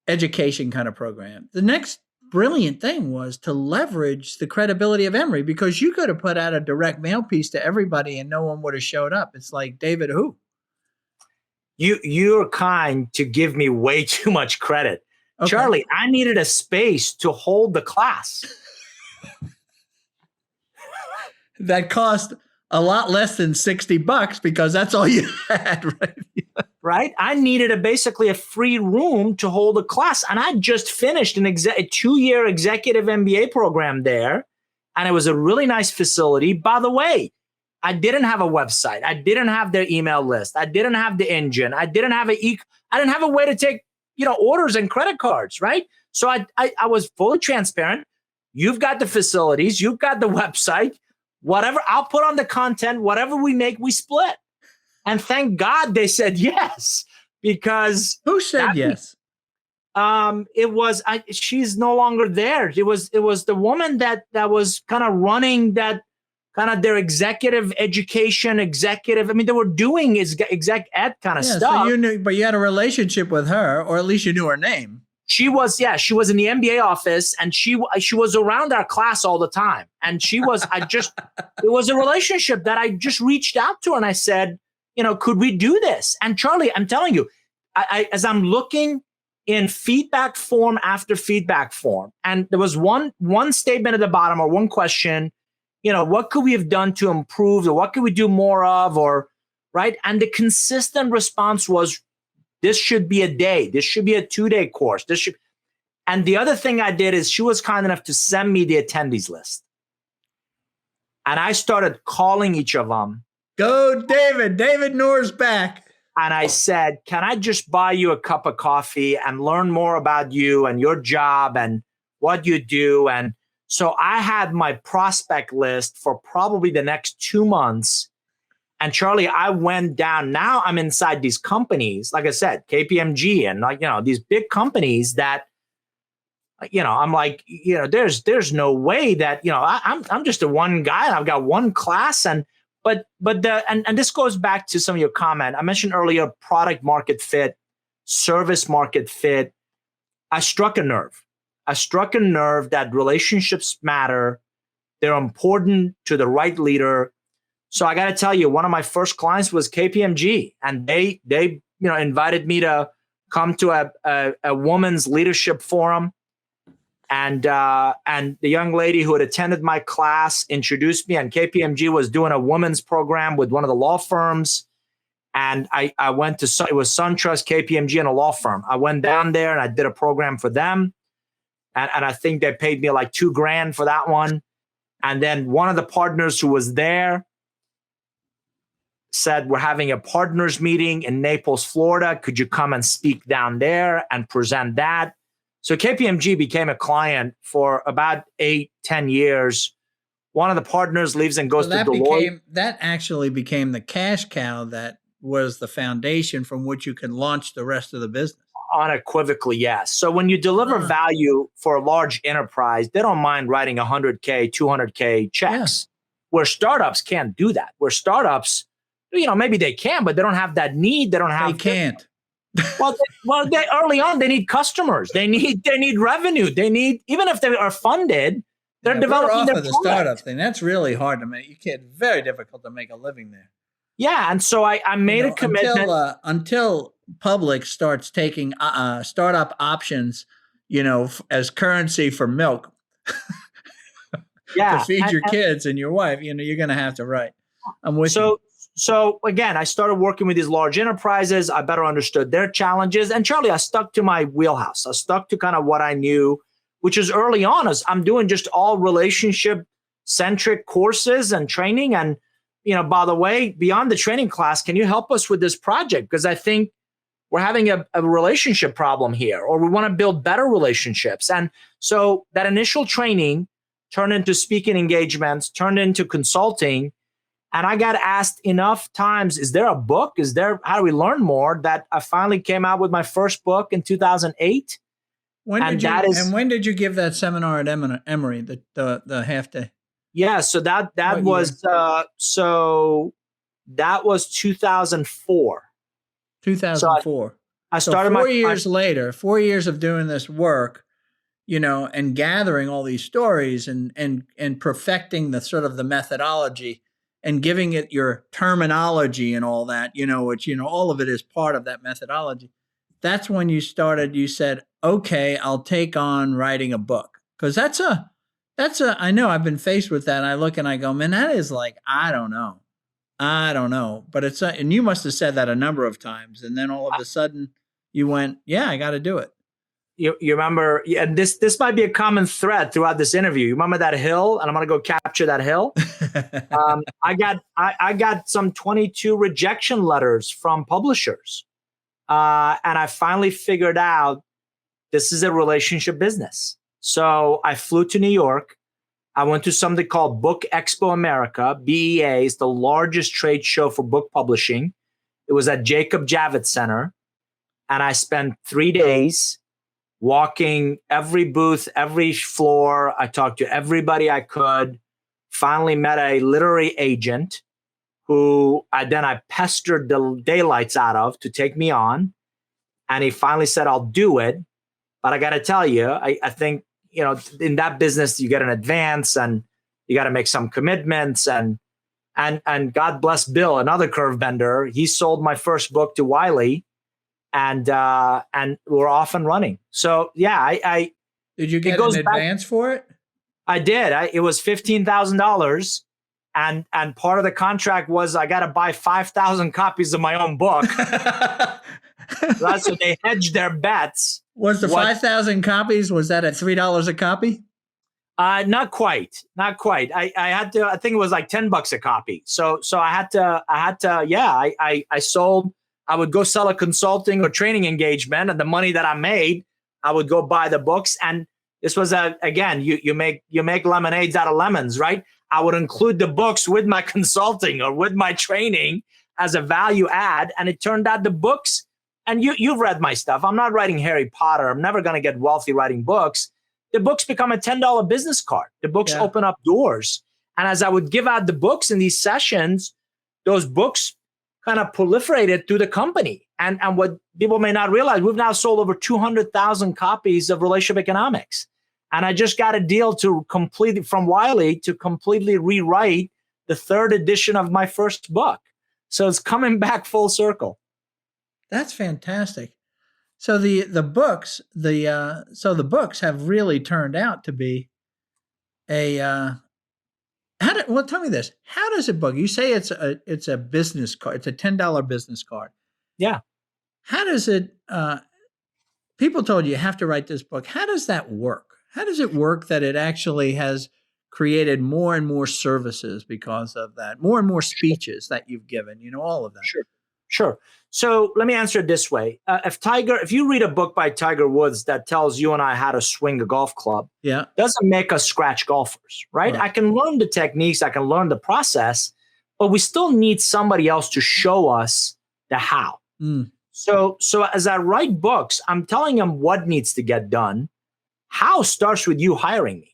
Education kind of program. The next brilliant thing was to leverage the credibility of Emory, because you could have put out a direct mail piece to everybody and no one would have showed up. It's like, David, who? You're kind to give me way too much credit. Okay. Charlie, I needed a space to hold the class. That cost a lot less than $60 because that's all you had, right? Right? I needed basically a free room to hold a class. And I just finished a 2-year executive MBA program there. And it was a really nice facility. By the way, I didn't have a website. I didn't have their email list. I didn't have the engine. I didn't have I didn't have a way to take, orders and credit cards, right? So I was fully transparent. You've got the facilities. You've got the website. Whatever, I'll put on the content. Whatever we make, we split. And thank God they said yes, because who said yes? It was she's no longer there. It was the woman that was kind of running that kind of their executive education executive. I mean, they were doing exec ed kind of stuff. So you knew, but you had a relationship with her, or at least you knew her name. She was in the MBA office, and she was around our class all the time. And she was, it was a relationship that I just reached out to her and I said, could we do this? And Charlie, I'm telling you, as I'm looking in feedback form after feedback form, and there was one statement at the bottom, or one question, what could we have done to improve, or what could we do more of, or right? And the consistent response was, this should be a day. This should be a 2-day course. And the other thing I did is, she was kind enough to send me the attendees list. And I started calling each of them. Go, David. David Nour's back. And I said, can I just buy you a cup of coffee and learn more about you and your job and what you do? And so I had my prospect list for probably the next 2 months. And Charlie, I went down. Now I'm inside these companies, like I said, KPMG and these big companies that, I'm like, there's no way that, I'm just a one guy and I've got one class. and this goes back to some of your comment. I mentioned earlier product market fit, service market fit. I struck a nerve. I struck a nerve that relationships matter. They're important to the right leader. So I got to tell you, one of my first clients was KPMG, and they invited me to come to a women's leadership forum. And the young lady who had attended my class introduced me, and KPMG was doing a women's program with one of the law firms. And I went to, it was SunTrust, KPMG, and a law firm. I went down there and I did a program for them. And I think they paid me like $2,000 for that one. And then one of the partners who was there said, we're having a partners meeting in Naples, Florida. Could you come and speak down there and present that? So KPMG became a client for about 8-10 years. One of the partners leaves and goes to Deloitte. That actually became the cash cow that was the foundation from which you can launch the rest of the business. Unequivocally, yes. So when you deliver value for a large enterprise, they don't mind writing $100K, $200K checks. Yeah. Where startups can't do that. Where startups, maybe they can, but they don't have that need. They can't. They early on, they need customers. They need revenue. They need, even if they are funded, they're developing their product. The startup thing, that's really hard to make. Very difficult to make a living there. Yeah, and so I made a commitment until public starts taking startup options, as currency for milk. To feed your kids and your wife, you're going to have to write. I'm with you. So again, I started working with these large enterprises. I better understood their challenges. And Charlie, I stuck to my wheelhouse. I stuck to kind of what I knew, which is early on, as I'm doing just all relationship-centric courses and training. And, by the way, beyond the training class, can you help us with this project? Because I think we're having a relationship problem here, or we want to build better relationships. And so that initial training turned into speaking engagements, turned into consulting. And I got asked enough times, is there a book? How do we learn more? That I finally came out with my first book in 2008. When did you give that seminar at Emory, the half day? Yeah, so that was 2004. 2004. So I started 4 years later, 4 years of doing this work, and gathering all these stories and perfecting the sort of the methodology and giving it your terminology and all that, which, all of it is part of that methodology. That's when you said, okay, I'll take on writing a book. Because I know I've been faced with that. And I look and I go, man, that is like, I don't know. But and you must have said that a number of times. And then all of a sudden you went, yeah, I got to do it. You remember, and this might be a common thread throughout this interview. You remember that hill? And I'm going to go capture that hill. I got some 22 rejection letters from publishers. And I finally figured out this is a relationship business. So I flew to New York. I went to something called Book Expo America. BEA is the largest trade show for book publishing. It was at Jacob Javits Center. And I spent 3 days walking every booth, every floor. I talked to everybody I could. Finally met a literary agent who I pestered the daylights out of to take me on. And he finally said, I'll do it. But I got to tell you, I think, in that business, you get an advance and you got to make some commitments. And God bless Bill, another curve bender. He sold my first book to Wiley. And we're off and running. So yeah, did you get an advance for it? I did. It was $15,000, and part of the contract was I got to buy 5,000 copies of my own book. So they hedged their bets. Was the 5,000 copies? Was that at $3 a copy? Not quite. I had to. I think it was like $10 a copy. So I had to. Yeah, I sold. I would go sell a consulting or training engagement, and the money that I made, I would go buy the books. And this was again, you make lemonades out of lemons, right? I would include the books with my consulting or with my training as a value add. And it turned out the books, and you've read my stuff. I'm not writing Harry Potter. I'm never going to get wealthy writing books. The books become a $10 business card. The books open up doors. And as I would give out the books in these sessions, those books kind of proliferated through the company. And what people may not realize, we've now sold over 200,000 copies of Relationship Economics. And I just got a deal from Wiley to completely rewrite the third edition of my first book. So it's coming back full circle. That's fantastic. So the books have really turned out to be tell me this. How does a book, you say it's a business card, it's a $10 business card. Yeah. How does it, people told you have to write this book. How does that work? How does it work that it actually has created more and more services because of that, more and more speeches that you've given, all of that? Sure. So let me answer it this way. If you read a book by Tiger Woods that tells you and I how to swing a golf club, doesn't make us scratch golfers, right? I can learn the techniques, I can learn the process, but we still need somebody else to show us the how. So as I write books, I'm telling them what needs to get done. How starts with you hiring me.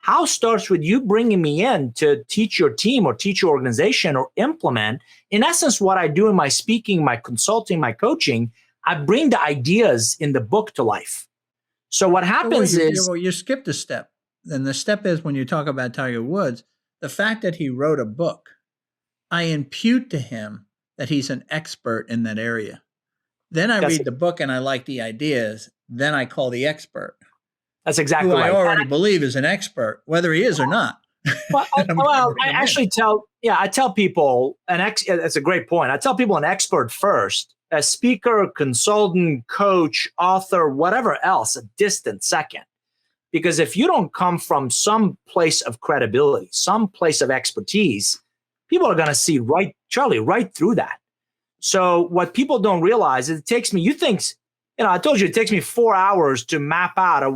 How starts with you bringing me in to teach your team or teach your organization or implement, in essence, what I do in my speaking, my consulting, my coaching. I bring the ideas in the book to life. So what happens is... Well, you skipped a step. And the step is, when you talk about Tiger Woods, the fact that he wrote a book, I impute to him that he's an expert in that area. Then I read the book and I like the ideas. Then I call the expert. That's exactly right. I already believe is an expert, whether he is or not. I tell people that's a great point. I tell people an expert first, a speaker, consultant, coach, author, whatever else, a distant second. Because if you don't come from some place of credibility, some place of expertise, people are going to see right through that. So what people don't realize is it takes me, I told you it takes me 4 hours to map out a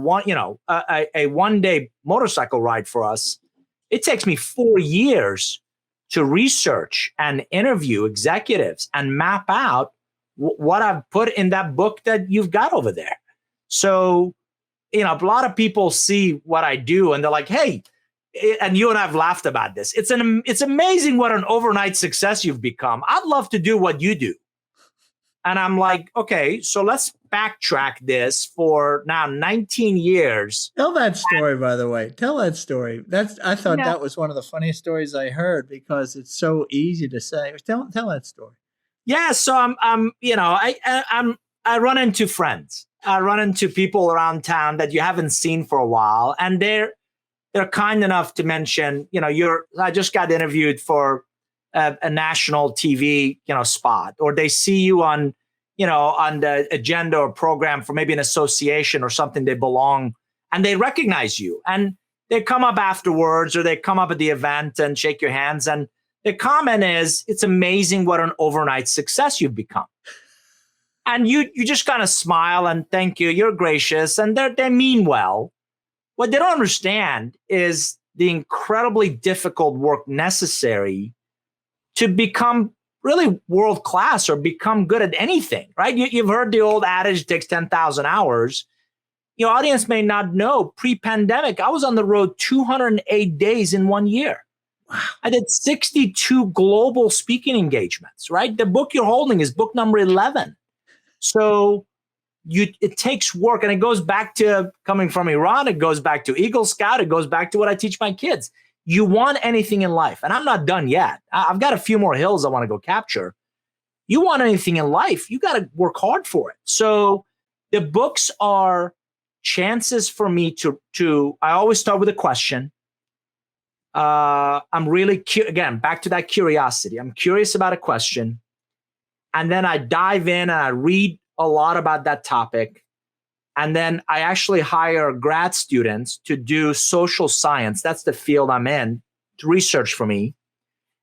1 day motorcycle ride for us. It takes me 4 years to research and interview executives and map out what I've put in that book that you've got over there. So, a lot of people see what I do and they're like, hey, and you and I have laughed about this. It's amazing what an overnight success you've become. I'd love to do what you do. And I'm like, okay, so let's backtrack this for now 19 years. Tell that story, by the way. Tell that story. I thought that was one of the funniest stories I heard because it's so easy to say. Tell that story. Yeah, so I run into friends. I run into people around town that you haven't seen for a while, and they're kind enough to mention, I just got interviewed for a national TV, spot, or they see you on the agenda or program for maybe an association or something they belong, and they recognize you, and they come up afterwards, or they come up at the event and shake your hands, and the comment is, it's amazing what an overnight success you've become. And you just kind of smile and thank you, you're gracious, and they mean well. What they don't understand is the incredibly difficult work necessary to become really world-class or become good at anything, right? You've heard the old adage, it takes 10,000 hours. Your audience may not know, pre-pandemic, I was on the road 208 days in 1 year. Wow. I did 62 global speaking engagements, right? The book you're holding is book number 11. So it takes work, and it goes back to coming from Iran. It goes back to Eagle Scout. It goes back to what I teach my kids. You want anything in life, and I'm not done yet. I've got a few more hills I want to go capture. You want anything in life, you got to work hard for it. So the books are chances for me to I always start with a question. I'm really again, back to that curiosity. I'm curious about a question. And then I dive in and I read a lot about that topic. And then I actually hire grad students to do social science. That's the field I'm in, to research for me.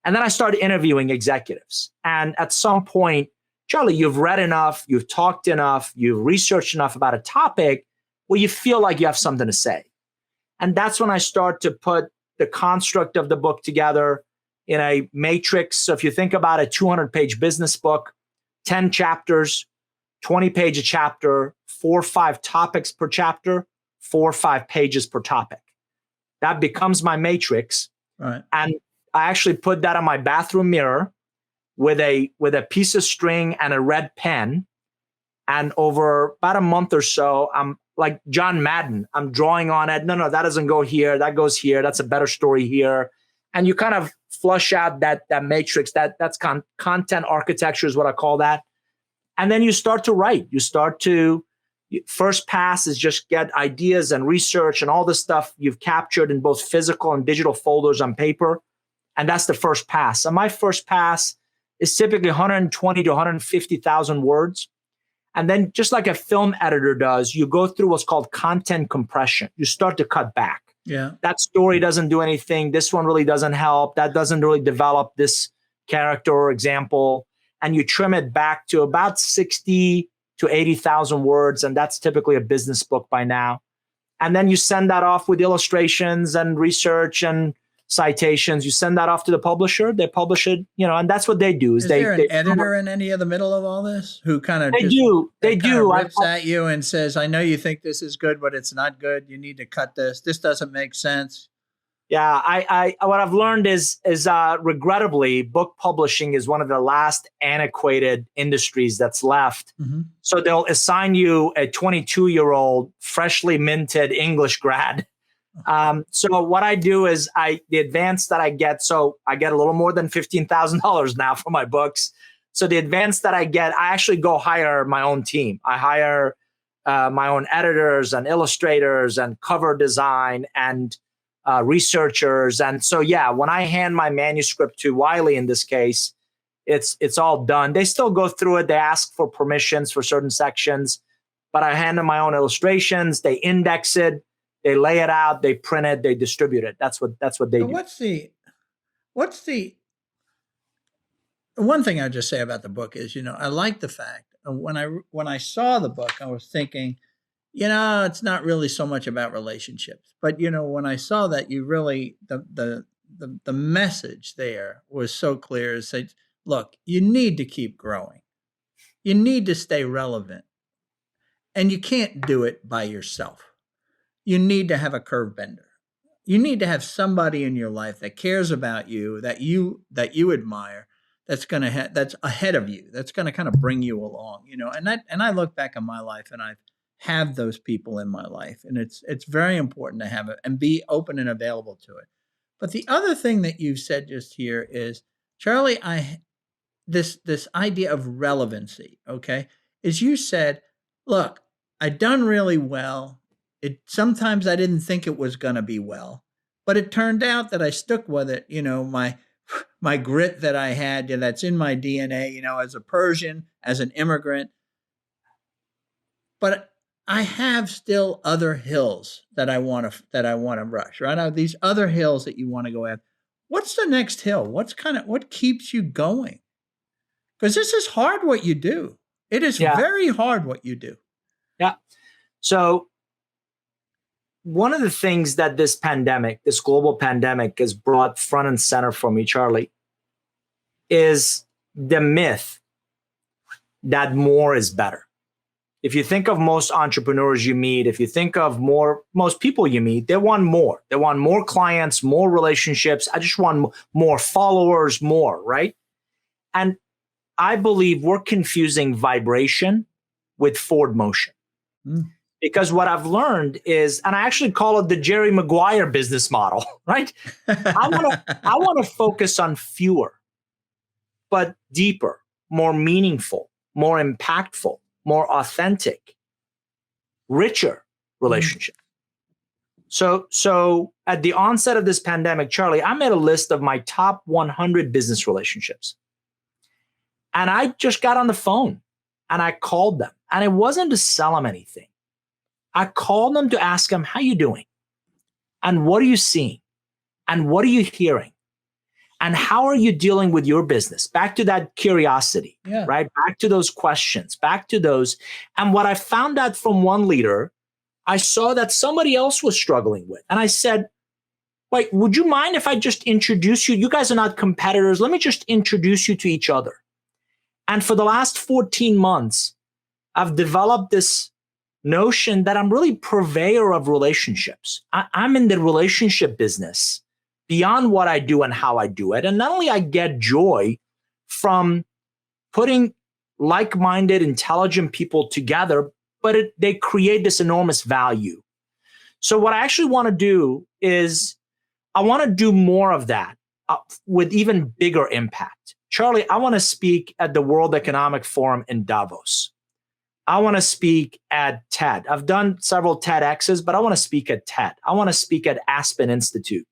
And then I started interviewing executives. And at some point, Charlie, you've read enough, you've talked enough, you've researched enough about a topic where you feel like you have something to say. And that's when I start to put the construct of the book together in a matrix. So if you think about a 200-page business book, 10 chapters, 20-page a chapter, 4 or 5 topics per chapter, 4 or 5 pages per topic. That becomes my matrix. Right. And I actually put that on my bathroom mirror with a piece of string and a red pen. And over about a month or so, I'm like John Madden. I'm drawing on it. No, that doesn't go here. That goes here. That's a better story here. And you kind of flush out that matrix. That's content architecture is what I call that. And then you start to write. First pass is just get ideas and research and all the stuff you've captured in both physical and digital folders on paper. And that's the first pass. And my first pass is typically 120 to 150,000 words. And then just like a film editor does, you go through what's called content compression. You start to cut back. Yeah. That story doesn't do anything. This one really doesn't help. That doesn't really develop this character or example. And you trim it back to about 60 to 80,000 words. And that's typically a business book by now. And then you send that off with illustrations and research and citations. You send that off to the publisher. They publish it, and that's what they do. Is there an editor in any of the middle of all this who kind of they do rips at you and says, "I know you think this is good, but it's not good. You need to cut this. This doesn't make sense." Yeah, I what I've learned is regrettably, book publishing is one of the last antiquated industries that's left. Mm-hmm. So they'll assign you a 22-year-old, freshly minted English grad. So what I do is the advance that I get, so I get a little more than $15,000 now for my books. So the advance that I get, I actually go hire my own team. I hire my own editors and illustrators and cover design and researchers. And so, when I hand my manuscript to Wiley in this case, it's all done. They still go through it. They ask for permissions for certain sections, but I hand them my own illustrations. They index it. They lay it out, they print it, they distribute it. That's what they do. What's the one thing I'd just say about the book is, I like the fact when I saw the book, I was thinking, it's not really so much about relationships, but when I saw that, you really the message there was so clear. It said, look, you need to keep growing, you need to stay relevant, and you can't do it by yourself. You need to have a curve bender. You need to have somebody in your life that cares about you, that you admire, that's ahead of you, that's going to kind of bring you along, And I look back on my life, and I have those people in my life, and it's very important to have it and be open and available to it. But the other thing that you said just here is, Charlie, this idea of relevancy, okay, is you said, look, I done really well. Sometimes I didn't think it was going to be well, but it turned out that I stuck with it. My grit that I had, that's in my DNA, as a Persian, as an immigrant. But I have still other hills that I want to rush, right? These other hills that you want to go after. What's the next hill? What keeps you going? Because this is hard what you do. It is very hard what you do. Yeah. So one of the things that this global pandemic has brought front and center for me, Charlie, is the myth that more is better. If you think of most entrepreneurs you meet, if you think of most people you meet, they want more. They want more clients, more relationships. I just want more followers, more, right? And I believe we're confusing vibration with forward motion. Mm. Because what I've learned is, and I actually call it the Jerry Maguire business model, right? I want to focus on fewer, but deeper, more meaningful, more impactful, more authentic, richer relationship. So at the onset of this pandemic, Charlie, I made a list of my top 100 business relationships. And I just got on the phone and I called them. And it wasn't to sell them anything. I called them to ask them, how you doing? And what are you seeing? And what are you hearing? And how are you dealing with your business? Back to that curiosity, right? Back to those questions, back to those. And what I found out from one leader, I saw that somebody else was struggling with. And I said, wait, would you mind if I just introduce you? You guys are not competitors. Let me just introduce you to each other. And for the last 14 months, I've developed this notion that I'm really purveyor of relationships. I'm in the relationship business beyond what I do and how I do it. And not only I get joy from putting like-minded, intelligent people together, but they create this enormous value. So what I actually want to do is I want to do more of that with even bigger impact. Charlie, I want to speak at the World Economic Forum in Davos. I want to speak at TED. I've done several TEDx's, but I want to speak at TED. I want to speak at Aspen Institute.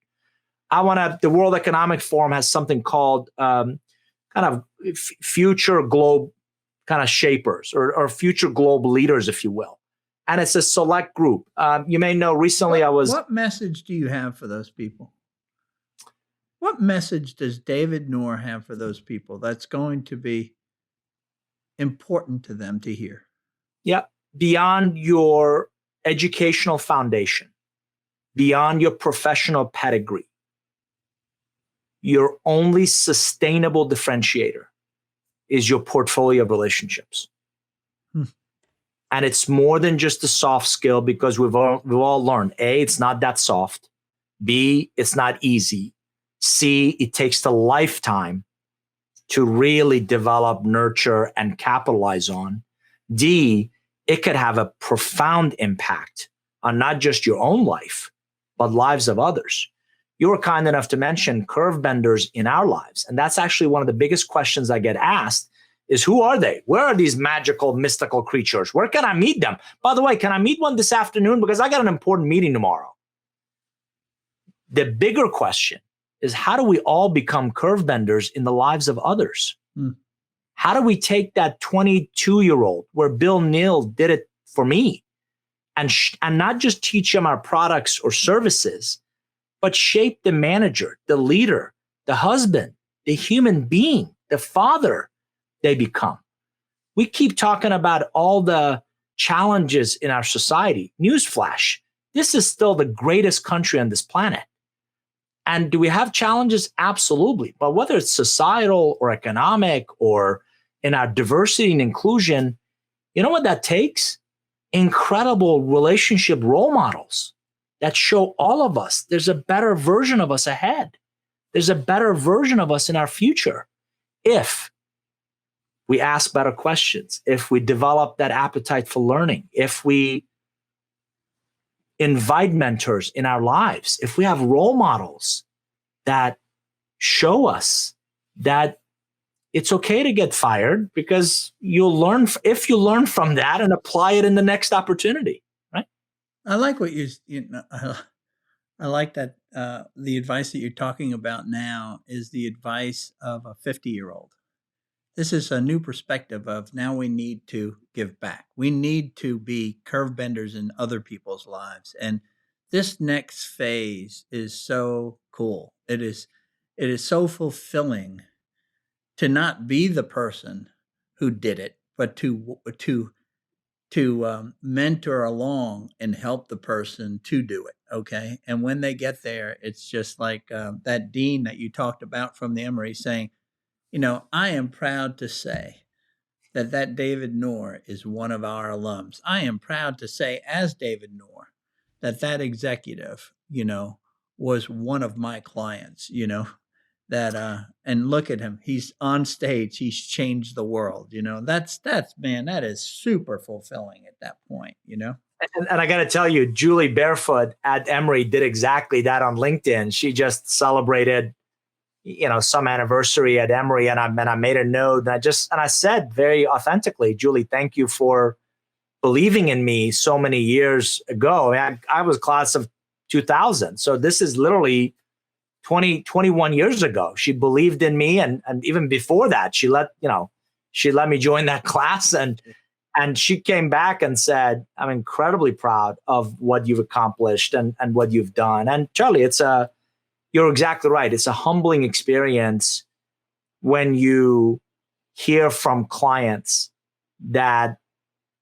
The World Economic Forum has something called kind of future globe kind of shapers or future globe leaders, if you will. And it's a select group. You may know recently What message do you have for those people? What message does David Nour have for those people that's going to be important to them to hear? Yeah. Beyond your educational foundation, beyond your professional pedigree, your only sustainable differentiator is your portfolio of relationships. And it's more than just a soft skill, because we've all learned, A, it's not that soft. B, it's not easy. C, it takes a lifetime to really develop, nurture, and capitalize on. D, it could have a profound impact on not just your own life, but lives of others. You were kind enough to mention curve benders in our lives. And that's actually one of the biggest questions I get asked is, who are they? Where are these magical, mystical creatures? Where can I meet them? By the way, can I meet one this afternoon? Because I got an important meeting tomorrow. The bigger question is, how do we all become curve benders in the lives of others? How do we take that 22-year-old where Bill Neal did it for me and not just teach them our products or services, but shape the manager, the leader, the husband, the human being, the father they become? We keep talking about all the challenges in our society. Newsflash, this is still the greatest country on this planet. And do we have challenges? Absolutely. But whether it's societal or economic or in our diversity and inclusion, you know what that takes? Incredible relationship role models that show all of us there's a better version of us ahead. There's a better version of us in our future if we ask better questions, if we develop that appetite for learning, if we invite mentors in our lives, if we have role models that show us that it's okay to get fired, because you'll learn if you learn from that and apply it in the next opportunity, right? I like what I like that the advice that you're talking about now is the advice of a 50-year-old. This is a new perspective of now we need to give back. We need to be curve benders in other people's lives. And this next phase is so cool. It is so fulfilling to not be the person who did it, but to mentor along and help the person to do it. Okay. And when they get there, it's just like that dean that you talked about from the Emory saying, I am proud to say that David Nour is one of our alums. I am proud to say, as David Nour, that executive, was one of my clients, that and look at him. He's on stage. He's changed the world. That's man, that is super fulfilling at that point, And I got to tell you, Julie Barefoot at Emory did exactly that on LinkedIn. She just celebrated some anniversary at Emory, and I made a note, and I said very authentically, Julie, thank you for believing in me so many years ago. I was class of 2000. So this is literally 21 years ago. She believed in me. And even before that, she let me join that class, and she came back and said, I'm incredibly proud of what you've accomplished and what you've done. And Charlie, you're exactly right. It's a humbling experience when you hear from clients that,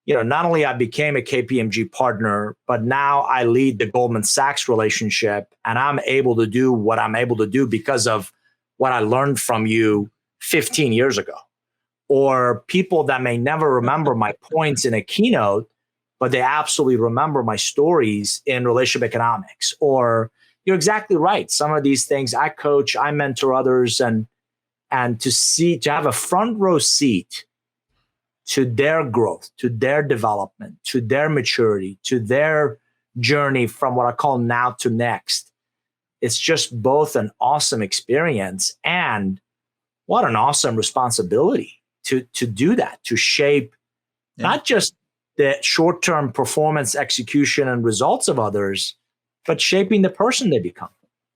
not only I became a KPMG partner, but now I lead the Goldman Sachs relationship, and I'm able to do what I'm able to do because of what I learned from you 15 years ago. Or people that may never remember my points in a keynote, but they absolutely remember my stories in relationship economics, or you're exactly right. Some of these things I coach, I mentor others, and to have a front row seat to their growth, to their development, to their maturity, to their journey from what I call now to next. It's just both an awesome experience and what an awesome responsibility to do that, to shape not just the short-term performance, execution, and results of others, but shaping the person they become.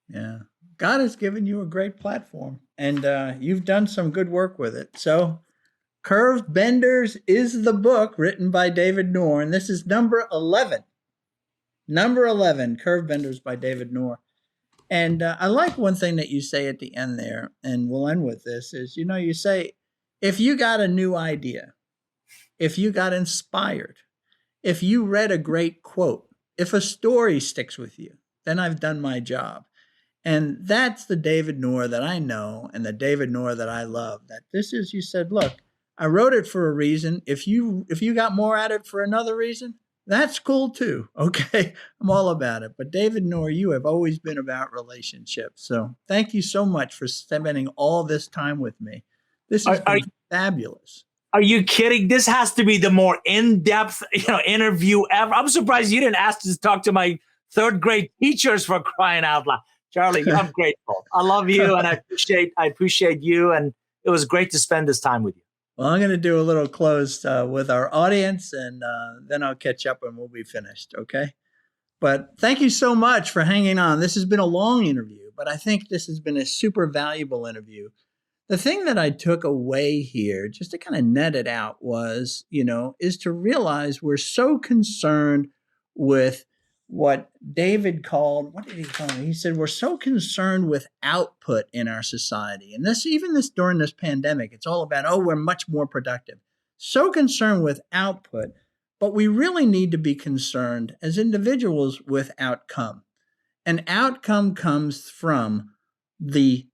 Yeah. God has given you a great platform, and you've done some good work with it. So Curved Benders is the book written by David Nour, and this is number 11. Number 11, Curved Benders by David Nour. And I like one thing that you say at the end there, and we'll end with this, is, you say, if you got a new idea, if you got inspired, if you read a great quote, if a story sticks with you, then I've done my job. And that's the David Nour that I know and the David Nour that I love. That this is, you said, look, I wrote it for a reason. If you got more at it for another reason, that's cool too. Okay. I'm all about it. But David Nour, you have always been about relationships. So thank you so much for spending all this time with me. This has been fabulous. Are you kidding? This has to be the more in-depth, interview ever. I'm surprised you didn't ask to talk to my third grade teachers, for crying out loud. Charlie, I'm grateful. I love you, and I appreciate you, and it was great to spend this time with you. Well, I'm going to do a little close with our audience, and then I'll catch up and we'll be finished, okay? But thank you so much for hanging on. This has been a long interview, but I think this has been a super valuable interview. The thing that I took away here, just to kind of net it out, was, is to realize we're so concerned with what David called, what did he call it? He said, we're so concerned with output in our society. And even during this pandemic, it's all about, we're much more productive. So concerned with output, but we really need to be concerned as individuals with outcome. And outcome comes from the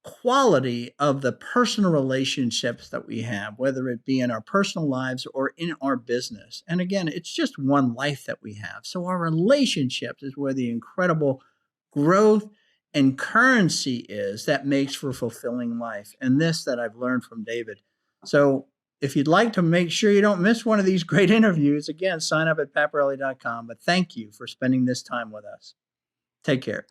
quality of the personal relationships that we have, whether it be in our personal lives or in our business. And again, it's just one life that we have. So our relationships is where the incredible growth and currency is that makes for fulfilling life. And this that I've learned from David. So if you'd like to make sure you don't miss one of these great interviews, again, sign up at paparelli.com. But thank you for spending this time with us. Take care.